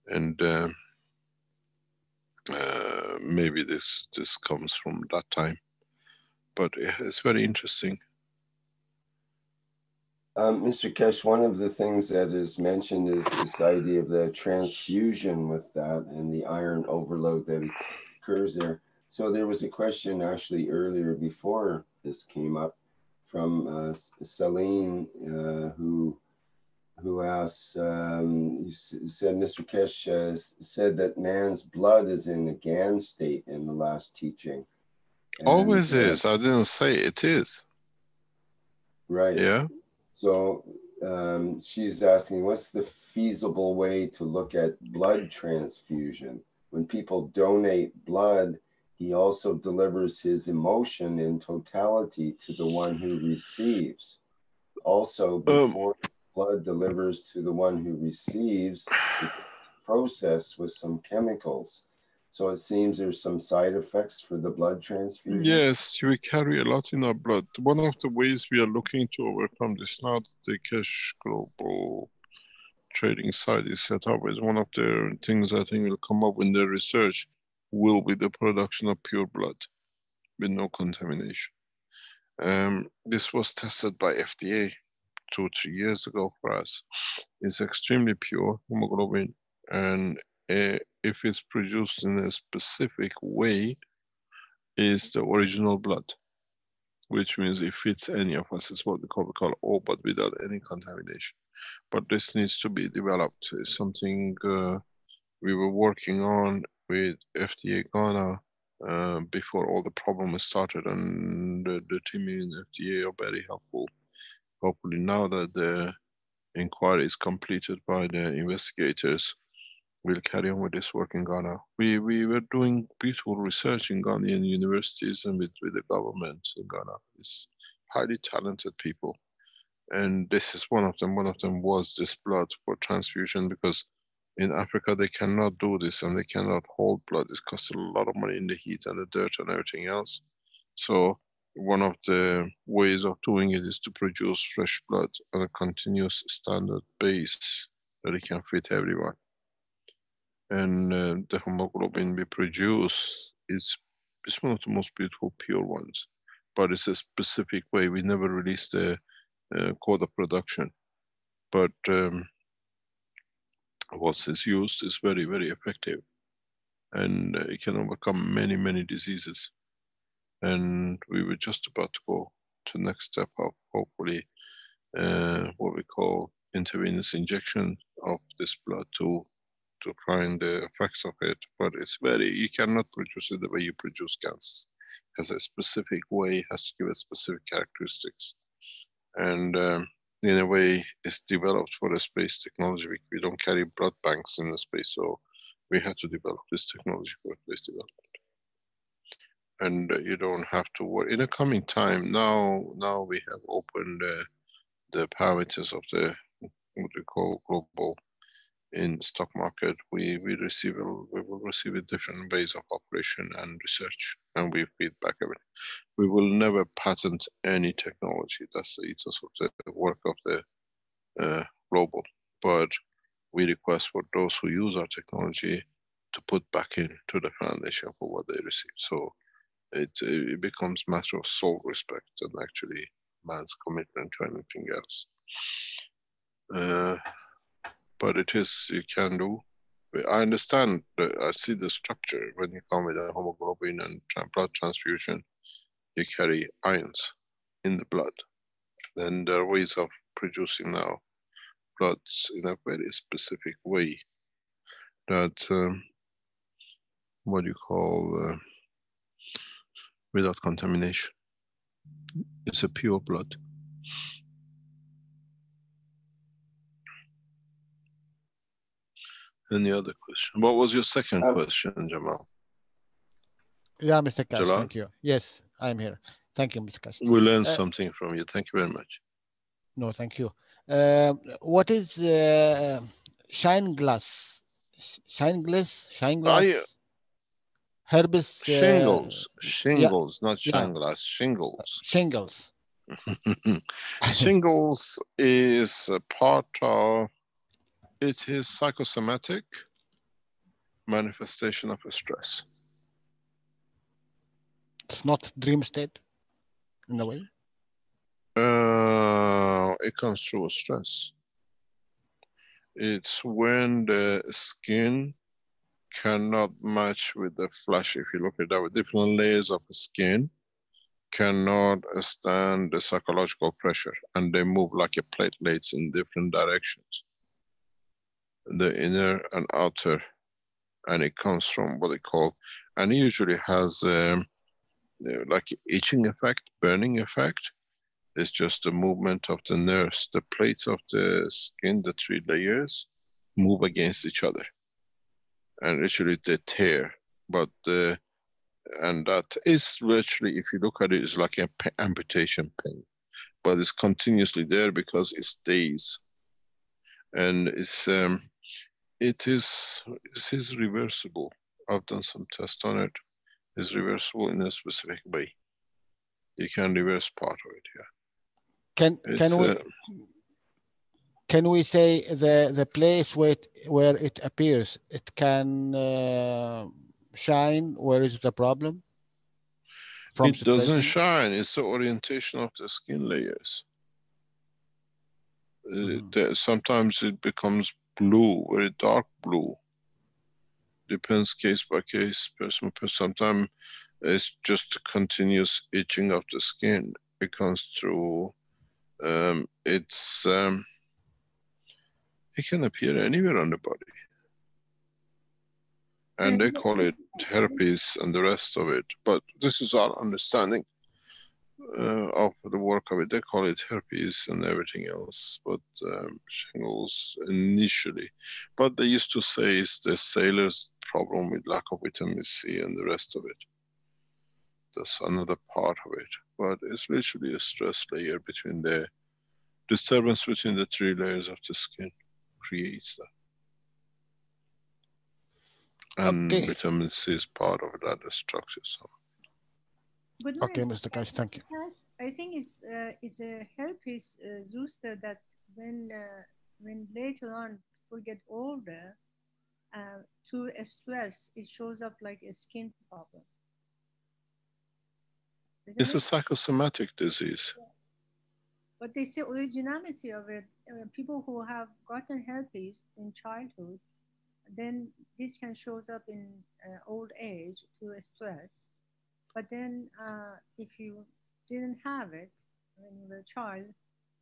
And maybe this comes from that time, but it's very interesting. Mr. Keshe, one of the things that is mentioned is this idea of the transfusion with that and the iron overload that occurs there. So there was a question actually earlier before this came up from Celine, who asks, you said Mr. Keshe said that man's blood is in a GAN state in the last teaching. And, always is. I didn't say it is. Right. Yeah. So she's asking, what's the feasible way to look at blood transfusion? When people donate blood, he also delivers his emotion in totality to the one who receives. Also, before blood delivers to the one who receives, it's processed with some chemicals. So it seems there's some side effects for the blood transfusion. Yes, we carry a lot in our blood. One of the ways we are looking to overcome this, not the Keshe Global Trading site is set up, is one of the things I think will come up in their research will be the production of pure blood with no contamination. This was tested by FDA 2 or 3 years ago for us. It's extremely pure hemoglobin, and if it's produced in a specific way, is the original blood, which means it fits any of us. It's what we call O, but without any contamination. But this needs to be developed. It's something we were working on with FDA Ghana before all the problems started, and the team in FDA are very helpful. Hopefully now that the inquiry is completed by the investigators, we'll carry on with this work in Ghana. We were doing beautiful research in Ghanaian universities and with the government in Ghana. It's highly talented people. And this is one of them. One of them was this blood for transfusion, because in Africa they cannot do this and they cannot hold blood. It costs a lot of money in the heat and the dirt and everything else. So one of the ways of doing it is to produce fresh blood on a continuous standard base that it can fit everyone. And the hemoglobin we produce is one of the most beautiful pure ones, but it's a specific way. We never release the code of production, but what is used is very, very effective, and it can overcome many, many diseases. And we were just about to go to the next step of hopefully what we call intravenous injection of this blood to find the effects of it. But it's you cannot produce it the way you produce gases. It has a specific way, has to give it specific characteristics. And in a way, it's developed for the space technology. We don't carry blood banks in the space, so we had to develop this technology for space development. And you don't have to worry. In a coming time, now we have opened the parameters of the what we call global in the stock market, we will receive different ways of operation and research, and we feed back everything. We will never patent any technology. That's the ethos of the work of the global. But we request for those who use our technology to put back into the foundation for what they receive. So it becomes a matter of soul respect and actually man's commitment to anything else. But it is, you can do. I understand, I see the structure. When you come with a hemoglobin and blood transfusion, you carry ions in the blood. Then there are ways of producing now bloods in a very specific way that what you call without contamination. It's a pure blood. Any other question? What was your second question, Jamal? Yeah, Mr. Kash, Jalal? thank you. Yes, I'm here. Thank you, Mr. Kash. We learned something from you. Thank you very much. No, thank you. What is shine glass? Shine glass? Herpes. Shingles, yeah, not shine glass, shingles. Shingles. Shingles is a part of, it is psychosomatic manifestation of a stress. It's not dream state, in a way. It comes through stress. It's when the skin cannot match with the flesh. If you look at that, with different layers of the skin cannot stand the psychological pressure, and they move like a platelets in different directions, the inner and outer, and it comes from what they call, and it usually has like itching effect, burning effect. It's just the movement of the nerves. The plates of the skin, the 3 layers, move against each other, and literally they tear. But and that is virtually, if you look at it, it's like an amputation pain, but it's continuously there because it stays, and it is reversible. I've done some tests on it. It's reversible in a specific way. You can reverse part of it. Yeah. Can we say the place where it appears, it can shine? Where is the problem? It doesn't shine. It's the orientation of the skin layers. Sometimes it becomes blue, very dark blue. Depends case by case, person per. Sometimes it's just continuous itching of the skin. It comes through. It can appear anywhere on the body, and they call it herpes and the rest of it. But this is our understanding of the work of it. They call it herpes and everything else, but shingles initially. But they used to say it's the sailors' problem with lack of vitamin C and the rest of it. That's another part of it. But it's literally a stress layer between the disturbance between the 3 layers of the skin creates that. And vitamin C is part of that structure. So. Okay, Mr. Kash, thank you. I think it's a herpes zoster that when later on we get older, to stress, it shows up like a skin problem. It's a psychosomatic disease. Yeah. But they say originality of it, people who have gotten herpes in childhood, then this can shows up in old age through stress. But then if you didn't have it when you were a child,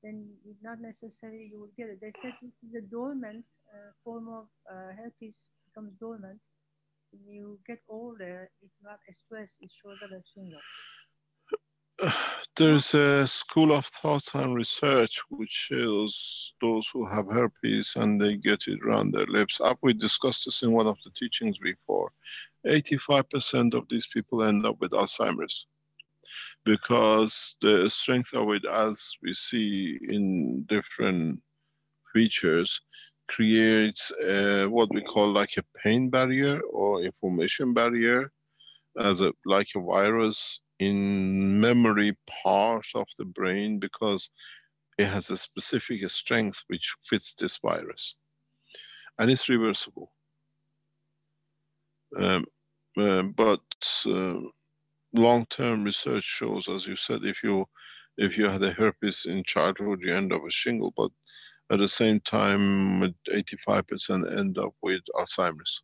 then not necessarily you will get it. They said it is a dormant form of herpes, becomes dormant. When you get older, if you have stress, it shows up as shingle. There's a school of thought and research which shows those who have herpes and they get it around their lips. We discussed this in one of the teachings before. 85% of these people end up with Alzheimer's because the strength of it, as we see in different features, creates what we call like a pain barrier or information barrier, as a like a virus in memory parts of the brain, because it has a specific strength which fits this virus, and it's reversible. But long-term research shows, as you said, if you had a herpes in childhood, you end up with shingle, but at the same time, 85% end up with Alzheimer's.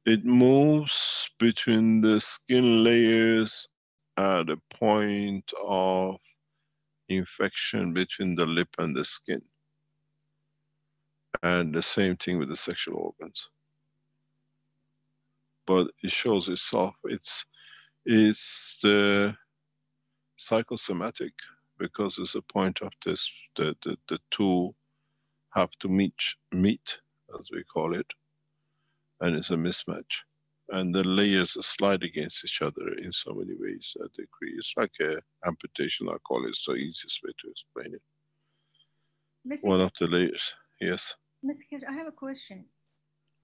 It moves between the skin layers at a point of infection between the lip and the skin. And the same thing with the sexual organs. But it shows itself, it's the psychosomatic, because it's a point of this, the two have to meet, as we call it, and it's a mismatch. And the layers slide against each other in so many ways that they create. It's like a amputation, I call it, so easiest way to explain it. One of the layers, yes. I have a question.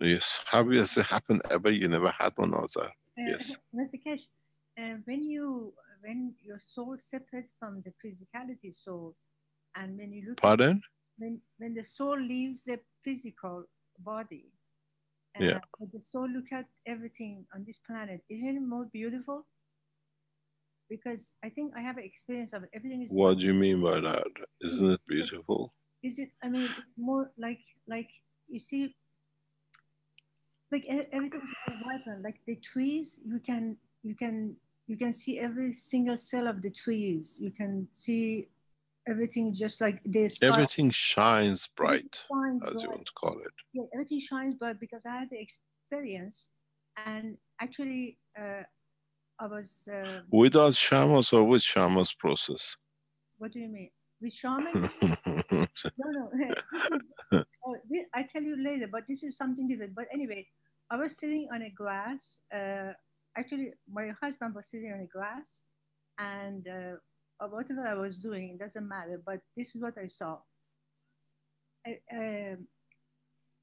Yes. Has it happened ever? You never had one, Azar? Yes. When your soul separates from the physicality soul, and when you look Pardon? When the soul leaves the physical body, yeah. The soul look at everything on this planet, isn't it more beautiful? Because I think I have an experience of it. Everything is. What do you mean by that? Isn't it beautiful? Is it? I mean, it's more like you see, like everything's more vibrant. Like the trees, you can see every single cell of the trees. You can see everything just like this. Everything shines bright, shines as bright. You want to call it. Yeah, everything shines bright because I had the experience, and actually, I was. Without shamas or with shamas process? What do you mean? With shaman? No. I tell you later, but this is something different. But anyway, I was sitting on a grass. Actually, my husband was sitting on a grass, and whatever I was doing, it doesn't matter. But this is what I saw.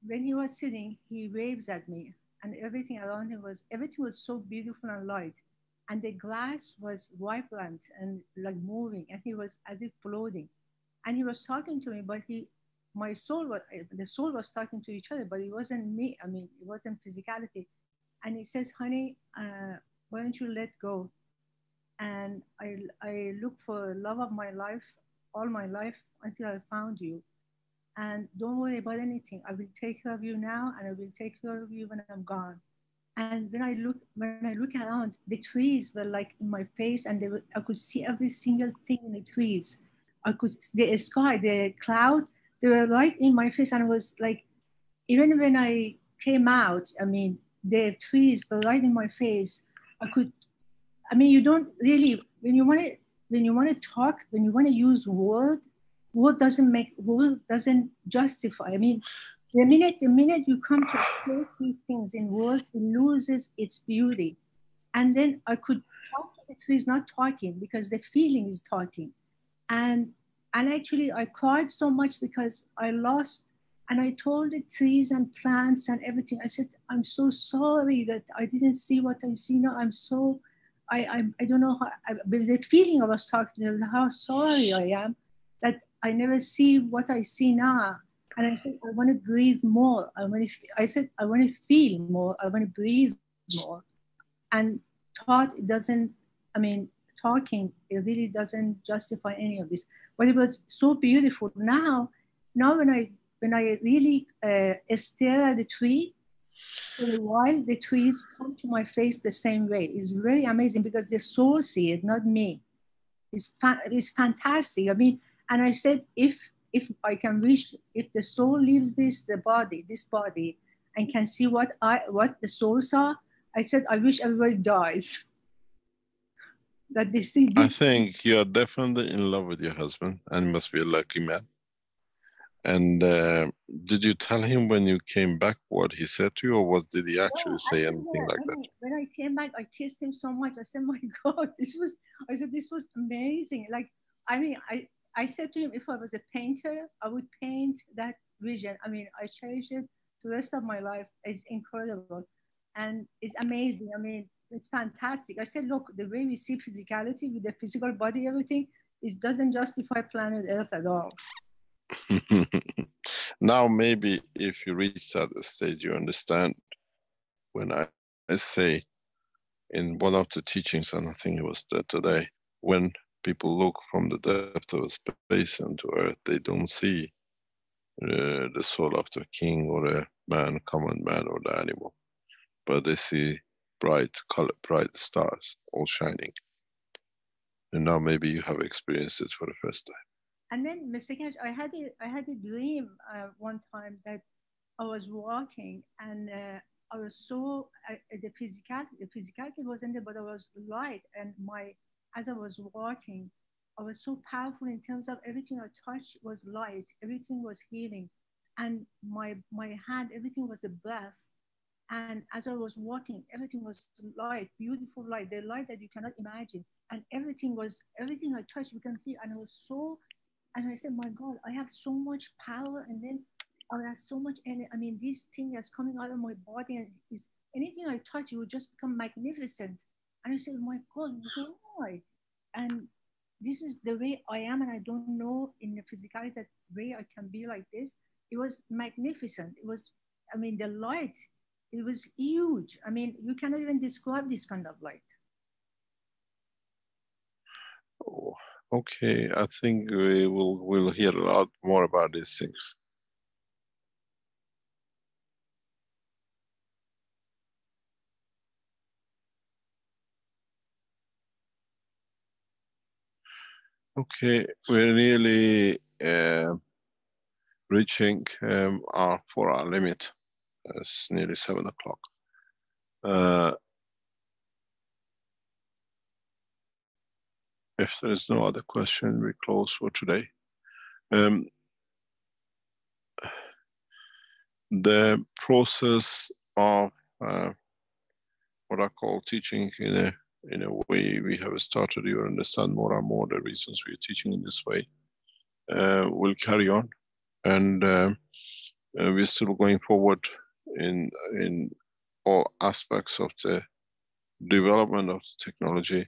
When he was sitting, he waves at me, and everything around him was so beautiful and light, and the glass was vibrant and like moving, and he was as if floating, and he was talking to me, but the soul was talking to each other, but it wasn't me. I mean, it wasn't physicality. And he says, honey, why don't you let go? And I look for love of my life, all my life, until I found you. And don't worry about anything. I will take care of you now, and I will take care of you when I'm gone. And when I look around, the trees were like in my face, and I could see every single thing in the trees. I could, the sky, the cloud, they were right in my face. And I was like, even when I came out, I mean, the trees were right in my face. You don't really, when you want to talk, when you want to use word doesn't justify. I mean, the minute you come to place these things in words, it loses its beauty. And then I could talk to the trees, not talking, because the feeling is talking. And actually I cried so much because I lost, and I told the trees and plants and everything, I said, I'm so sorry that I didn't see what I see now. I don't know how, but the feeling I was talking about, how sorry I am that I never see what I see now. And I said, I want to breathe more. I said, I want to feel more. I want to breathe more. And talking, it really doesn't justify any of this. But it was so beautiful. Now when I really stare at the tree, for a while, the trees come to my face the same way. It's very amazing because the soul see it, not me. It's fantastic. I mean, and I said, if I can wish, if the soul leaves this body, and can see what the soul saw, I said, I wish everybody dies. That they see. I think you're definitely in love with your husband, and you must be a lucky man. And did you tell him when you came back what he said to you, or did he actually say anything like that? When I came back, I kissed him so much. I said, my God, this was amazing. Like, I mean, I said to him, if I was a painter, I would paint that vision. I mean, I cherish it to the rest of my life. It's incredible. And it's amazing. I mean, it's fantastic. I said, look, the way we see physicality with the physical body, everything, it doesn't justify planet Earth at all. Now, maybe if you reach that stage, you understand when I say in one of the teachings, and I think it was there today, when people look from the depth of space into Earth, they don't see the soul of the king or a man, common man, or the animal, but they see bright color, bright stars, all shining. And now maybe you have experienced it for the first time. And then, Mr. Keshe, I had a dream one time that I was walking and I was so the physicality wasn't there, but I was light, and as I was walking, I was so powerful in terms of everything I touched was light, everything was healing, and my hand, everything was a breath. And as I was walking, everything was light, beautiful light, the light that you cannot imagine, and everything I touched, you can feel, and I was so. And I said, my God, I have so much power, and then I have so much energy. I mean, this thing that's coming out of my body, and is anything I touch, it will just become magnificent. And I said, my God, why? And this is the way I am, and I don't know in the physicality that way I can be like this. It was magnificent. It was, I mean, the light, it was huge. I mean, you cannot even describe this kind of light. Oh. Okay, I think we'll hear a lot more about these things. Okay, we're nearly reaching our 4-hour limit. It's nearly 7 o'clock. If there is no other question, we close for today. The process of what I call teaching in a way we have started, you understand more and more the reasons we are teaching in this way, will carry on, and we're still going forward in all aspects of the development of the technology.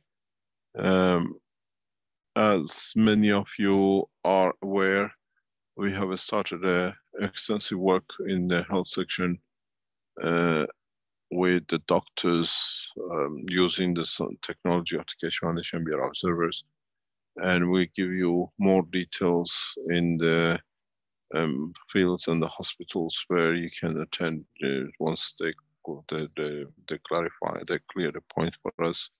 As many of you are aware, we have started extensive work in the health section with the doctors using the technology of the Keshe Foundation. We are observers, and we give you more details in the fields and the hospitals where you can attend once they clarify, they clear the point for us.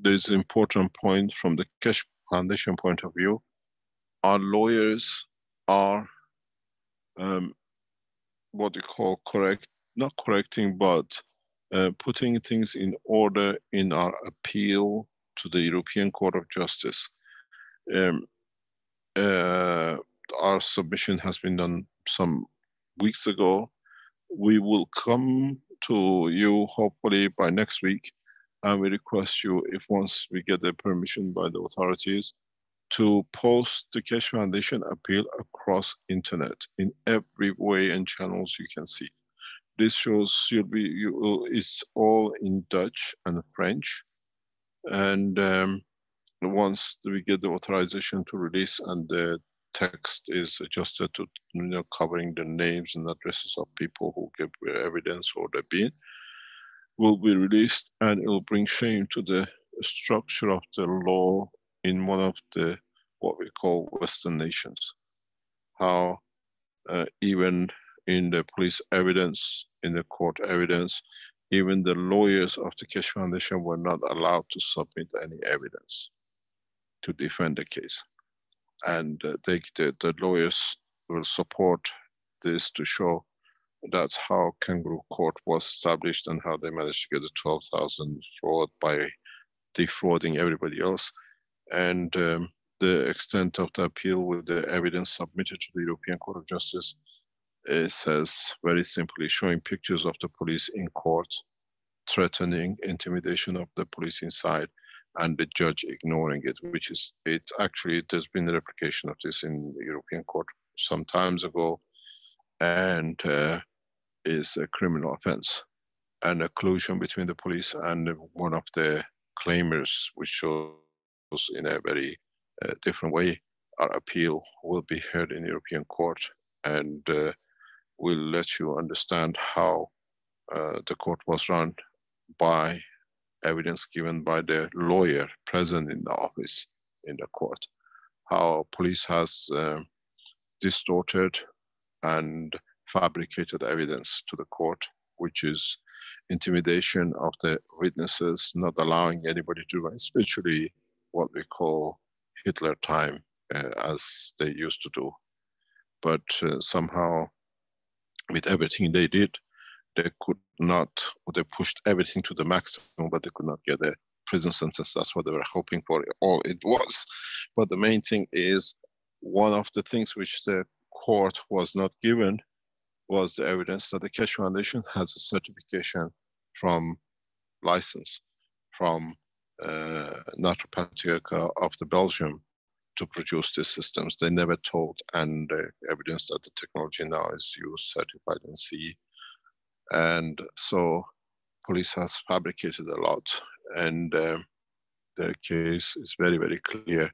There's an important point from the Keshe Foundation point of view. Our lawyers are what we call not correcting, but putting things in order in our appeal to the European Court of Justice. Our submission has been done some weeks ago. We will come to you hopefully by next week, and we request you, if once we get the permission by the authorities, to post the Keshe Foundation appeal across internet in every way and channels you can see. This shows it's all in Dutch and French, and once we get the authorization to release and the text is adjusted to covering the names and addresses of people who give evidence or they've been, will be released, and it will bring shame to the structure of the law in one of the what we call Western nations. How even in the police evidence, in the court evidence, even the lawyers of the Keshe Foundation were not allowed to submit any evidence to defend the case. And the lawyers will support this to show that's how Kangaroo Court was established and how they managed to get the 12,000 fraud by defrauding everybody else. And the extent of the appeal with the evidence submitted to the European Court of Justice, it says very simply, showing pictures of the police in court, threatening, intimidation of the police inside, and the judge ignoring it, which is, it's actually, there's been a replication of this in the European Court some times ago, and is a criminal offense. And a collusion between the police and one of the claimers, which shows in a very different way. Our appeal will be heard in European Court, and will let you understand how the court was run by evidence given by the lawyer present in the office in the court. How police has distorted and fabricated evidence to the court, which is intimidation of the witnesses, not allowing anybody to, especially what we call Hitler time, as they used to do. But somehow, with everything they did, they could not, they pushed everything to the maximum, but they could not get a prison sentence. That's what they were hoping for. All it was. But the main thing is, one of the things which the court was not given was the evidence that the Keshe Foundation has a certification from license from Naturopathic of the Belgium to produce these systems. They never told, and evidence that the technology now is used, certified in CE. And so police has fabricated a lot, and their case is very, very clear.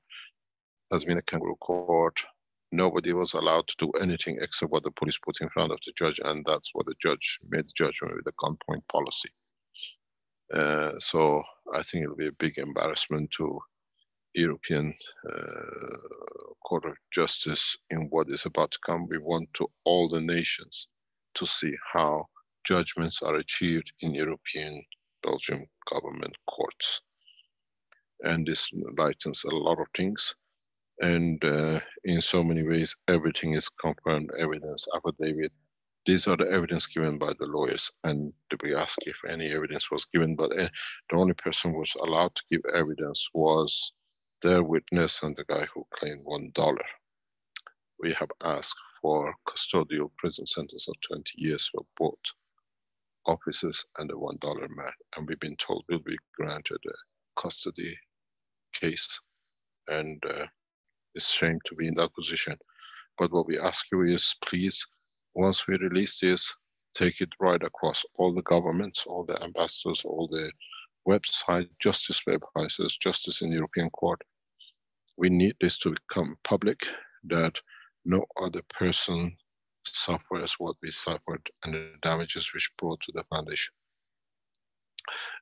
Has been a kangaroo court. Nobody was allowed to do anything except what the police put in front of the judge, and that's what the judge made the judgment with the gunpoint policy. So I think it'll be a big embarrassment to European Court of Justice in what is about to come. We want to all the nations to see how judgments are achieved in European Belgium government courts. And this lightens a lot of things. And in so many ways, everything is confirmed, evidence, affidavit. These are the evidence given by the lawyers, and we ask if any evidence was given, but the only person who was allowed to give evidence was their witness and the guy who claimed $1. We have asked for custodial prison sentence of 20 years for both officers and the $1 man, and we've been told we'll be granted a custody case, and it's a shame to be in that position. But what we ask you is, please, once we release this, take it right across all the governments, all the ambassadors, all the website, justice websites, justice in European Court. We need this to become public, that no other person suffers what we suffered and the damages which brought to the foundation.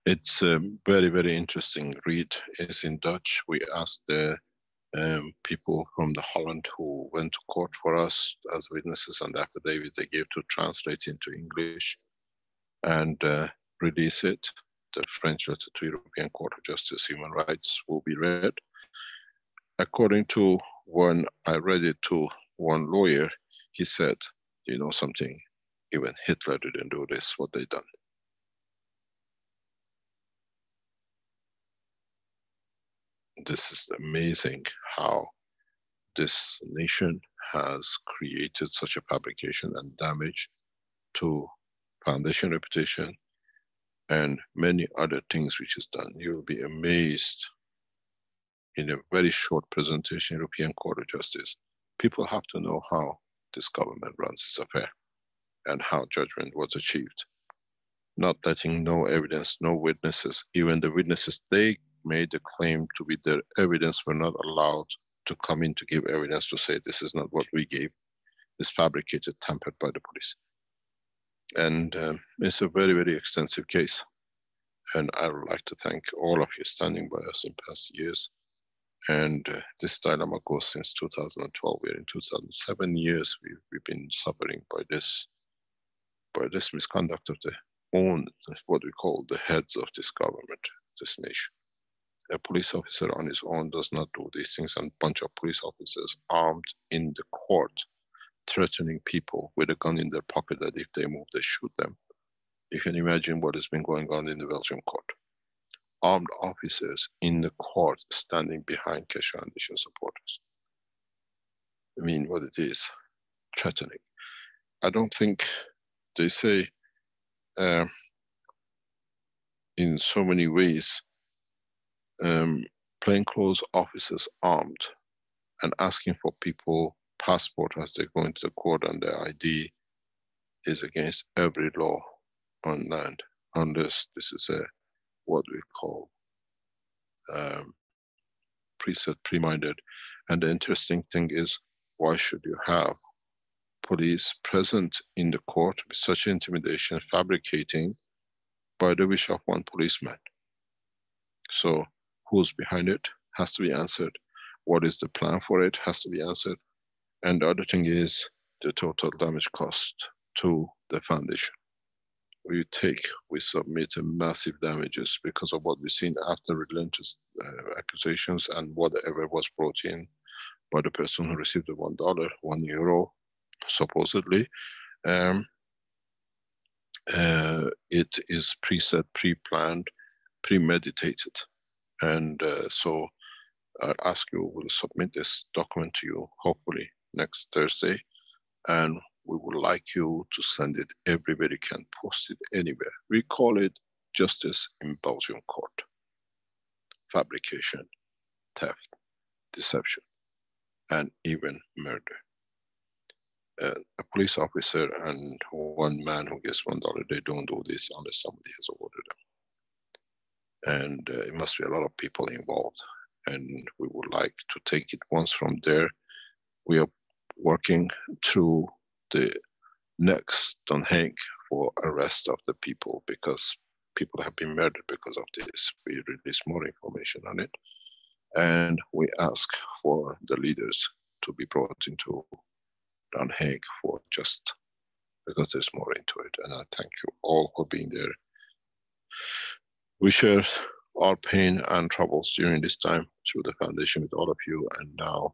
It's a very, very interesting read. It's in Dutch. We asked the people from the Holland who went to court for us as witnesses, and the affidavit they gave to translate into English and release it. The French letter to European Court of Justice Human Rights will be read. According to when I read it to one lawyer, he said, you know something, even Hitler didn't do this, what they done. This is amazing how this nation has created such a fabrication and damage to foundation reputation and many other things which is done. You'll be amazed in a very short presentation, European Court of Justice. People have to know how this government runs its affair and how judgment was achieved. Not letting no evidence, no witnesses, even the witnesses they made the claim to be their evidence were not allowed to come in to give evidence to say this is not what we gave. It's fabricated, tampered by the police. And it's a very, very extensive case. And I would like to thank all of you standing by us in past years. And this dilemma goes since 2012. We're in 2007 years. We've been suffering by this misconduct of the own, what we call the heads of this government, this nation. A police officer on his own does not do these things, and a bunch of police officers armed in the court, threatening people with a gun in their pocket that if they move, they shoot them. You can imagine what has been going on in the Belgian court. Armed officers in the court standing behind Keshe Foundation supporters. I mean, what it is, threatening. I don't think they say in so many ways plainclothes officers armed and asking for people passport as they go into the court and their ID is against every law on land, unless this is a what we call preset, pre-minded. And the interesting thing is, why should you have police present in the court with such intimidation, fabricating by the wish of one policeman? So who's behind it has to be answered. What is the plan for it has to be answered. And the other thing is the total damage cost to the foundation. We submit massive damages because of what we've seen after relentless accusations and whatever was brought in by the person who received the $1, €1, supposedly. It is preset, pre-planned, premeditated. And so I ask you, we'll submit this document to you, hopefully next Thursday. And we would like you to send it everywhere you can, post it anywhere. We call it justice in Belgium court. Fabrication, theft, deception, and even murder. A police officer and one man who gets $1, they don't do this unless somebody has ordered them. And it must be a lot of people involved. And we would like to take it once from there. We are working through the next Den Haag for arrest of the people, because people have been murdered because of this. We release more information on it. And we ask for the leaders to be brought into Den Haag for just because there's more into it. And I thank you all for being there. We share our pain and troubles during this time through the foundation with all of you, and now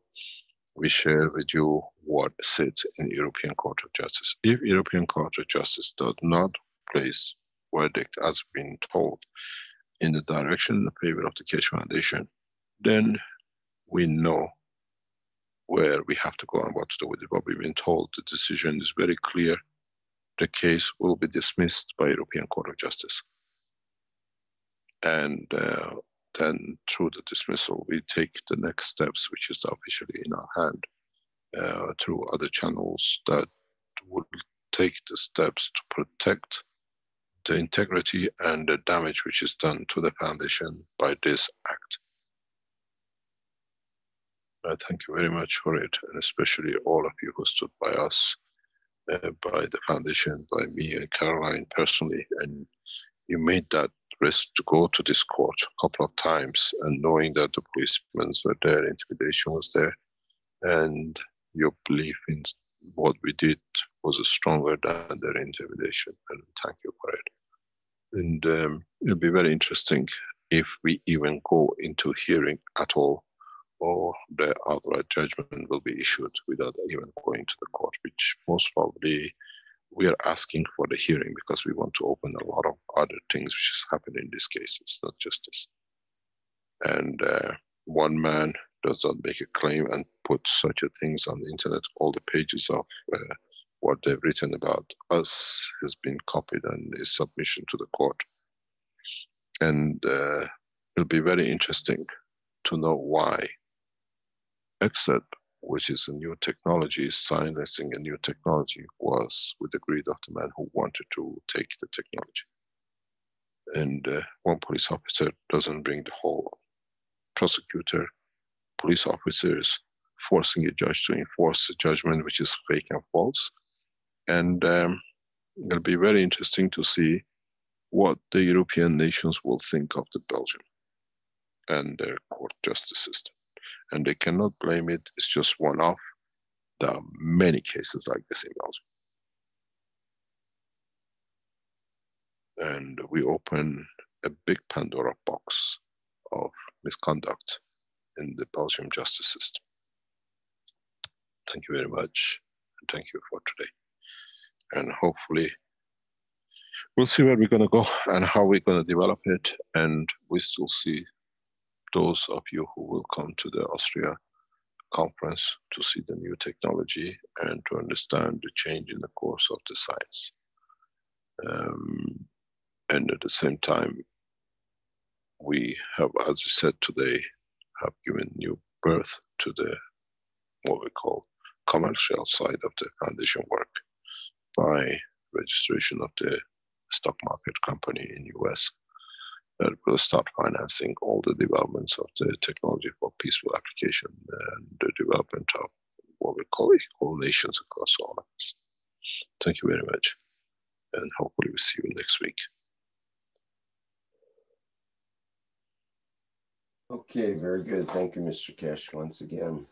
we share with you what sits in European Court of Justice. If European Court of Justice does not place verdict as been told in the direction in favor of the Keshe Foundation, then we know where we have to go and what to do with it. But we've been told the decision is very clear. The case will be dismissed by European Court of Justice. And then through the dismissal, we take the next steps, which is officially in our hand, through other channels that will take the steps to protect the integrity and the damage which is done to the foundation by this act. I thank you very much for it, and especially all of you who stood by us, by the foundation, by me and Caroline personally, and you made that risk to go to this court a couple of times, and knowing that the policemen were there, intimidation was there, and your belief in what we did was stronger than their intimidation, and thank you for it. And it'll be very interesting if we even go into hearing at all, or the outright judgment will be issued without even going to the court, which most probably we are asking for the hearing because we want to open a lot of other things which has happened in this case. It's not just this. And one man does not make a claim and put such a things on the internet. All the pages of what they've written about us has been copied and is submission to the court. And it'll be very interesting to know why EXIT, which is a new technology, silencing a new technology, was with the greed of the man who wanted to take the technology. And one police officer doesn't bring the whole prosecutor, police officers forcing a judge to enforce a judgment which is fake and false. And it'll be very interesting to see what the European nations will think of the Belgium and their court justice system. And they cannot blame it, it's just one-off. There are many cases like this in Belgium. And we open a big Pandora box of misconduct in the Belgium justice system. Thank you very much, and thank you for today. And hopefully, we'll see where we're gonna go and how we're gonna develop it, and we still see those of you who will come to the Austria conference to see the new technology and to understand the change in the course of the science. And at the same time, we have, as we said today, have given new birth to the what we call commercial side of the foundation work by registration of the stock market company in US that will start financing all the developments of the technology for peaceful application and the development of what we call equal nations across all of us. Thank you very much, and hopefully we'll see you next week. Okay, very good. Thank you, Mr. Keshe, once again.